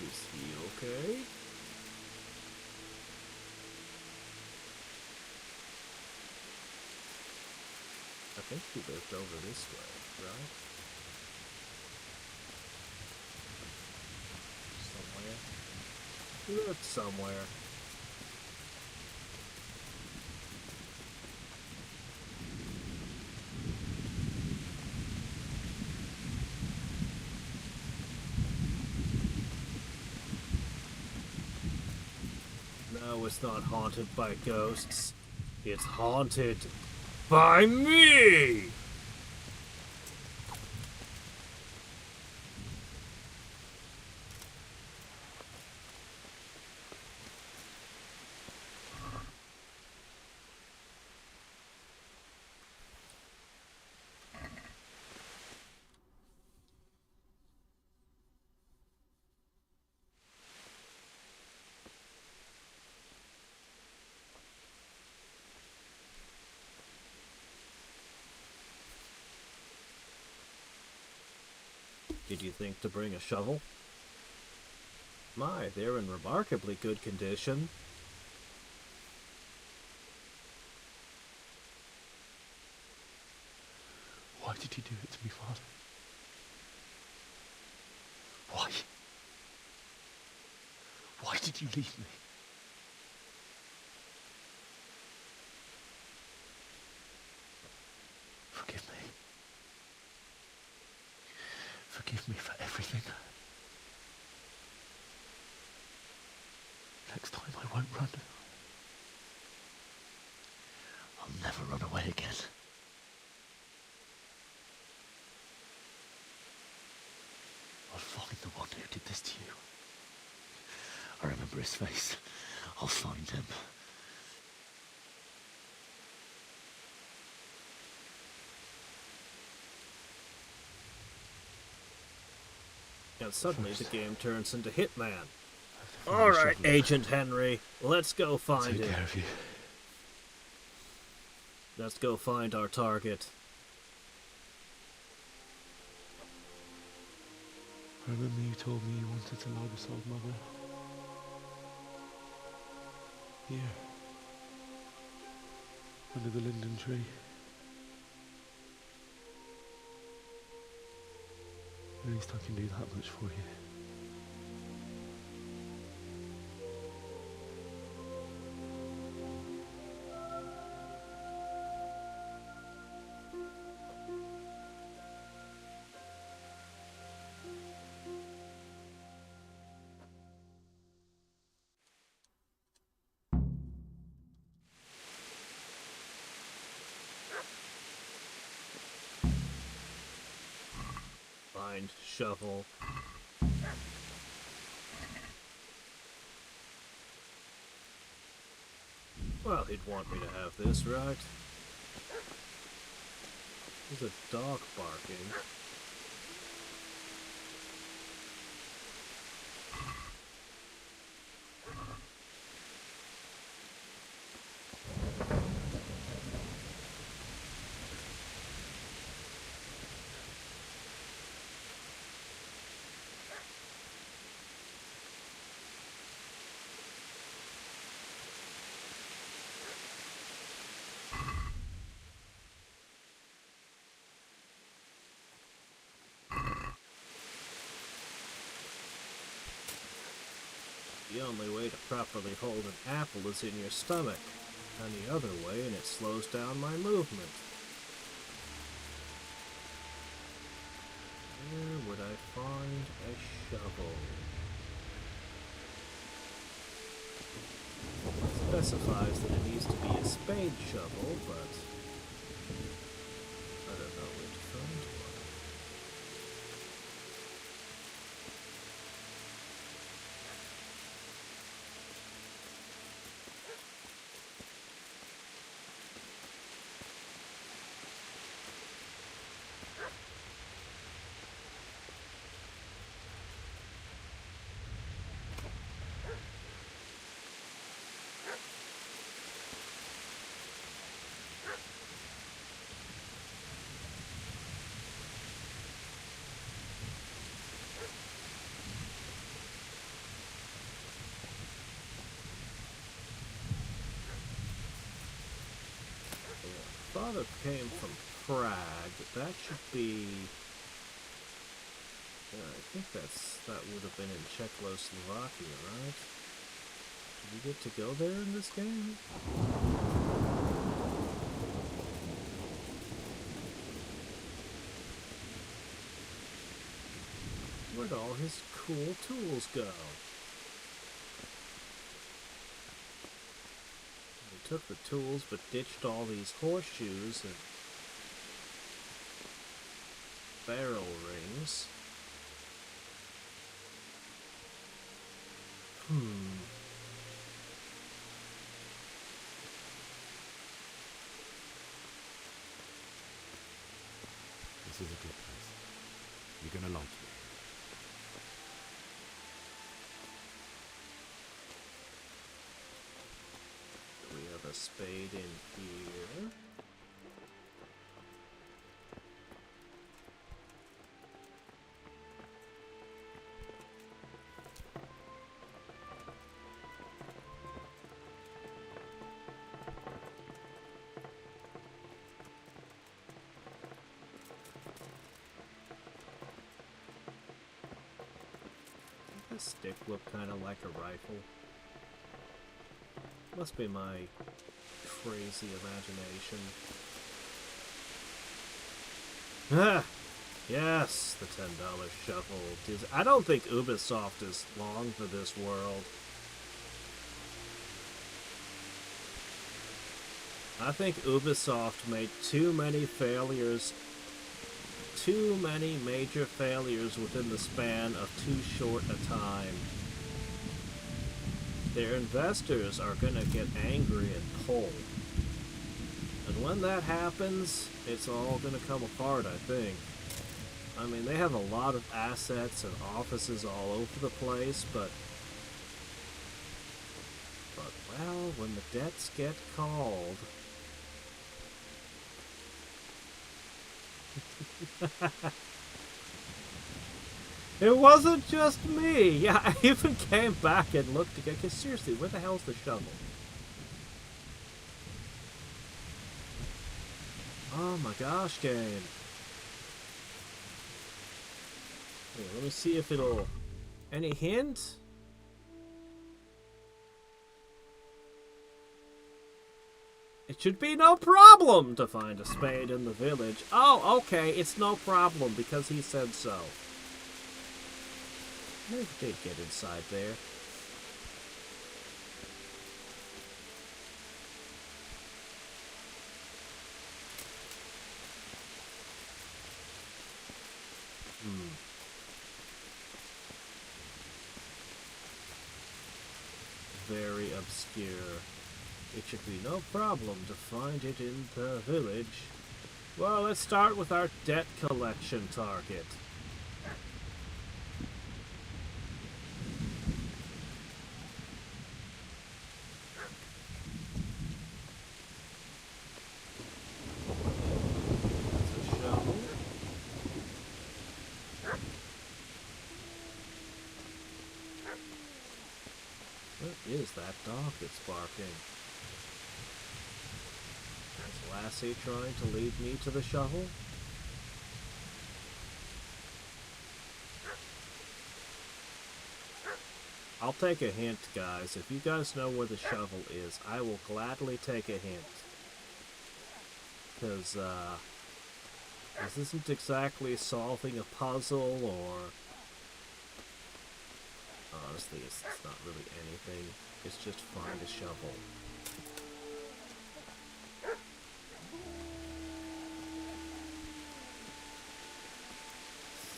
Is he okay? I think he lived over this way, right? Somewhere. He lived somewhere. No, it's not haunted by ghosts. It's haunted by me! Did you think to bring a shovel? My, they're in remarkably good condition. Why did you do it to me, Father? Why? Why did you leave me? Forgive me. Forgive me for everything. Next time I won't run. I'll never run away again. I'll find the one who did this to you. I remember his face. I'll find him. And suddenly the game turns into Hitman. Alright, Agent Henry, let's go find him. Take care of you. Let's go find our target. I remember you told me you wanted to lie beside Mother. Here. Under the linden tree. At least I can do that much for you. Find shovel. Well, he'd want me to have this, right? There's a dog barking. The only way to properly hold an apple is in your stomach, and the other way, and it slows down my movement. Where would I find a shovel? It specifies that it needs to be a spade shovel, but I don't know where to find one. Father came from Prague. That should be. I think that would have been in Czechoslovakia, right? Did we get to go there in this game? Where'd all his cool tools go? Took the tools but ditched all these horseshoes and barrel rings. This is a good place. You're gonna like it. A spade in here. Does this stick look kind of like a rifle? Must be my crazy imagination. Ah! Yes, the $10 shovel. I don't think Ubisoft is long for this world. I think Ubisoft made too many failures, too many major failures within the span of too short a time. Their investors are gonna get angry and pull. And when that happens, it's all gonna come apart, I think. I mean, they have a lot of assets and offices all over the place, but well, when the debts get called... It wasn't just me! Yeah, I even came back and looked again, because seriously, where the hell's the shovel? Oh my gosh, game. Here, let me see if it'll... Any hint? It should be no problem to find a spade in the village. Oh, okay, it's no problem because he said so. Maybe did get inside there. Very obscure. It should be no problem to find it in the village. Well, let's start with our debt collection target. What is that dog that's barking? Is Lassie trying to lead me to the shovel? I'll take a hint, guys. If you guys know where the shovel is, I will gladly take a hint. Because, this isn't exactly solving a puzzle, or... Honestly, it's not really anything. It's just find a shovel.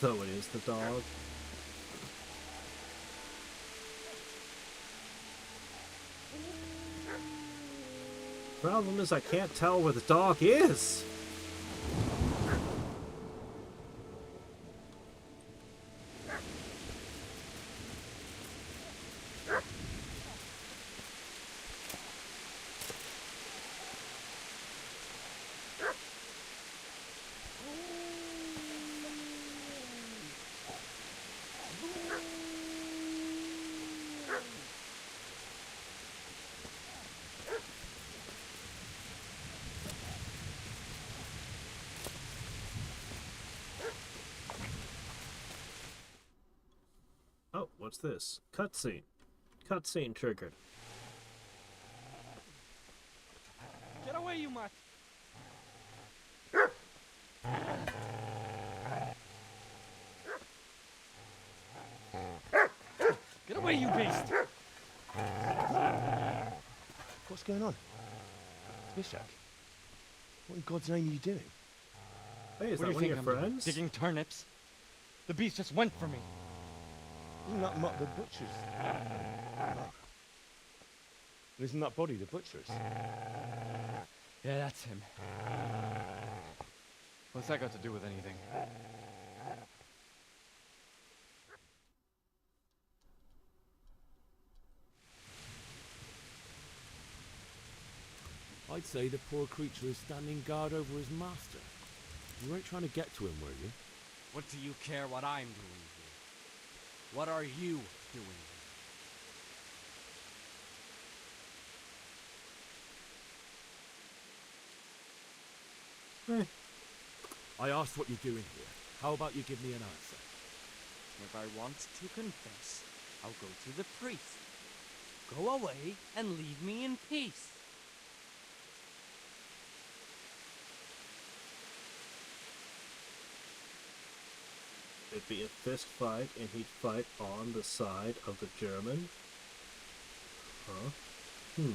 So it is the dog. Problem is I can't tell where the dog is. Oh, what's this? Cutscene. Cutscene triggered. Get away, you mutt! Get away, you beast! What's going on? Bishak, what in God's name are you doing? Hey, is What that do one you of think your I'm doing? friends? Digging turnips? The beast just went for me. Isn't that not the butcher's? Oh. Isn't that body the butcher's? Yeah, that's him. What's that got to do with anything? I'd say the poor creature is standing guard over his master. You weren't trying to get to him, were you? What do you care what I'm doing here? What are you doing here? I asked what you're doing here. How about you give me an answer? If I want to confess, I'll go to the priest. Go away and leave me in peace. It'd be a fist fight, and he'd fight on the side of the German. Huh? Do you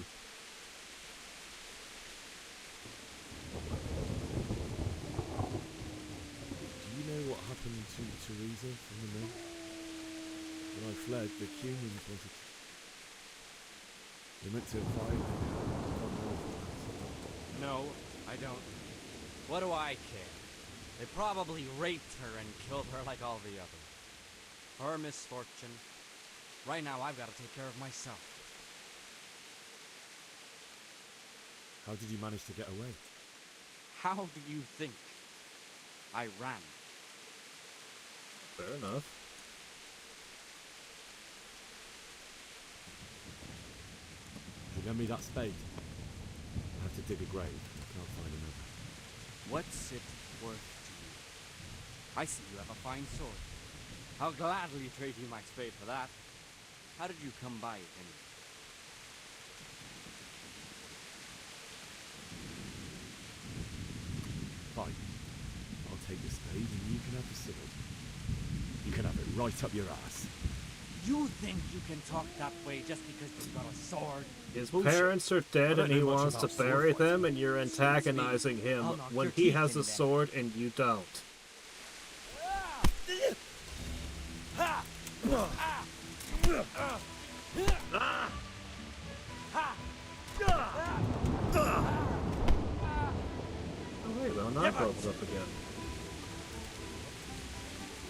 know what happened to Teresa from the mill? When I fled, the Cumans wanted to... They meant to violate her. No, I don't. What do I care? They probably raped her and killed her like all the others. Her misfortune. Right now, I've got to take care of myself. How did you manage to get away? How do you think? I ran. Fair enough. If you lend me that spade, I have to dig a grave. I can't find another. What's it worth to you? I see you have a fine sword. I'll gladly trade you my spade for that. How did you come by it anyway? Fine. I'll take the spade and you can have the sword. You can have it right up your ass. You think you can talk that way just because you've got a sword? His parents are dead and he wants to bury them, and you're antagonizing him when he has a sword and you don't. Oh wait, well, knife bubbles up again.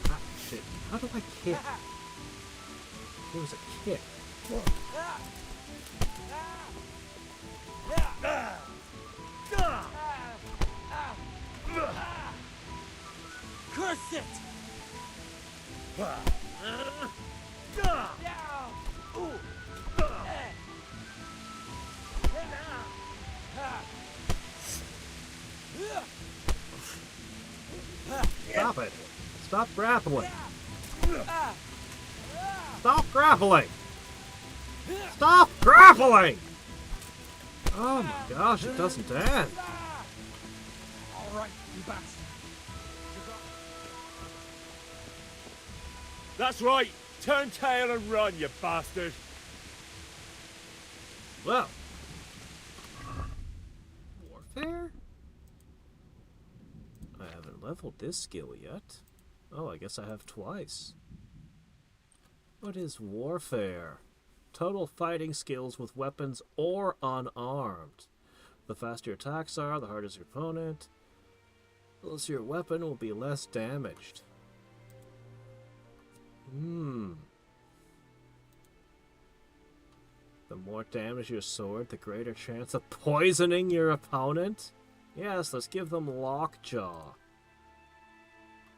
Ah, shit. How do I kick? It was a kick. Curse it! Stop it! Stop grappling! Stop grappling! Stop grappling! Oh my gosh, it doesn't end. Alright, you bastard. That's right! Turn tail and run, you bastard! Well. Warfare? I haven't leveled this skill yet. Oh, I guess I have twice. What is warfare? Total fighting skills with weapons or unarmed. The faster your attacks are, the harder your opponent. Thus your weapon will be less damaged. The more damage your sword, the greater chance of poisoning your opponent. Yes, let's give them lockjaw.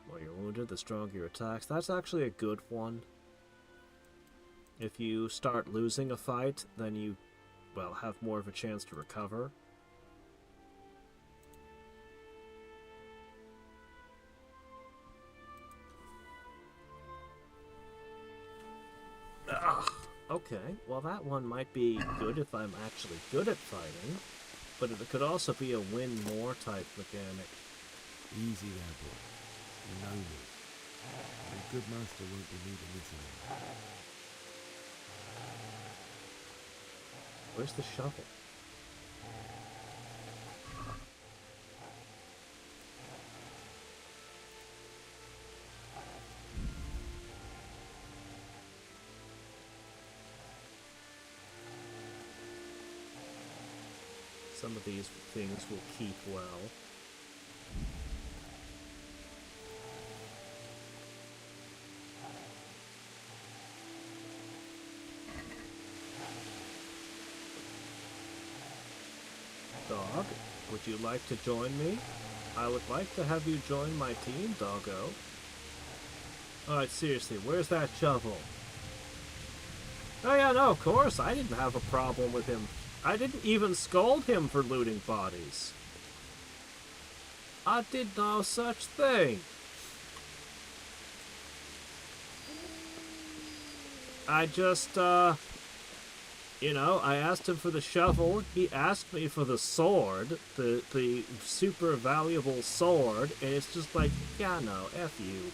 While you're wounded, the stronger your attacks. That's actually a good one. If you start losing a fight, then you, well, have more of a chance to recover. Ugh. Okay, well that one might be good if I'm actually good at fighting, but it could also be a win more type mechanic. Easy there, boy. You know me. A good master won't be needing this anymore. Where's the shovel? Some of these things will keep well. Dog, would you like to join me? I would like to have you join my team, doggo. Alright, seriously, where's that shovel? Oh yeah, no, of course, I didn't have a problem with him. I didn't even scold him for looting bodies. I did no such thing. I just, you know, I asked him for the shovel, he asked me for the sword, the super valuable sword, and it's just like, yeah, no, F you.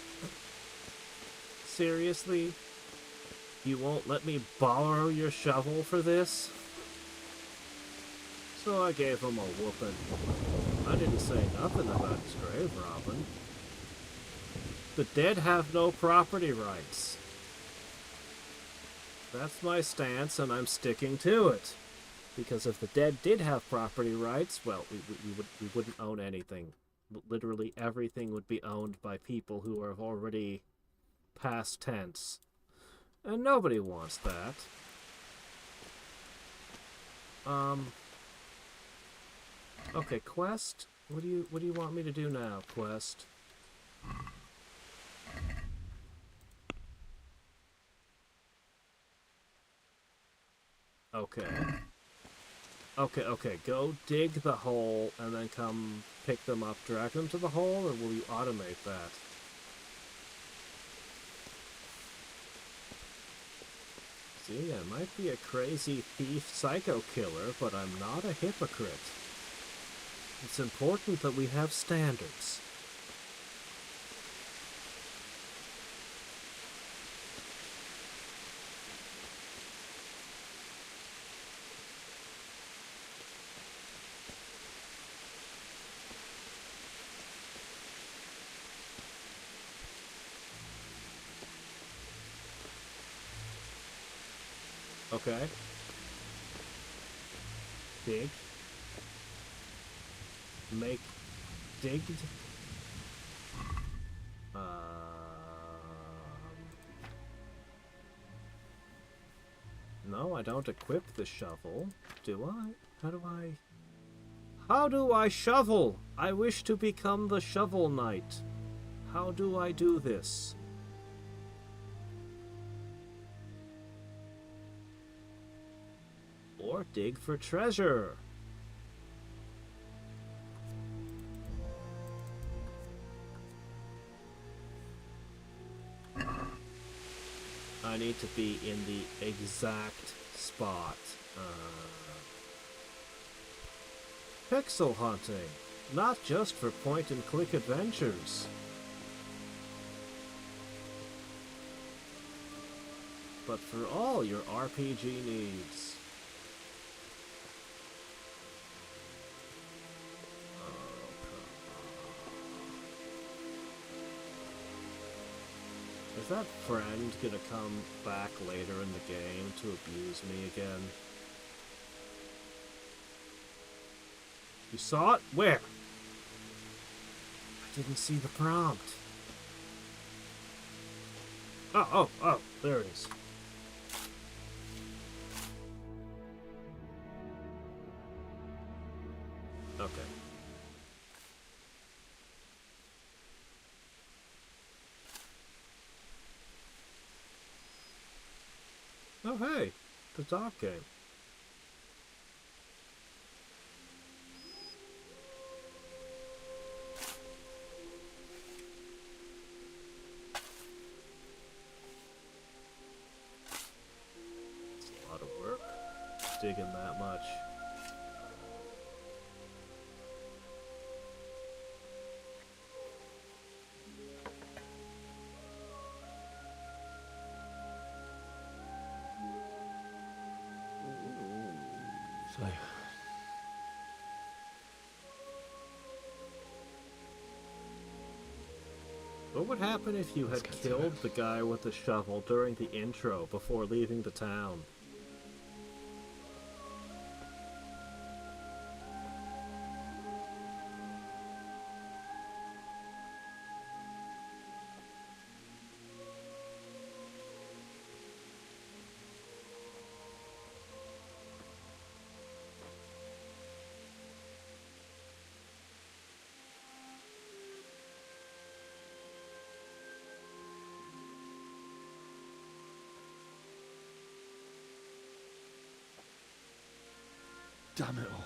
Seriously? You won't let me borrow your shovel for this? So I gave him a whooping. I didn't say nothing about his grave robbing. The dead have no property rights. That's my stance, and I'm sticking to it. Because if the dead did have property rights, well, we wouldn't own anything. literally everything would be owned by people who are already past tense. And nobody wants that. Okay, quest? What do you want me to do now, quest? Okay. Okay, go dig the hole and then come pick them up, drag them to the hole, or will you automate that? See, I might be a crazy thief psycho killer, but I'm not a hypocrite. It's important that we have standards. Okay. Dig. Make digged. No, I don't equip the shovel. Do I? How do I shovel? I wish to become the Shovel Knight. How do I do this? Or dig for treasure. I need to be in the exact spot. Pixel hunting, not just for point-and-click adventures. But for all your RPG needs. Is that friend gonna come back later in the game to abuse me again? You saw it? Where? I didn't see the prompt. Oh, there it is. Okay. Oh, hey, the dog game. It's a lot of work, digging that much. So, what would happen if you had killed the guy with the shovel during the intro before leaving the town? damn it all.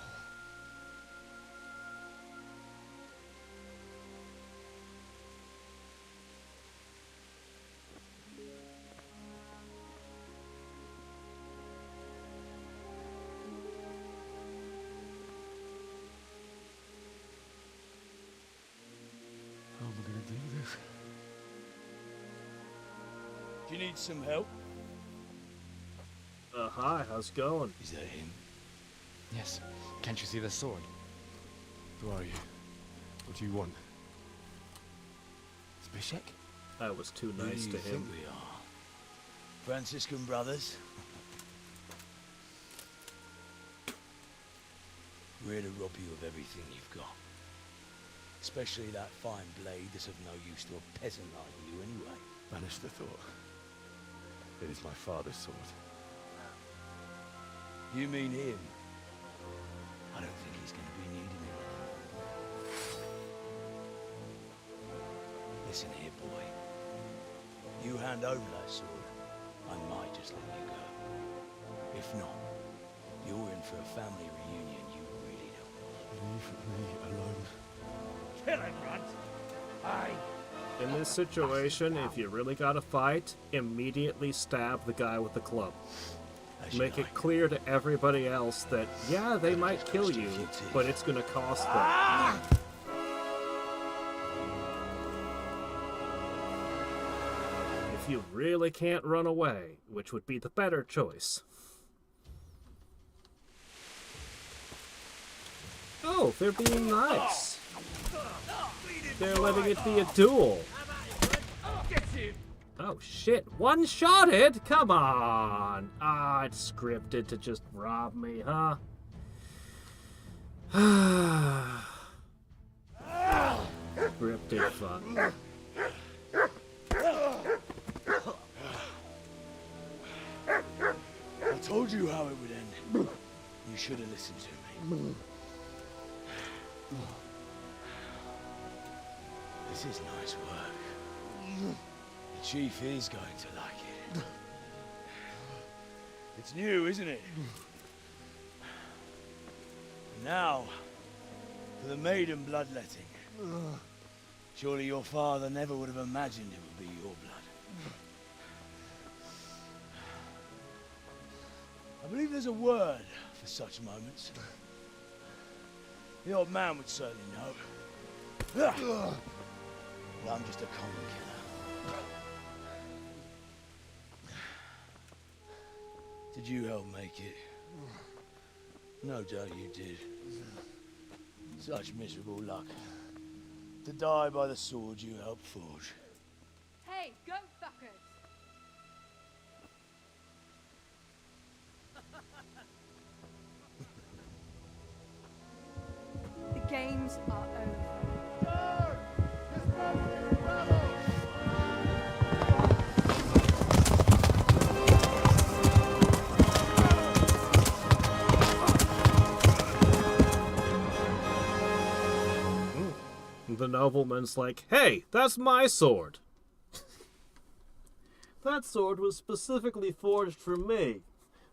How am I going to do this? Do you need some help? Hi, how's it going? Is that him? Yes. Can't you see the sword? Who are you? What do you want? Zbyszek? I was too Who nice do to you him. think we are? Franciscan brothers? We're here to rob you of everything you've got. Especially that fine blade that's of no use to a peasant like you anyway. Banish the thought. It is my father's sword. You mean him? I don't think he's going to be needing it. Listen here, boy. You hand over that sword, I might just let you go. If not, you're in for a family reunion you really don't want. Leave me alone. Kill him, Runt. Aye. In this situation, if you really gotta fight, immediately stab the guy with the club. Make it clear to everybody else that, yeah, they might kill you, but it's gonna cost them. If you really can't run away, which would be the better choice. Oh, they're being nice. They're letting it be a duel. Oh shit, one-shotted? Come on. Ah, it's scripted to just rob me, huh? Scripted fun. I told you how it would end. You should have listened to me. This is nice work. The chief is going to like it. It's new, isn't it? Now, for the maiden bloodletting. Surely your father never would have imagined it would be your blood. I believe there's a word for such moments. The old man would certainly know. But I'm just a common killer. Did you help make it? No doubt you did. Such miserable luck. To die by the sword you helped forge. Hey, go fuckers! The games are over. The nobleman's like, hey, that's my sword. That sword was specifically forged for me.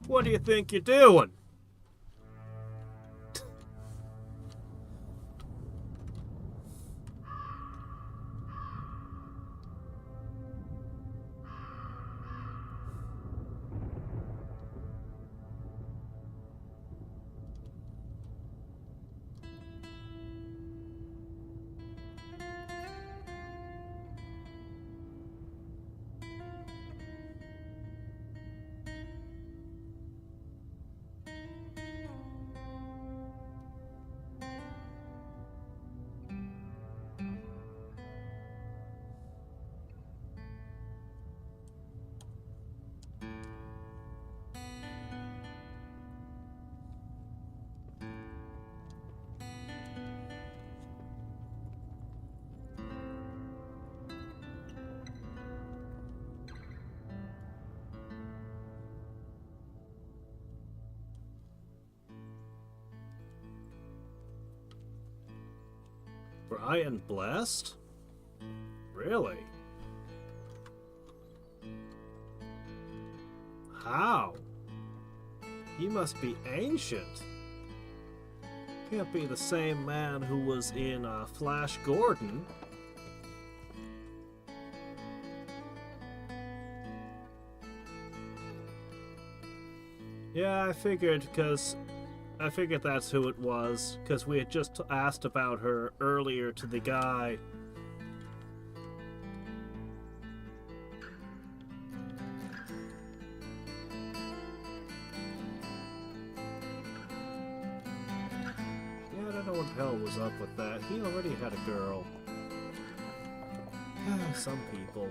What do you think you're doing? Brian Blessed? Really? How? He must be ancient. Can't be the same man who was in Flash Gordon. Yeah, I figured that's who it was, because we had just asked about her earlier to the guy. Yeah, I don't know what the hell was up with that. He already had a girl. Some people.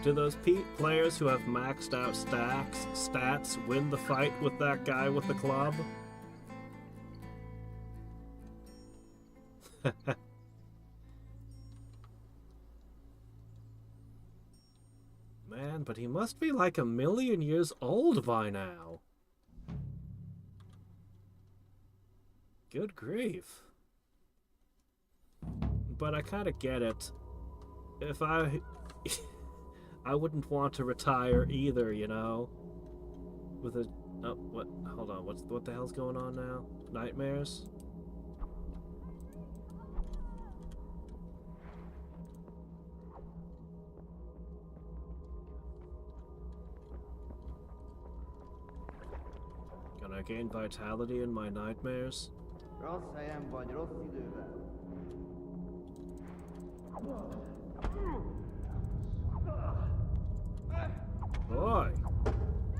Do those players who have maxed out stats win the fight with that guy with the club? Man, but he must be like 1,000,000 years old by now. Good grief. But I kind of get it. If I wouldn't want to retire either, you know? With a... Oh, what? Hold on. What the hell's going on now? Nightmares? Can I gain vitality in my nightmares? Boy,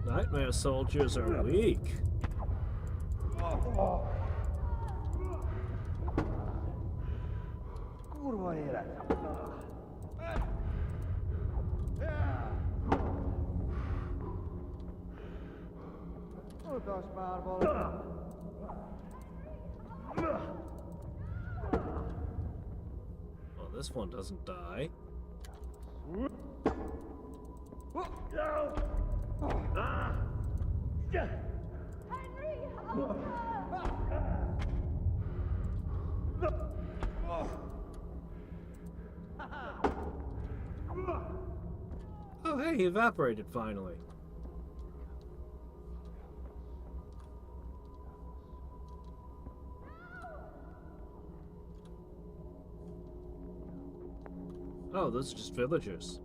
nightmare soldiers are weak. Well, this one doesn't die. Oh, hey, he evaporated finally. Oh, those are just villagers.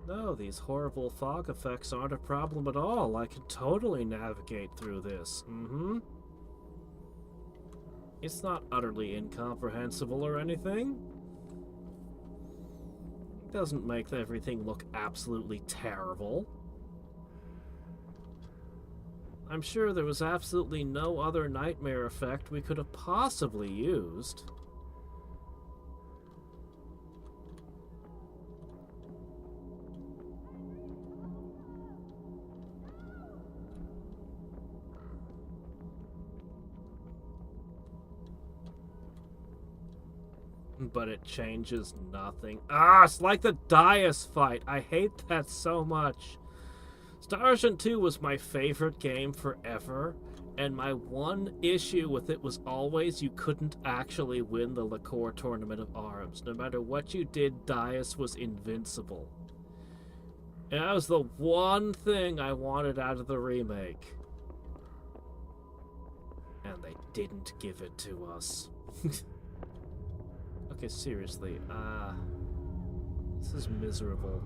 No, these horrible fog effects aren't a problem at all. I can totally navigate through this. It's not utterly incomprehensible or anything. It doesn't make everything look absolutely terrible. I'm sure there was absolutely no other nightmare effect we could have possibly used. But it changes nothing. Ah, it's like the Dias fight. I hate that so much. Star Ocean 2 was my favorite game forever, and my one issue with it was always you couldn't actually win the Liqueur Tournament of Arms. No matter what you did, Dias was invincible. And that was the one thing I wanted out of the remake. And they didn't give it to us. Okay, seriously, this is miserable.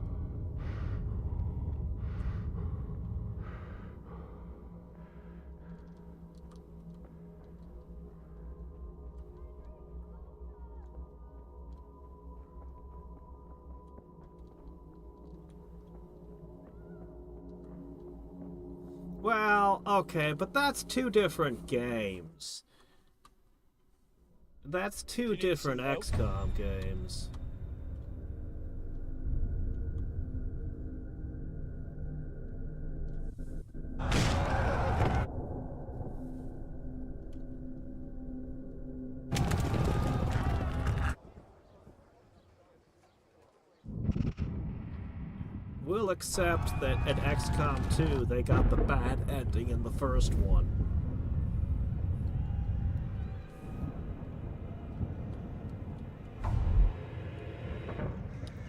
Well, okay, but that's two different games. That's two different XCOM games. We'll accept that at XCOM 2 they got the bad ending in the first one.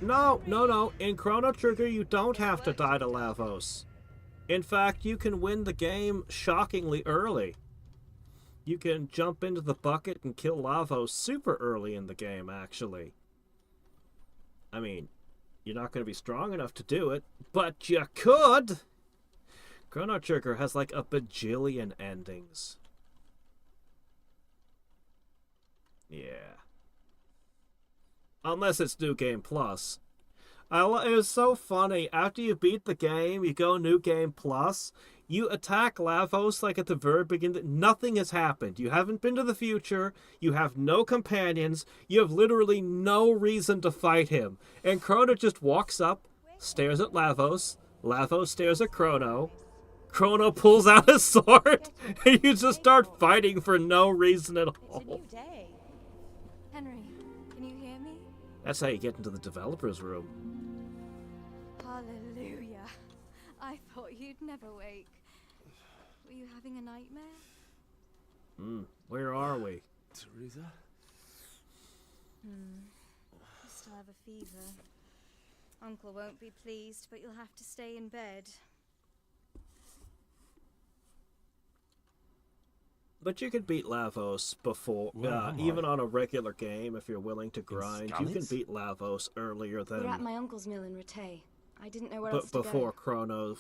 No. In Chrono Trigger, you don't have to die to Lavos. In fact, you can win the game shockingly early. You can jump into the bucket and kill Lavos super early in the game, actually. I mean, you're not going to be strong enough to do it, but you could! Chrono Trigger has like a bajillion endings. Yeah. Unless it's New Game Plus. It was so funny. After you beat the game, you go New Game Plus, you attack Lavos like at the very beginning. Nothing has happened. You haven't been to the future. You have no companions. You have literally no reason to fight him. And Chrono just walks up, stares at Lavos. Lavos stares at Chrono. Chrono pulls out his sword, and you just start fighting for no reason at all. It's a new day. Henry, can you hear me? That's how you get into the developer's room. Hallelujah. I thought you'd never wake. Were you having a nightmare? Where are we? Teresa? You still have a fever. Uncle won't be pleased, but you'll have to stay in bed. But you can beat Lavos before, even on a regular game, if you're willing to grind. You can beat Lavos earlier than. We're at my uncle's mill in Rattay. I didn't know where else to before go. Chrono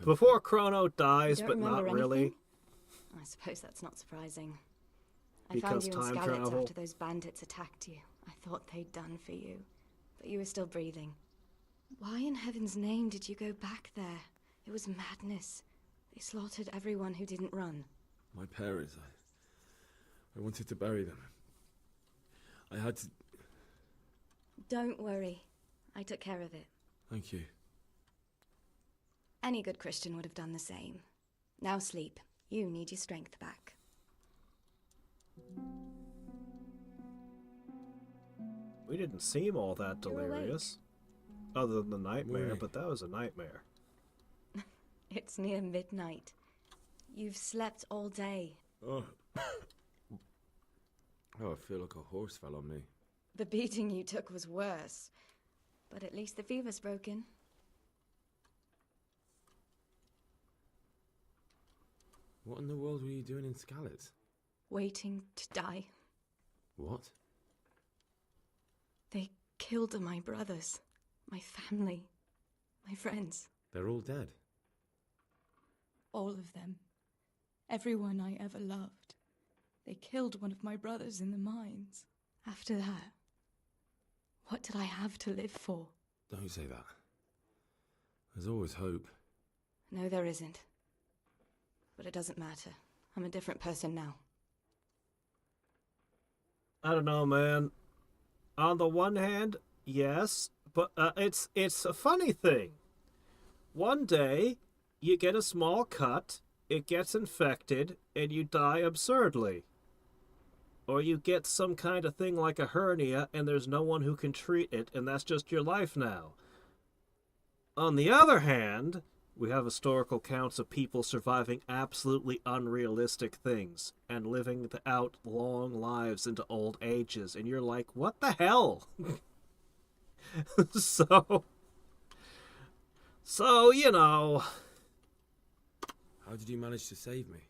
before Chrono dies, You but don't not remember really. anything? I suppose that's not surprising. I Because found you in time Skalitz travel? after those bandits attacked you. I thought they'd done for you, but you were still breathing. Why in heaven's name did you go back there? It was madness. They slaughtered everyone who didn't run. My parents, I wanted to bury them. I had to... Don't worry. I took care of it. Thank you. Any good Christian would have done the same. Now sleep. You need your strength back. We didn't seem all that delirious. Other than the nightmare, but that was a nightmare. It's near midnight. You've slept all day. Oh, I feel like a horse fell on me. The beating you took was worse. But at least the fever's broken. What in the world were you doing in Skalitz? Waiting to die. What? They killed my brothers, my family, my friends. They're all dead. All of them. Everyone I ever loved. They killed one of my brothers in the mines. After that, what did I have to live for? Don't say that. There's always hope. No, there isn't. But it doesn't matter. I'm a different person now. I don't know, man. On the one hand, yes, but it's a funny thing. One day, you get a small cut, it gets infected, and you die absurdly. Or you get some kind of thing like a hernia, and there's no one who can treat it, and that's just your life now. On the other hand, we have historical accounts of people surviving absolutely unrealistic things and living out long lives into old ages, and you're like, what the hell? So, you know. How did you manage to save me?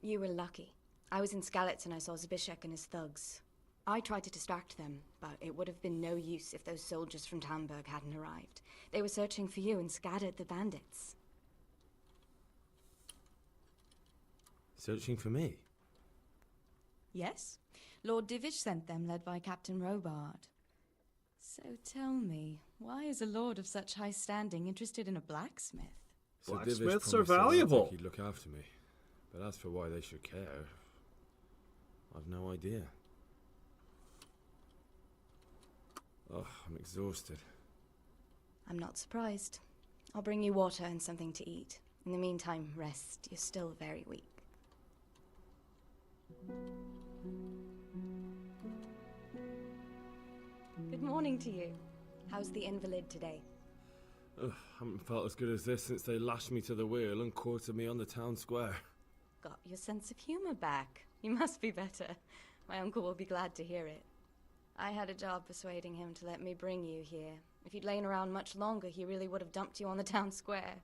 You were lucky. I was in Skalitz and I saw Zbyszek and his thugs. I tried to distract them, but it would have been no use if those soldiers from Tamburg hadn't arrived. They were searching for you and scattered the bandits. Searching for me? Yes. Lord Divish sent them, led by Captain Robard. So tell me, why is a lord of such high standing interested in a blacksmith? So Blacksmiths Divish are promised the valuable. Atlantic he'd look after me. But as for why they should care, I've no idea. Oh, I'm exhausted. I'm not surprised. I'll bring you water and something to eat. In the meantime, rest. You're still very weak. Good morning to you. How's the invalid today? Ugh, haven't felt as good as this since they lashed me to the wheel and quartered me on the town square. Got your sense of humor back. You must be better. My uncle will be glad to hear it. I had a job persuading him to let me bring you here. If you'd lain around much longer, he really would have dumped you on the town square.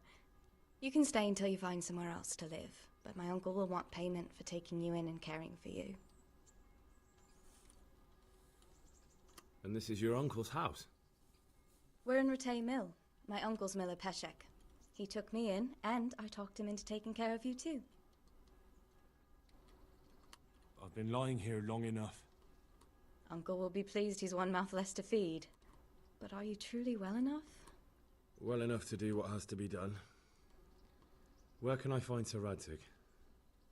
You can stay until you find somewhere else to live, but my uncle will want payment for taking you in and caring for you. And this is your uncle's house? We're in Rattay Mill. My uncle's miller Peshek. He took me in, and I talked him into taking care of you too. I've been lying here long enough. Uncle will be pleased he's one mouth less to feed. but are you truly well enough? Well enough to do what has to be done. Where can I find Sir Radzig?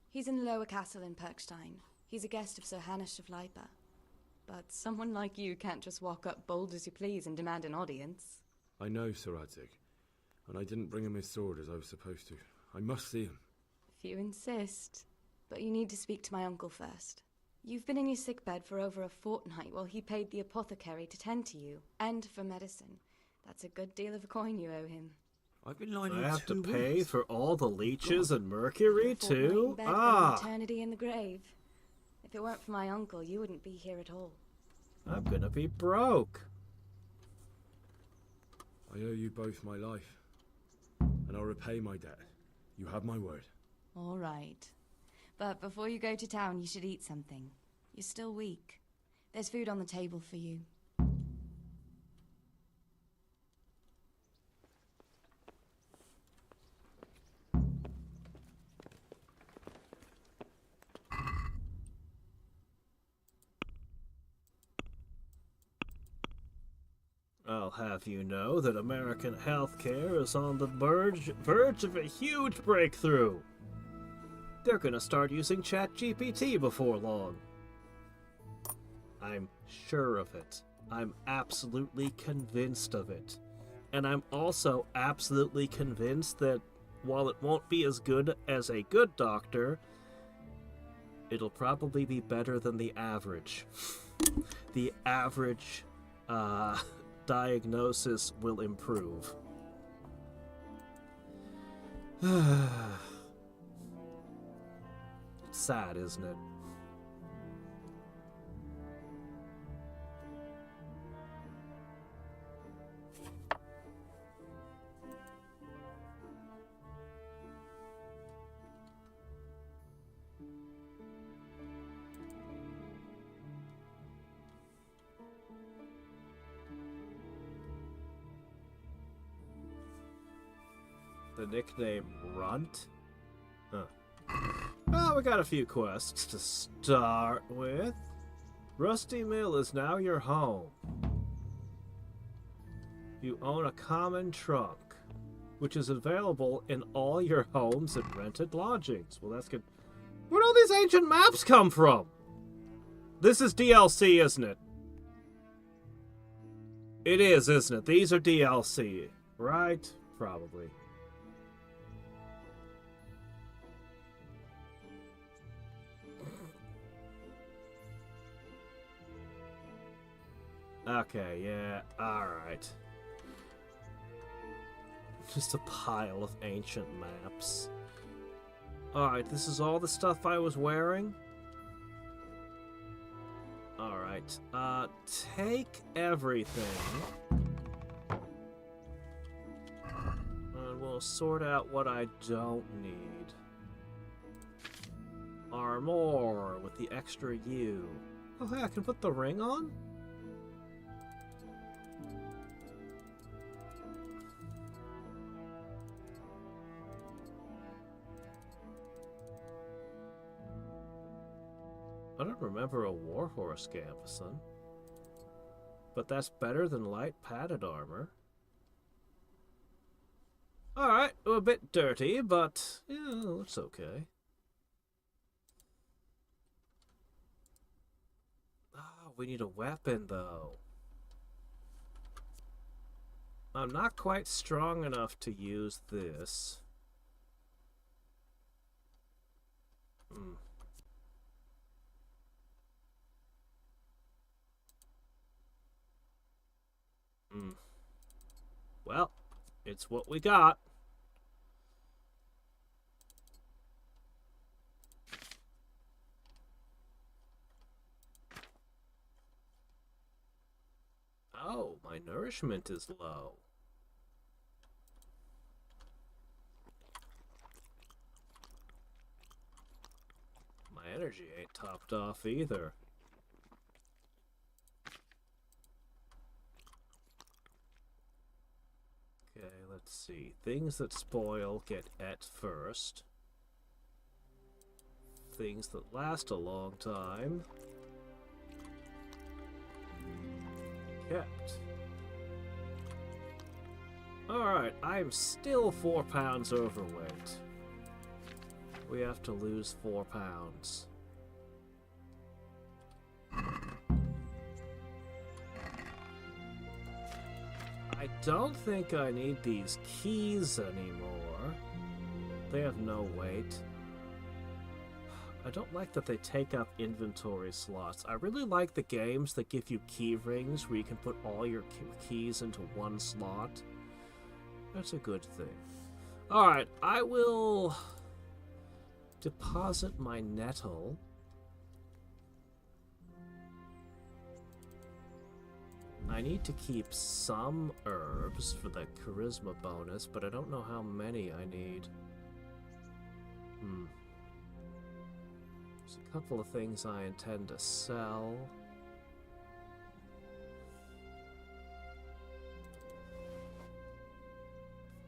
He's in the lower castle in Perkstein. He's a guest of Sir Hanush of Leipa. But someone like you can't just walk up bold as you please and demand an audience. I know Sir Radzig, and I didn't bring him his sword as I was supposed to. I must see him. If you insist. But you need to speak to my uncle first. You've been in your sickbed for over a fortnight while he paid the apothecary to tend to you, and for medicine. That's a good deal of coin you owe him. I've been lying I have to pay for all the leeches and mercury, too? Ah! Eternity in the grave. If it weren't for my uncle, you wouldn't be here at all. I'm gonna be broke. I owe you both my life, and I'll repay my debt. You have my word. All right. But before you go to town, you should eat something. You're still weak. There's food on the table for you. I'll have you know that American healthcare is on the verge of a huge breakthrough. They're gonna start using ChatGPT before long. I'm sure of it. I'm absolutely convinced of it. And I'm also absolutely convinced that while it won't be as good as a good doctor, it'll probably be better than the average. The average, diagnosis will improve. Sad, isn't it? The nickname Runt? Huh. Well, we got a few quests to start with. Rusty Mill is now your home. You own a common trunk, which is available in all your homes and rented lodgings. Well, that's good. Where'd all these ancient maps come from? This is DLC, isn't it? It is, isn't it? These are DLC, right? Probably. Okay, yeah, alright. Just a pile of ancient maps. Alright, this is all the stuff I was wearing? Alright, take everything. And we'll sort out what I don't need. Armor with the extra U. Oh, hey, I can put the ring on? I don't remember a warhorse gambeson. But that's better than light padded armor. Alright, a bit dirty, but yeah, it's okay. Oh, we need a weapon though. I'm not quite strong enough to use this. Well, it's what we got. Oh, my nourishment is low. My energy ain't topped off either. Okay, let's see. Things that spoil get et first. Things that last a long time. Kept. Alright, I'm still 4 pounds overweight. We have to lose 4 pounds. I don't think I need these keys anymore. They have no weight. I don't like that they take up inventory slots. I really like the games that give you key rings where you can put all your keys into one slot. That's a good thing. Alright, I will deposit my nettle. I need to keep some herbs for the charisma bonus, but I don't know how many I need. There's a couple of things I intend to sell.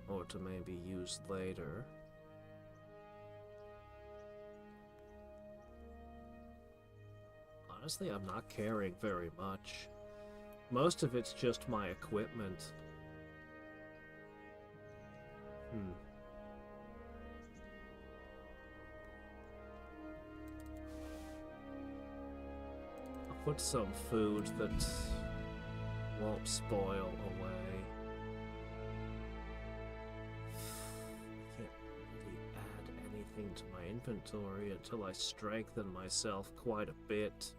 Or to maybe use later. Honestly, I'm not carrying very much. Most of it's just my equipment. I'll put some food that won't spoil away. Can't really add anything to my inventory until I strengthen myself quite a bit.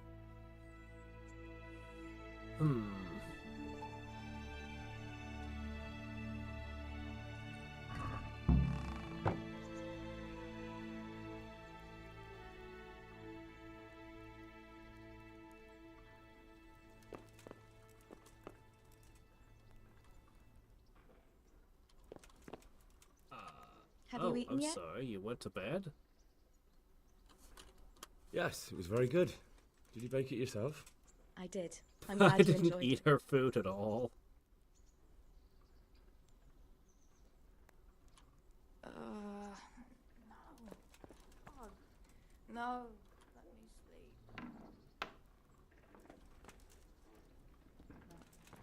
Have you eaten yet? I'm sorry, you went to bed? Yes, it was very good. Did you bake it yourself? I did. I'm glad I you didn't enjoyed eat it. her food at all. No. Oh, no. Let me sleep.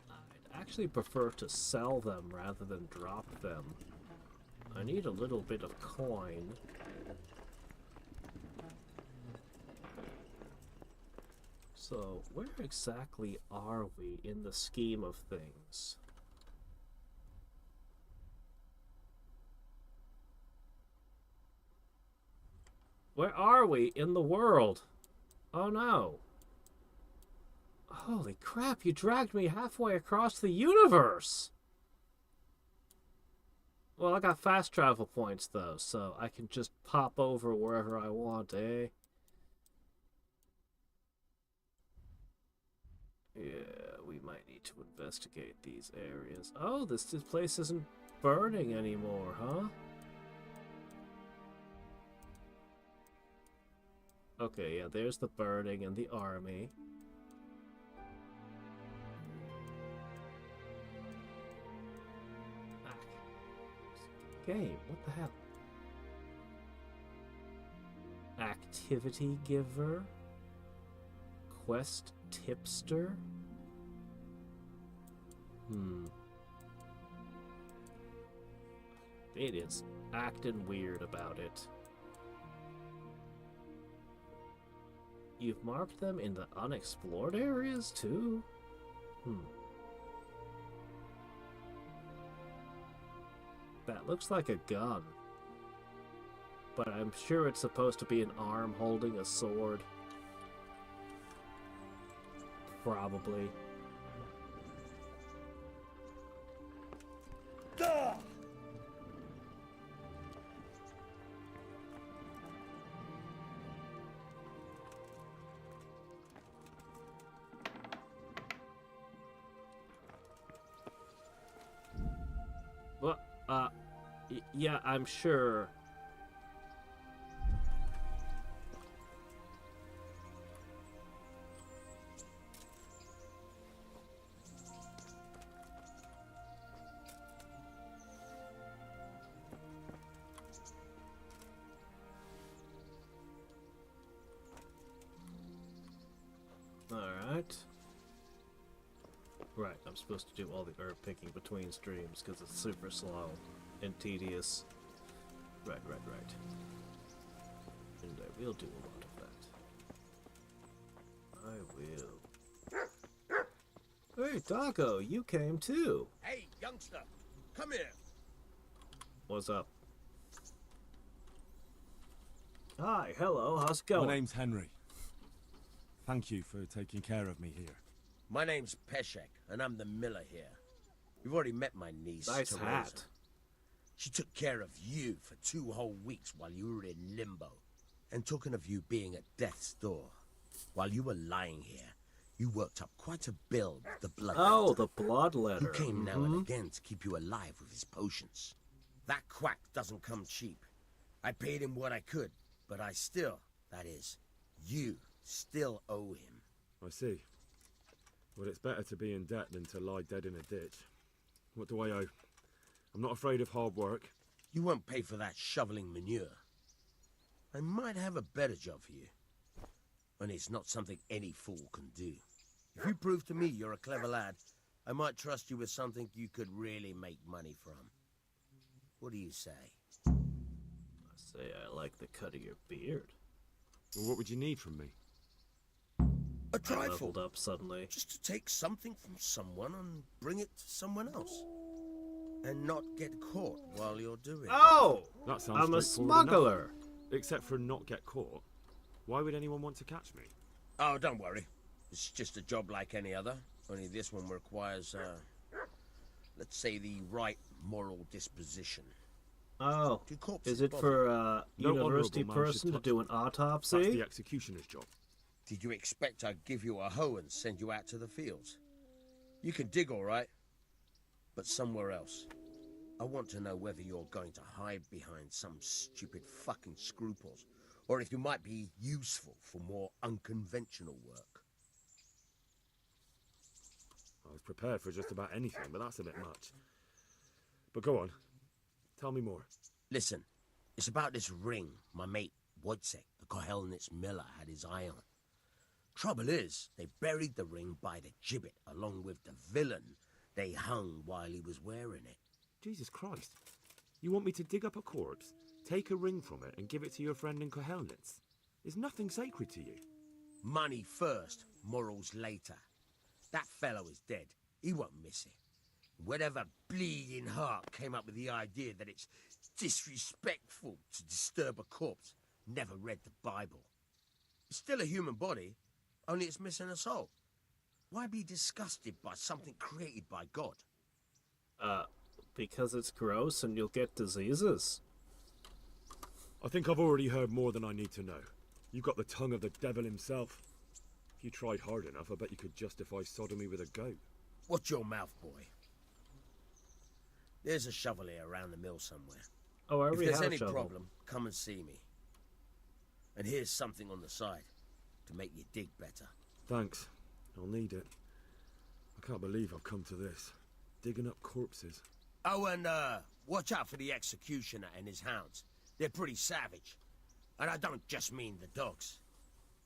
I'd actually prefer to sell them rather than drop them. I need a little bit of coin. So, where exactly are we in the scheme of things? Where are we in the world? Oh no. Holy crap, you dragged me halfway across the universe! Well, I got fast travel points though, so I can just pop over wherever I want, eh? Yeah, we might need to investigate these areas. Oh, this place isn't burning anymore, huh? Okay, yeah, there's the burning and the army. Game, what the hell? Activity giver? Quest tipster? It is acting weird about it. You've marked them in the unexplored areas too? That looks like a gun. But I'm sure it's supposed to be an arm holding a sword. Probably. Well, yeah, I'm sure. All right. Right, I'm supposed to do all the herb picking between streams because it's super slow and tedious. Right. And I will do a lot of that. I will. Hey, Doggo, you came too. Hey, youngster, come here. What's up? Hi, hello, how's it going? My name's Henry. Thank you for taking care of me here. My name's Peshek, and I'm the miller here. You've already met my niece, Nice Teresa. hat. She took care of you for 2 whole weeks while you were in limbo. And talking of you being at death's door, while you were lying here, you worked up quite a bill with the blood Oh, the bloodletter. Who came now and again to keep you alive with his potions. That quack doesn't come cheap. I paid him what I could, but I still, that is, you still owe him. I see. Well, it's better to be in debt than to lie dead in a ditch. What do I owe? I'm not afraid of hard work. You won't pay for that shoveling manure. I might have a better job for you. And it's not something any fool can do. If you prove to me you're a clever lad, I might trust you with something you could really make money from. What do you say? I say I like the cut of your beard. Well, what would you need from me? A trifle. I leveled up suddenly. Just to take something from someone and bring it to someone else. And not get caught while you're doing it. Oh! That sounds I'm a straightforward smuggler. enough. Except for not get caught. Why would anyone want to catch me? Oh, don't worry. It's just a job like any other. Only this one requires, let's say, the right moral disposition. Oh, Two corpses is it both. for a No university honourable man should person to touch do an them. autopsy? That's the executioner's job. Did you expect I'd give you a hoe and send you out to the fields? You can dig all right, but somewhere else. I want to know whether you're going to hide behind some stupid fucking scruples, or if you might be useful for more unconventional work. I was prepared for just about anything, but that's a bit much. But go on. Tell me more. Listen, it's about this ring my mate Wojciech, the Kohelnitz miller, had his eye on. Trouble is, they buried the ring by the gibbet along with the villain they hung while he was wearing it. Jesus Christ. You want me to dig up a corpse, take a ring from it, and give it to your friend in Kohelnitz? Is nothing sacred to you? Money first, morals later. That fellow is dead. He won't miss it. Whatever bleeding heart came up with the idea that it's disrespectful to disturb a corpse never read the Bible. It's still a human body, only it's missing a soul. Why be disgusted by something created by God? Because it's gross and you'll get diseases. I think I've already heard more than I need to know. You've got the tongue of the devil himself. If you tried hard enough, I bet you could justify sodomy with a goat. Watch your mouth, boy. There's a shovel here around the mill somewhere. Oh, I already If there's have a any shovel. problem, come and see me. And here's something on the side to make you dig better. Thanks. I'll need it. I can't believe I've come to this. Digging up corpses. Oh, and watch out for the executioner and his hounds. They're pretty savage. And I don't just mean the dogs.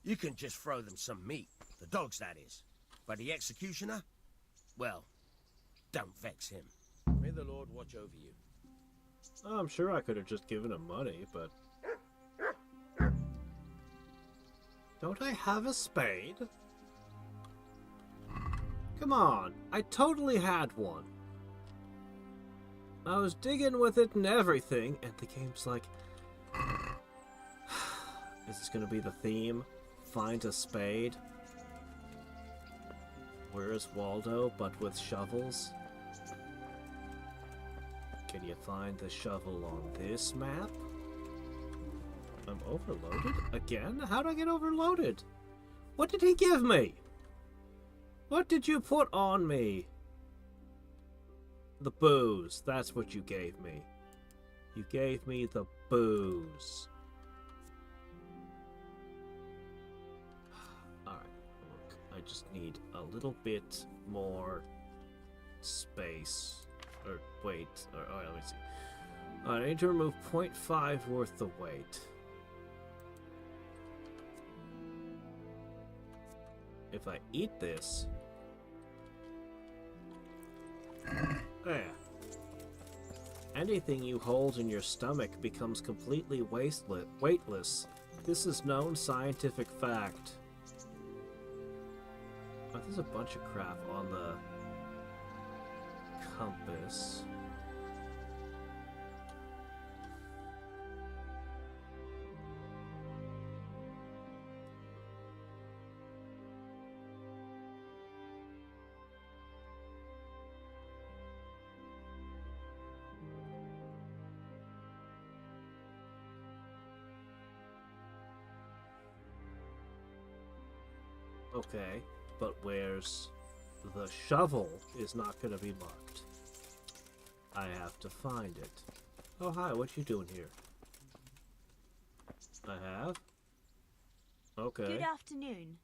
You can just throw them some meat. The dogs, that is. But the executioner? Well, don't vex him. May the Lord watch over you. Oh, I'm sure I could have just given him money, but... Don't I have a spade? Come on, I totally had one. I was digging with it and everything, and the game's like... Is this gonna be the theme? Find a spade? Where's Waldo, but with shovels? Can you find the shovel on this map? I'm overloaded? Again? How'd I get overloaded? What did he give me? What did you put on me? The booze. That's what you gave me. You gave me the booze. Alright, look. I just need a little bit more space. Or weight. Alright, let me see. I need to remove 0.5 worth of weight. If I eat this, There. Anything you hold in your stomach becomes completely weightless. This is known scientific fact. Oh, there's a bunch of crap on the compass. Okay, but where's the shovel is not going to be marked. I have to find it. Oh, hi, what you doing here? I have? Okay. Good afternoon.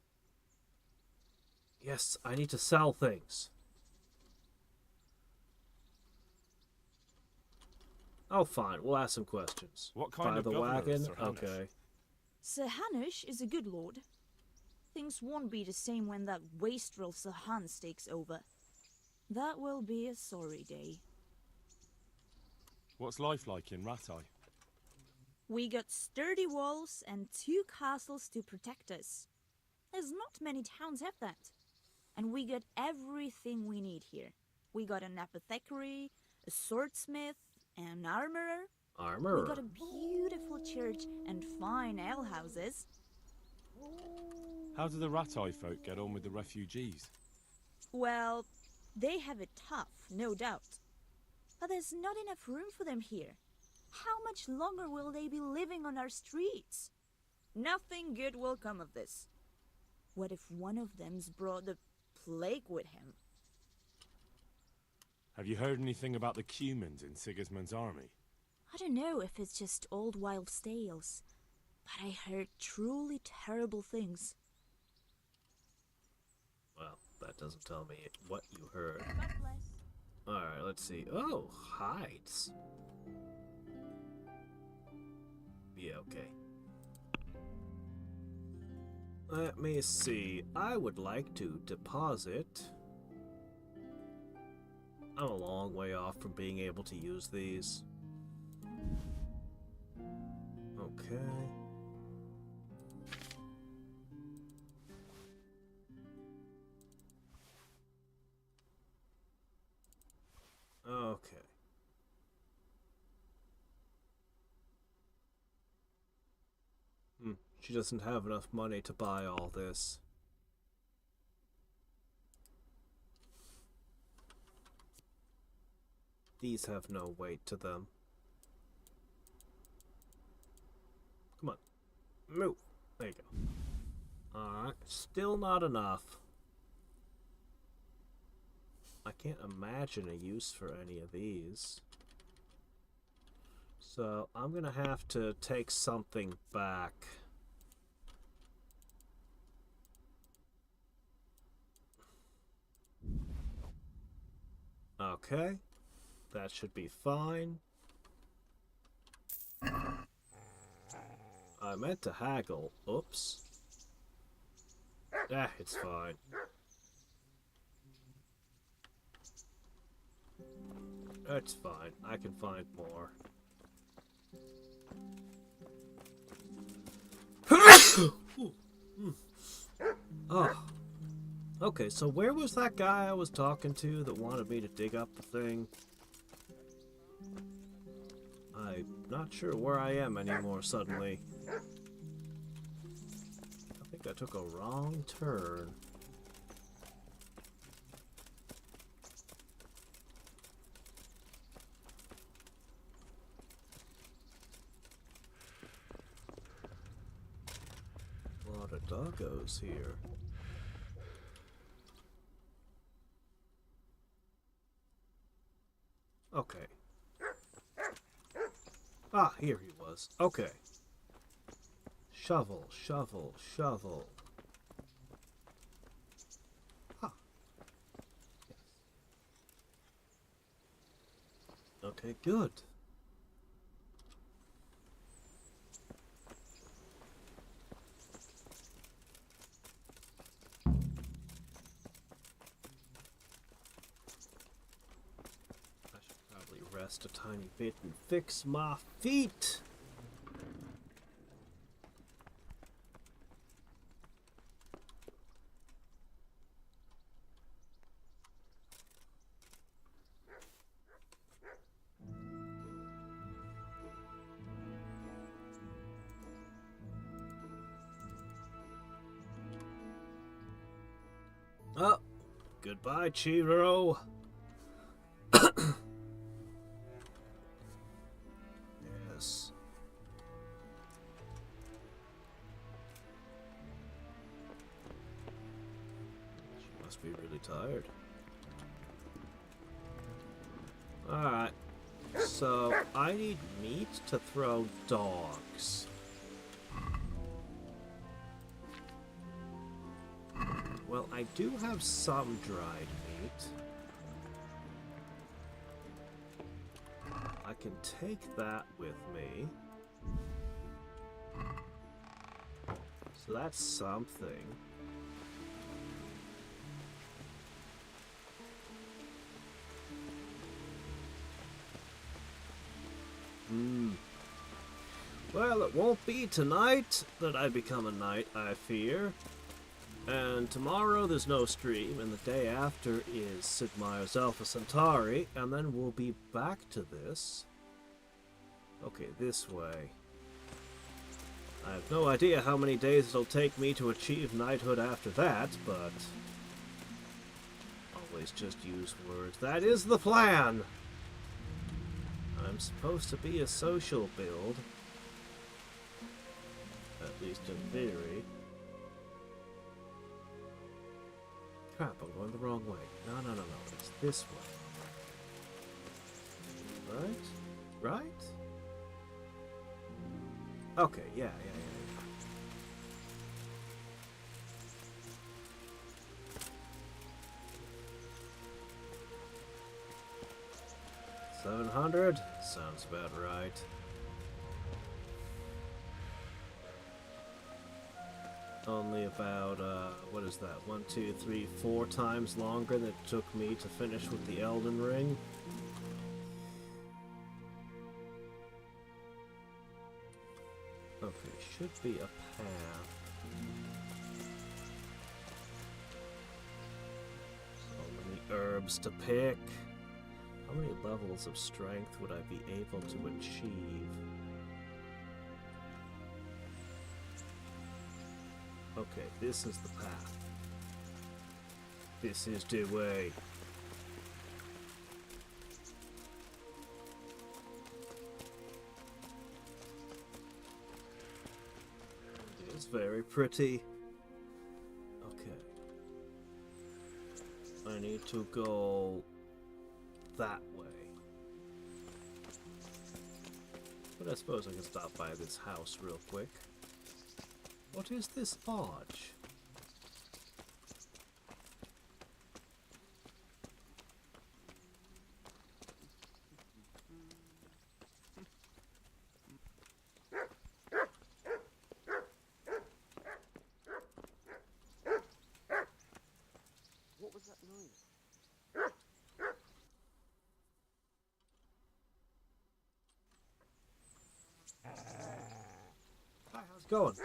Yes, I need to sell things. Oh, fine, we'll ask some questions. What kind Buy of the governor is wagon? Sir Hanush? Okay. Sir Hanush is a good lord. Things won't be the same when that wastrel Sir Hans takes over. That will be a sorry day. What's life like in Ratai? We got sturdy walls and 2 castles to protect us. There's not many towns have that. And we got everything we need here. We got an apothecary, a swordsmith, an armorer. Armorer? We got a beautiful church and fine alehouses. How do the Ratai folk get on with the refugees? Well, they have it tough, no doubt. But there's not enough room for them here. How much longer will they be living on our streets? Nothing good will come of this. What if one of them's brought the plague with him? Have you heard anything about the Cumans in Sigismund's army? I don't know if it's just old wild tales, but I heard truly terrible things. Well, that doesn't tell me what you heard. Alright, let's see. Oh, hides. Yeah, okay. Let me see. I would like to deposit. I'm a long way off from being able to use these. Okay. Okay. She doesn't have enough money to buy all this. These have no weight to them. Come on. Move. There you go. Alright. Still not enough. I can't imagine a use for any of these. So I'm gonna have to take something back. Okay. That should be fine. I meant to haggle. Oops. Ah, it's fine. It's fine. I can find more. Oh. Okay, so where was that guy I was talking to that wanted me to dig up the thing? I'm not sure where I am anymore suddenly. I think I took a wrong turn. A lot of doggos here. Okay. Ah, here he was. Okay. Shovel, shovel, shovel. Ah. Yes. Okay, good. rest a tiny bit and fix my feet. Oh, goodbye, Chiro. Yes. She must be really tired. Alright. So, I need meat to throw dogs. Well, I do have some dried meat. I can take that with me. So that's something. Well, it won't be tonight that I become a knight, I fear. And tomorrow there's no stream, and the day after is Sid Meier's Alpha Centauri, and then we'll be back to this. Okay, this way. I have no idea how many days it'll take me to achieve knighthood after that, but always just use words. That is the plan! I'm supposed to be a social build. At least in theory. Crap, I'm going the wrong way. No, it's this way. Right? Right? Okay, yeah. 700? Sounds about right. Only about, what is that? 1, 2, 3, 4 times longer than it took me to finish with the Elden Ring. Okay, should be a path. So many herbs to pick. How many levels of strength would I be able to achieve? Okay, this is the path. This is the way. It is very pretty. Okay. I need to go that way. But I suppose I can stop by this house real quick. What is this lodge? What was that noise? Hi, how's it going?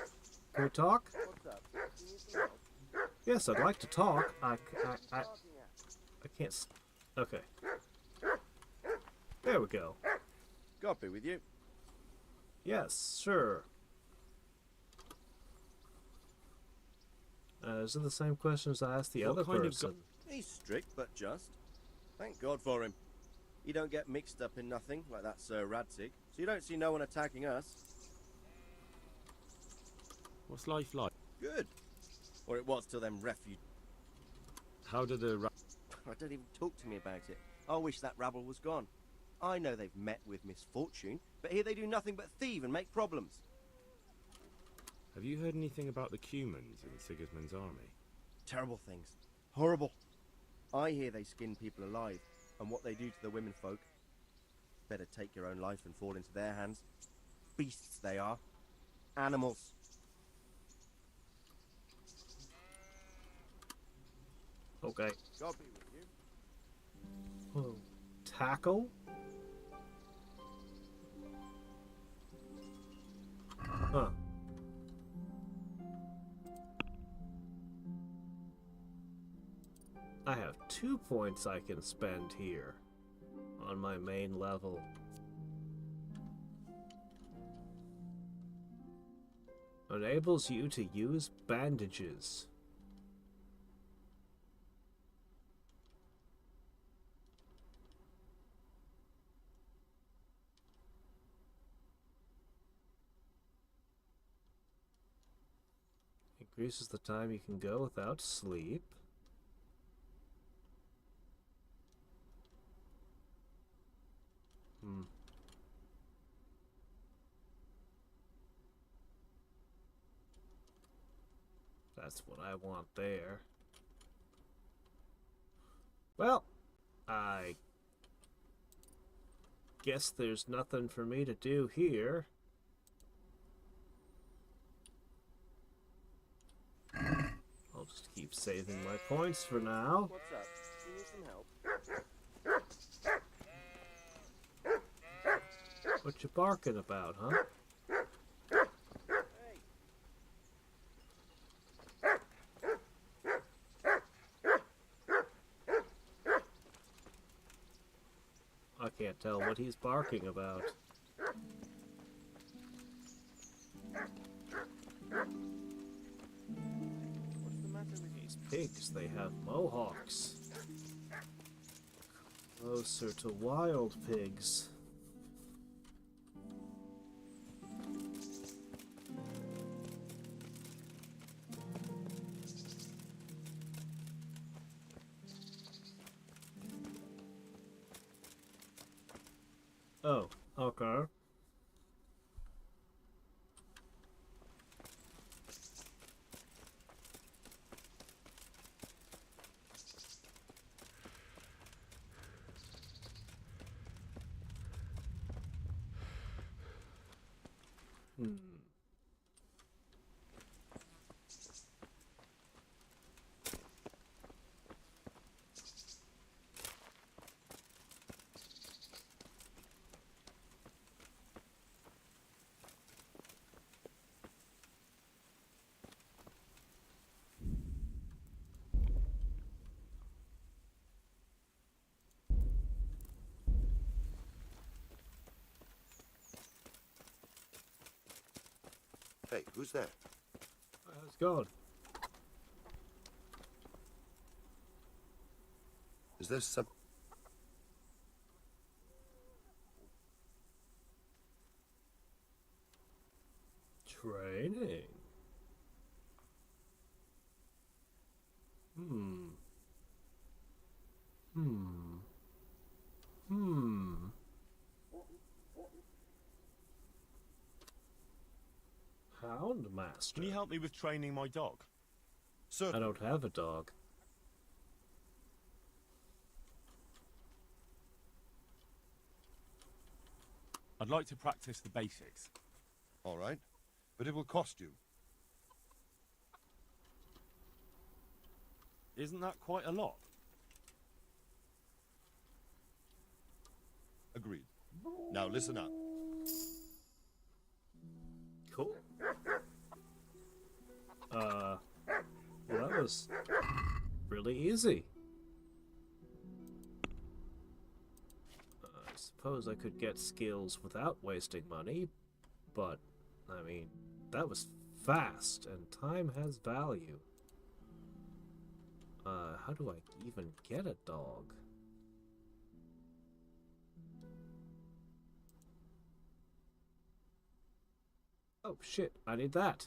Can we talk? What's up? Do you need some help? Yes, I'd like to talk. I can't. Okay. There we go. God be with you. Yes, sure. Is it the same questions I asked the other person? He's strict but just. Thank God for him. He don't get mixed up in nothing like that Sir Radzig, so you don't see no one attacking us. What's life like? Good. Or it was till them refugees. How did the Don't even talk to me about it. I wish that rabble was gone. I know they've met with misfortune, but here they do nothing but thieve and make problems. Have you heard anything about the Cumans in Sigismund's army? Terrible things. Horrible. I hear they skin people alive, and what they do to the women folk. Better take your own life and fall into their hands. Beasts they are. Animals. Okay. God be with you. Oh. Tackle? Huh. I have 2 points I can spend here on my main level. Enables you to use bandages. Increases the time you can go without sleep. That's what I want there. Well, I guess there's nothing for me to do here. I'll just keep saving my points for now. What's up? Do you need some help? What you barking about, huh? I can't tell what he's barking about. What's the matter with These pigs, they have mohawks. Closer to wild pigs. Oh, okay. Hey, who's that? It's gone. Is there some... Training. Houndmaster. Can you help me with training my dog? I don't have a dog. I'd like to practice the basics. All right, but it will cost you. Isn't that quite a lot? Agreed. Now listen up. Cool. Well, that was really easy. I suppose I could get skills without wasting money, but, I mean, that was fast, and time has value. How do I even get a dog? Oh, shit, I need that.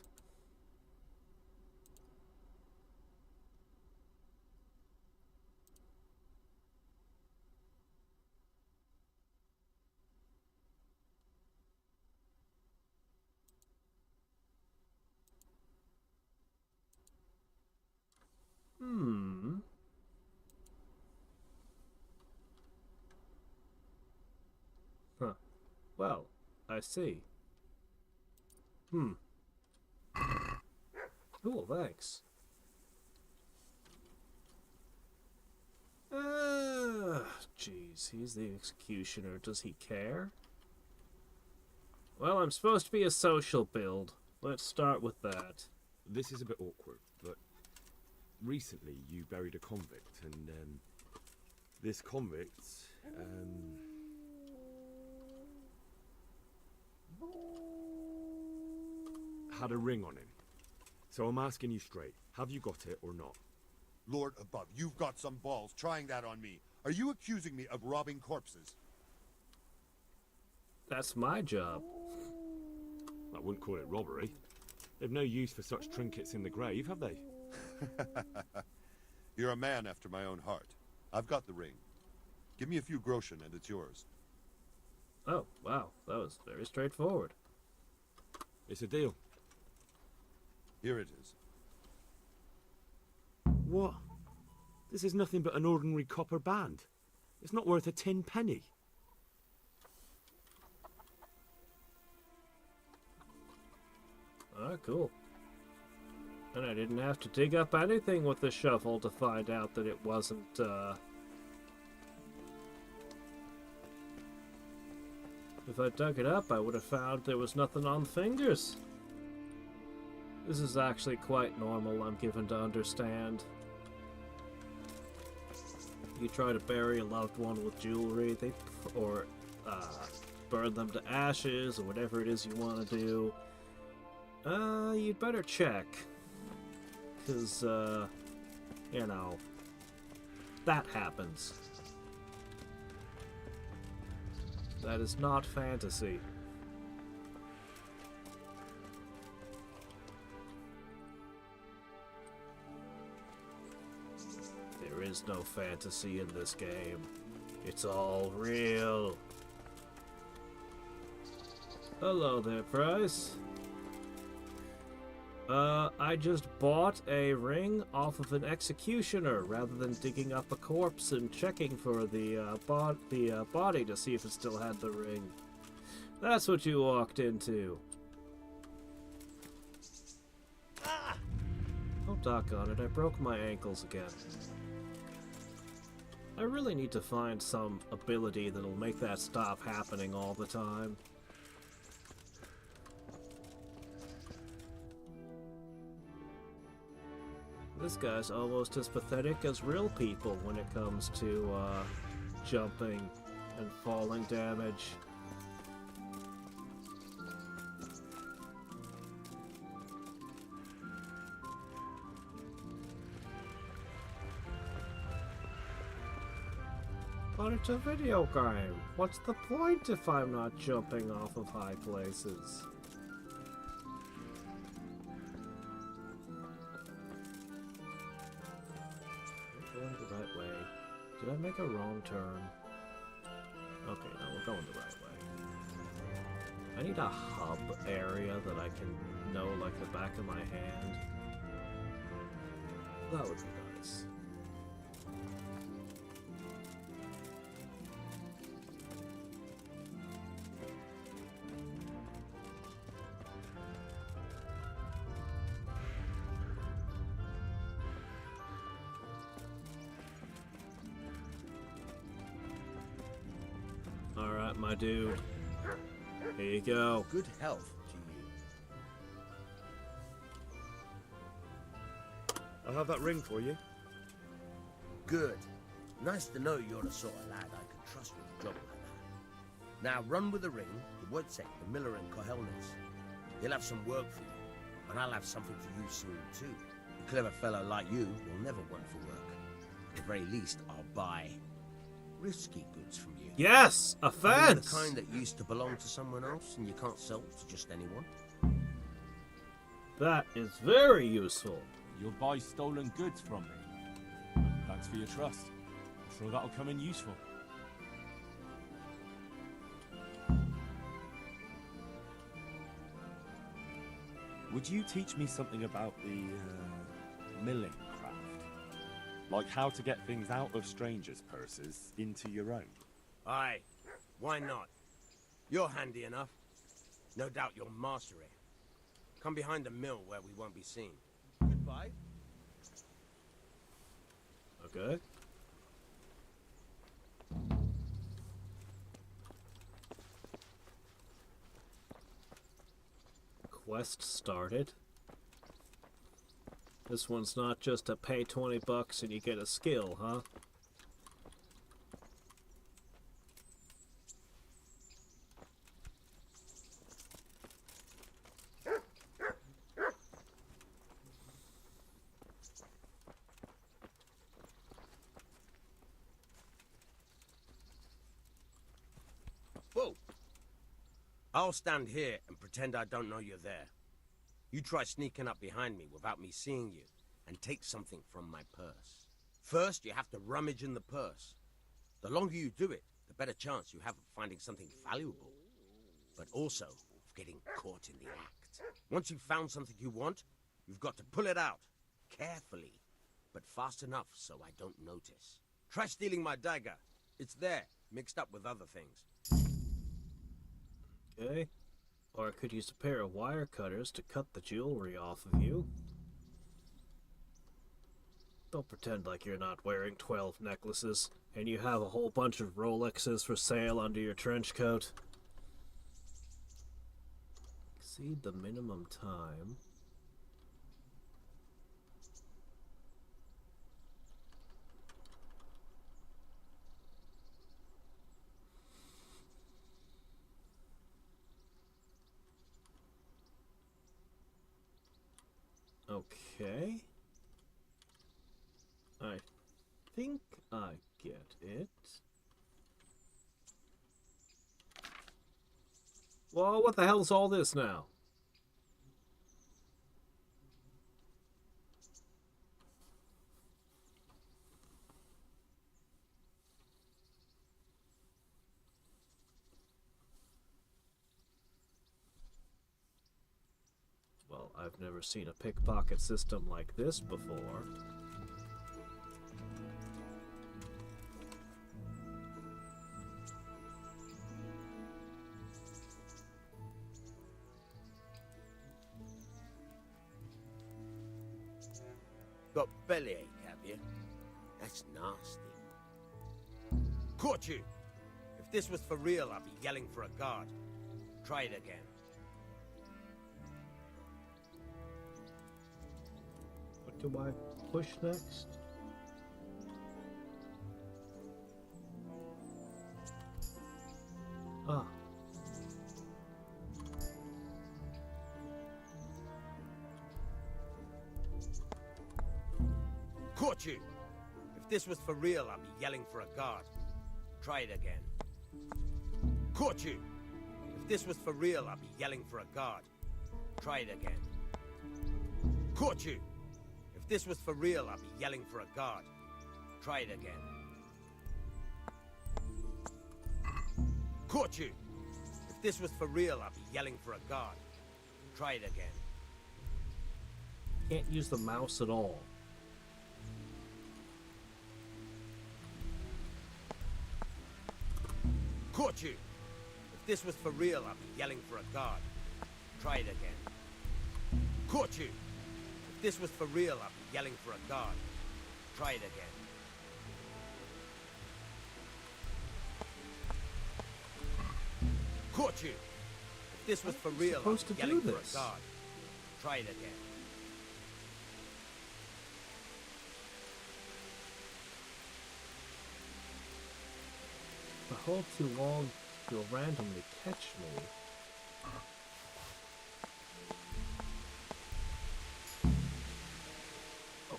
Huh. Well, I see. Cool, thanks. Jeez, he's the executioner. Does he care? Well, I'm supposed to be a social build. Let's start with that. This is a bit awkward, but recently you buried a convict, and this convict had a ring on him. So I'm asking you straight, have you got it or not? Lord above, you've got some balls trying that on me. Are you accusing me of robbing corpses? That's my job. I wouldn't call it robbery. They've no use for such trinkets in the grave, have they? You're a man after my own heart. I've got the ring. Give me a few groschen and it's yours. Oh, wow. That was very straightforward. It's a deal. Here it is. What? This is nothing but an ordinary copper band. It's not worth a 10 penny. Ah, cool. And I didn't have to dig up anything with the shovel to find out that it wasn't, If I dug it up, I would have found there was nothing on the fingers. This is actually quite normal, I'm given to understand. You try to bury a loved one with jewelry, or burn them to ashes, or whatever it is you want to do. You'd better check. Because, you know, that happens. That is not fantasy. There is no fantasy in this game. It's all real. Hello there, Price. I just bought a ring off of an executioner rather than digging up a corpse and checking for the body to see if it still had the ring. That's what you walked into. Ah! Oh, doggone it, I broke my ankles again. I really need to find some ability that'll make that stop happening all the time. This guy's almost as pathetic as real people when it comes to, jumping and falling damage. But it's a video game. What's the point if I'm not jumping off of high places? Going the right way. Did I make a wrong turn? Okay, no, we're going the right way. I need a hub area that I can know like the back of my hand. That would be nice. Alright, my dude. Here you go. Good health to you. I'll have that ring for you. Good. Nice to know you're the sort of lad I can trust with a job like that. Now run with the ring to Wojciech, the miller in Kohelnes. He'll have some work for you, and I'll have something for you soon too. A clever fellow like you will never want for work. At the very least, I'll buy risky goods from you. Yes! A fence! The kind that used to belong to someone else and you can't sell to just anyone. That is very useful. You'll buy stolen goods from me. Thanks for your trust. I'm sure that'll come in useful. Would you teach me something about the milling craft? Like how to get things out of strangers' purses into your own? Aye, why not? You're handy enough. No doubt you'll master it. Come behind the mill where we won't be seen. Goodbye. Okay. quest started. This one's not just a pay 20 bucks and you get a skill, huh? Whoa! I'll stand here and pretend I don't know you're there. You try sneaking up behind me without me seeing you, and take something from my purse. First, you have to rummage in the purse. The longer you do it, the better chance you have of finding something valuable. But also, of getting caught in the act. Once you've found something you want, you've got to pull it out. Carefully, but fast enough so I don't notice. Try stealing my dagger. It's there, mixed up with other things. Okay. Or I could use a pair of wire cutters to cut the jewelry off of you. Don't pretend like you're not wearing 12 necklaces, and you have a whole bunch of Rolexes for sale under your trench coat. Exceed the minimum time. Okay. I think I get it. Well, what the hell's all this now? Well, I've never seen a pickpocket system like this before. Got bellyache, have you? That's nasty. Caught you! If this was for real, I'd be yelling for a guard. Try it again. What do I push next? Ah. Caught you! If this was for real, I'd be yelling for a guard. Try it again. Caught you! If this was for real, I'd be yelling for a guard. Try it again. Caught you! If this was for real, I'd be yelling for a guard. Try it again. Caught you! If this was for real, I'd be yelling for a guard. Try it again. Can't use the mouse at all. Caught you! If this was for real, I'd be yelling for a guard. Try it again. Caught you! If this was for real, I'd be yelling for a guard. Try it again. Caught you! If this was for real, I'd be yelling for a guard. Try it again. If I hold too long, you'll randomly catch me.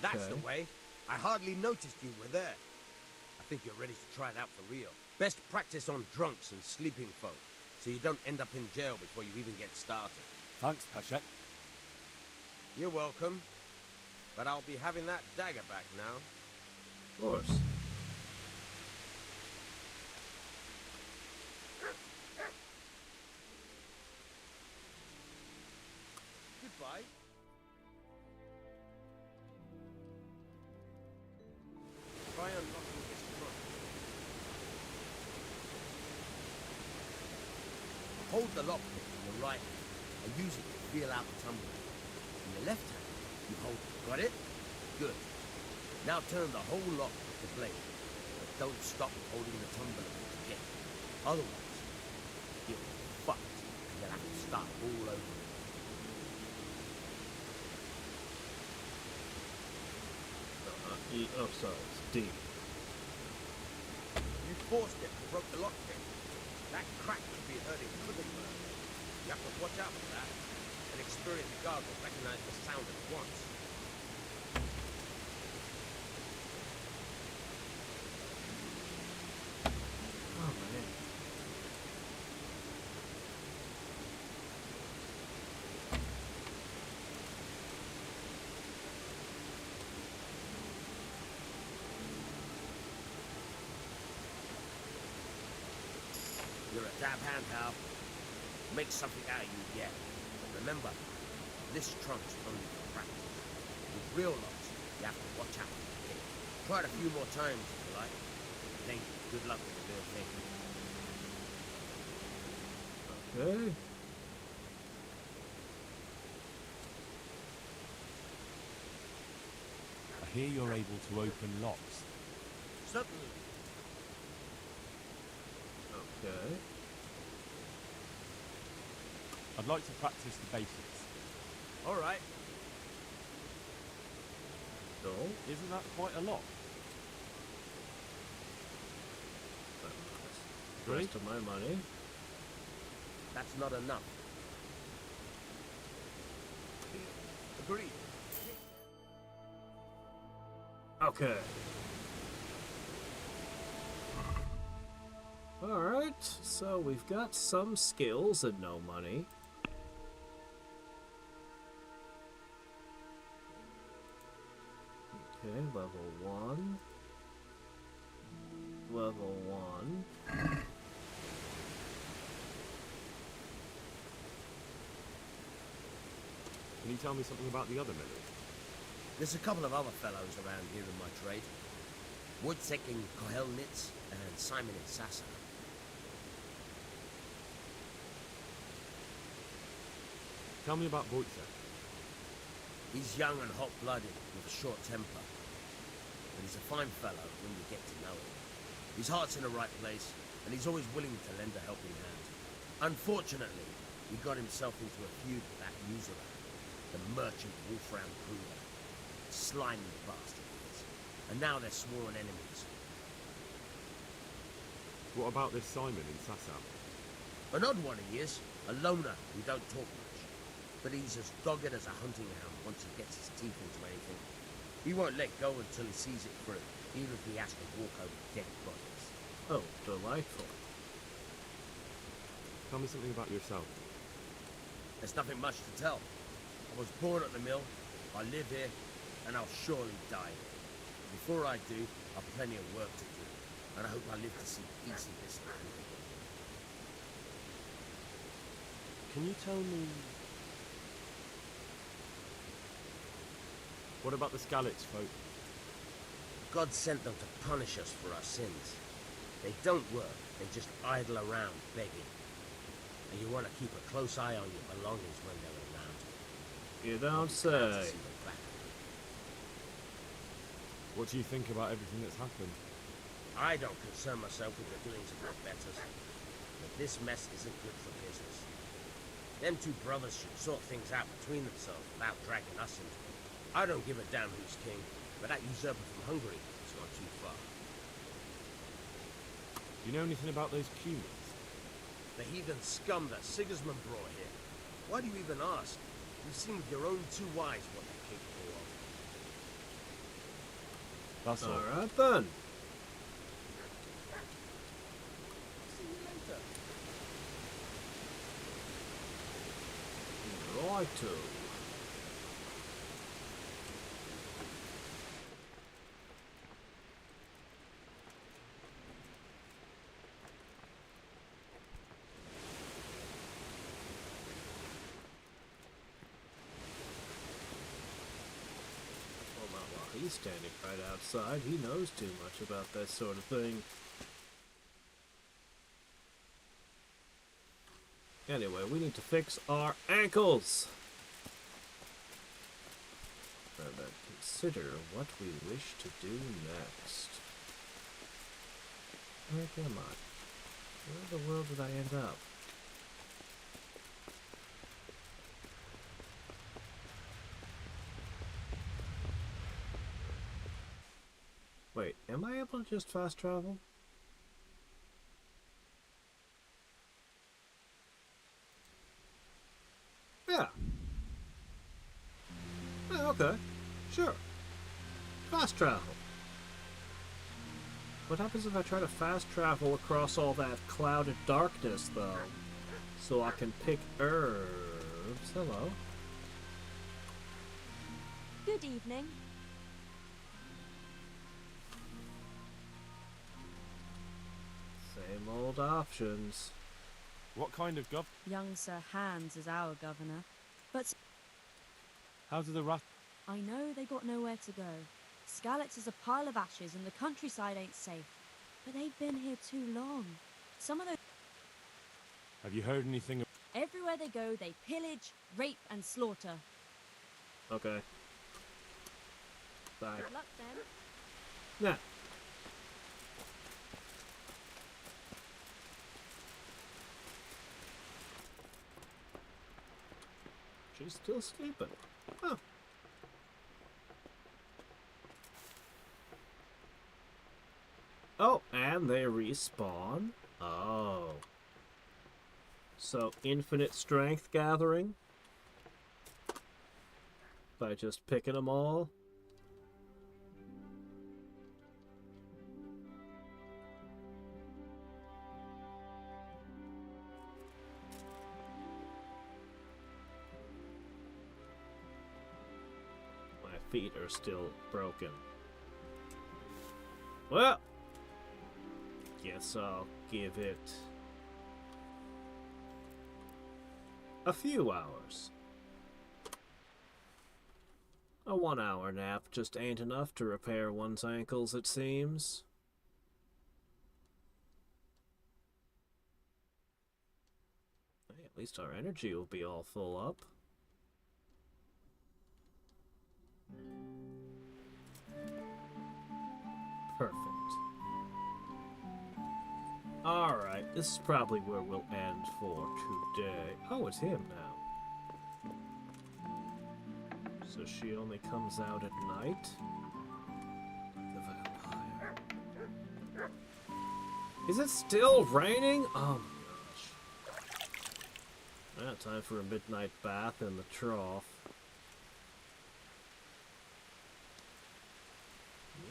That's the way. I hardly noticed you were there. I think you're ready to try it out for real. Best practice on drunks and sleeping folk, so you don't end up in jail before you even get started. Thanks, Peasant. You're welcome. But I'll be having that dagger back now. Of course. Goodbye. Try unlocking this trunk. Hold the lockpick in your right hand and use it to feel out the tumbler. In your left hand, you hold it. Got it? Good. Now turn the whole lock with the blade. But don't stop holding the tumbler again. Otherwise, you'll be fucked and you'll have to start all over. E. Oh, sorry, it's D. You forced it and broke the lockpick. That crack could be hurting Flippinburg. You have to watch out for that. An experienced guard will recognize the sound at once. Oh, man. You're a dab hand, Hal. Make something out of you yet. But remember, this trunk's only for practice. With real locks, you have to watch out for the kid. Try it a few more times if you like. Then good luck with the real thing. Okay. I hear you're able to open locks. Certainly. Okay. I'd like to practice the basics. All right. No. Isn't that quite a lot? The rest of my money. That's not enough. Agreed. Okay. Alright, so we've got some skills and no money. Okay, level 1. Level 1. Can you tell me something about the other millers? There's a couple of other fellows around here in my trade. Wojciech in Kohelnitz and Simon in Sassa. Tell me about Wojciech. He's young and hot-blooded with a short temper. But he's a fine fellow when you get to know him. His heart's in the right place, and he's always willing to lend a helping hand. Unfortunately, he got himself into a feud with that usurer, the merchant Wolfram Kruger. Slimy bastard he is. And now they're sworn enemies. What about this Simon in Sassa? An odd one he is, a loner who don't talk much. But he's as dogged as a hunting hound once he gets his teeth into anything. He won't let go until he sees it through, even if he has to walk over dead bodies. Oh, delightful. Tell me something about yourself. There's nothing much to tell. I was born at the mill, I live here, and I'll surely die here. Before I do, I've plenty of work to do, and I hope I live to see peace in this land again. Can you tell me... What about the Skalitz folk? God sent them to punish us for our sins. They don't work, they just idle around begging. And you want to keep a close eye on your belongings when they're around. You don't say. What do you think about everything that's happened? I don't concern myself with the doings of my betters. But this mess isn't good for business. Them two brothers should sort things out between themselves without dragging us into it. I don't give a damn who's king, but that usurper from Hungary is not too far. Do you know anything about those Cumans? The heathen scum that Sigismund brought here. Why do you even ask? You've seen with your own two eyes what they're capable of. That's all. Alright then. See you later. Righto. He's standing right outside. He knows too much about that sort of thing. Anyway, we need to fix our ankles. And then consider what we wish to do next. Where am I? Where in the world did I end up? am I able to just fast travel? Yeah. Yeah, okay. Sure. Fast travel. What happens if I try to fast travel across all that clouded darkness, though? So I can pick herbs. Hello. Good evening. Same old options. What kind of Young Sir Hans is our governor. But How do the rats... I know they got nowhere to go. Skalitz is a pile of ashes and the countryside ain't safe. But they've been here too long. Some of those... Have you heard anything... Everywhere they go, they pillage, rape, and slaughter. Okay. Bye. Good luck then. Nah. She's still sleeping. Huh. Oh, and they respawn? Oh. So, infinite strength gathering? By just picking them all? My feet are still broken. Well, guess I'll give it a few hours. A 1 hour nap just ain't enough to repair one's ankles, it seems. Hey, at least our energy will be all full up. Perfect. Alright, this is probably where we'll end for today. Oh, it's him now. So she only comes out at night? The vampire. Is it still raining? Oh my gosh. Well, time for a midnight bath in the trough.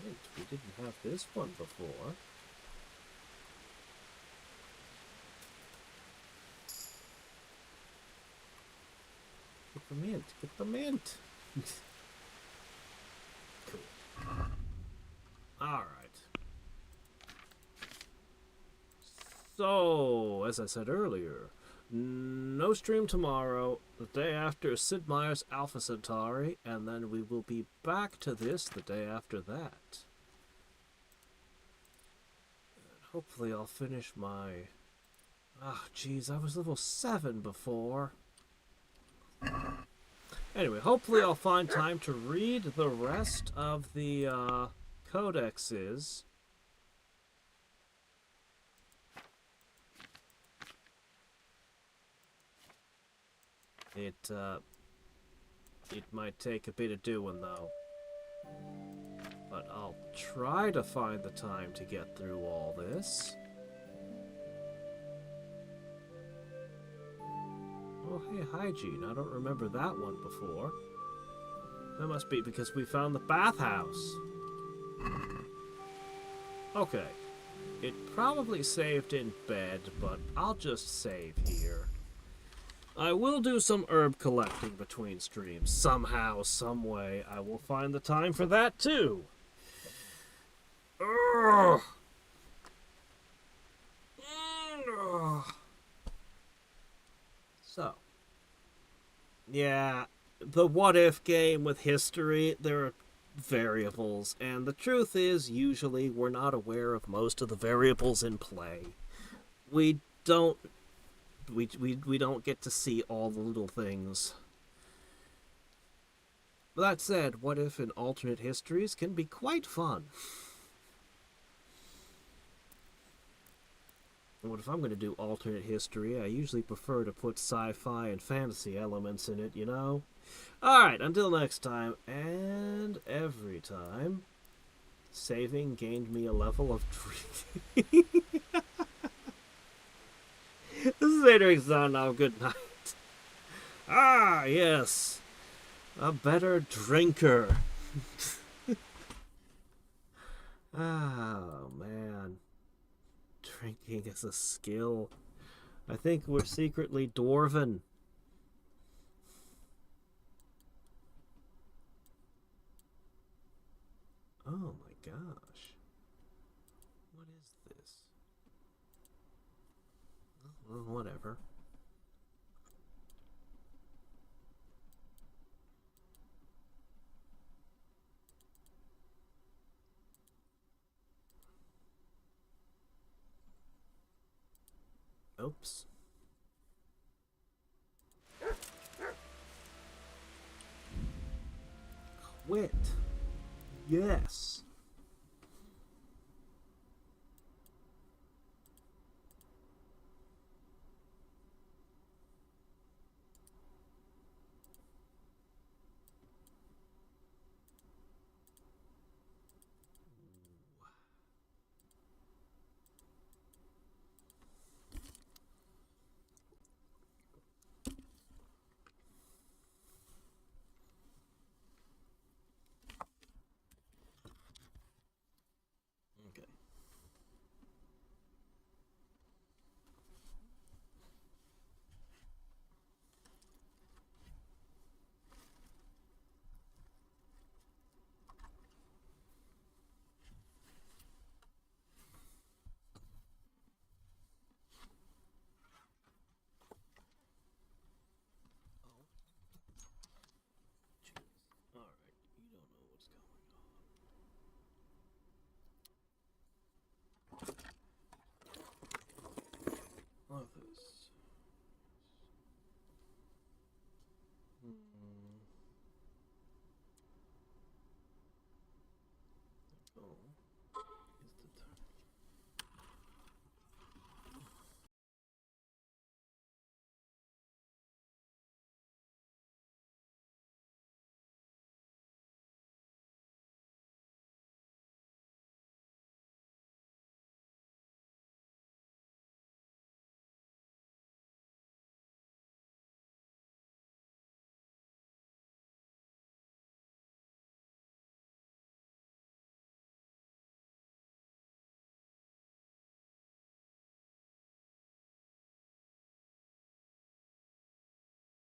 Mint, we didn't have this one before. Get the mint, get the mint! Cool. Alright. So, as I said earlier, no stream tomorrow. The day after Sid Meier's Alpha Centauri, and then we will be back to this the day after that. And hopefully I'll finish my... Ah, jeez, I was level 7 before. Anyway, hopefully I'll find time to read the rest of the codexes. It might take a bit of doing though. But I'll try to find the time to get through all this. Oh, hey, hygiene. I don't remember that one before. That must be because we found the bathhouse. Okay. It probably saved in bed, but I'll just save here. I will do some herb collecting between streams. Somehow, someway, I will find the time for that too. Ugh. Ugh. So, yeah, the what-if game with history, there are variables, and the truth is, usually, we're not aware of most of the variables in play. We don't get to see all the little things. But that said, what if in alternate histories can be quite fun. What if I'm going to do alternate history? I usually prefer to put sci-fi and fantasy elements in it, you know? Alright, until next time, and every time, Saving gained me a level of drinking. This is Hadriex on now. Good night. Ah, yes. A better drinker. Oh, man. Drinking is a skill. I think we're secretly dwarven. Oh my gosh. What is this? Well, whatever. Oops. Quit. Yes.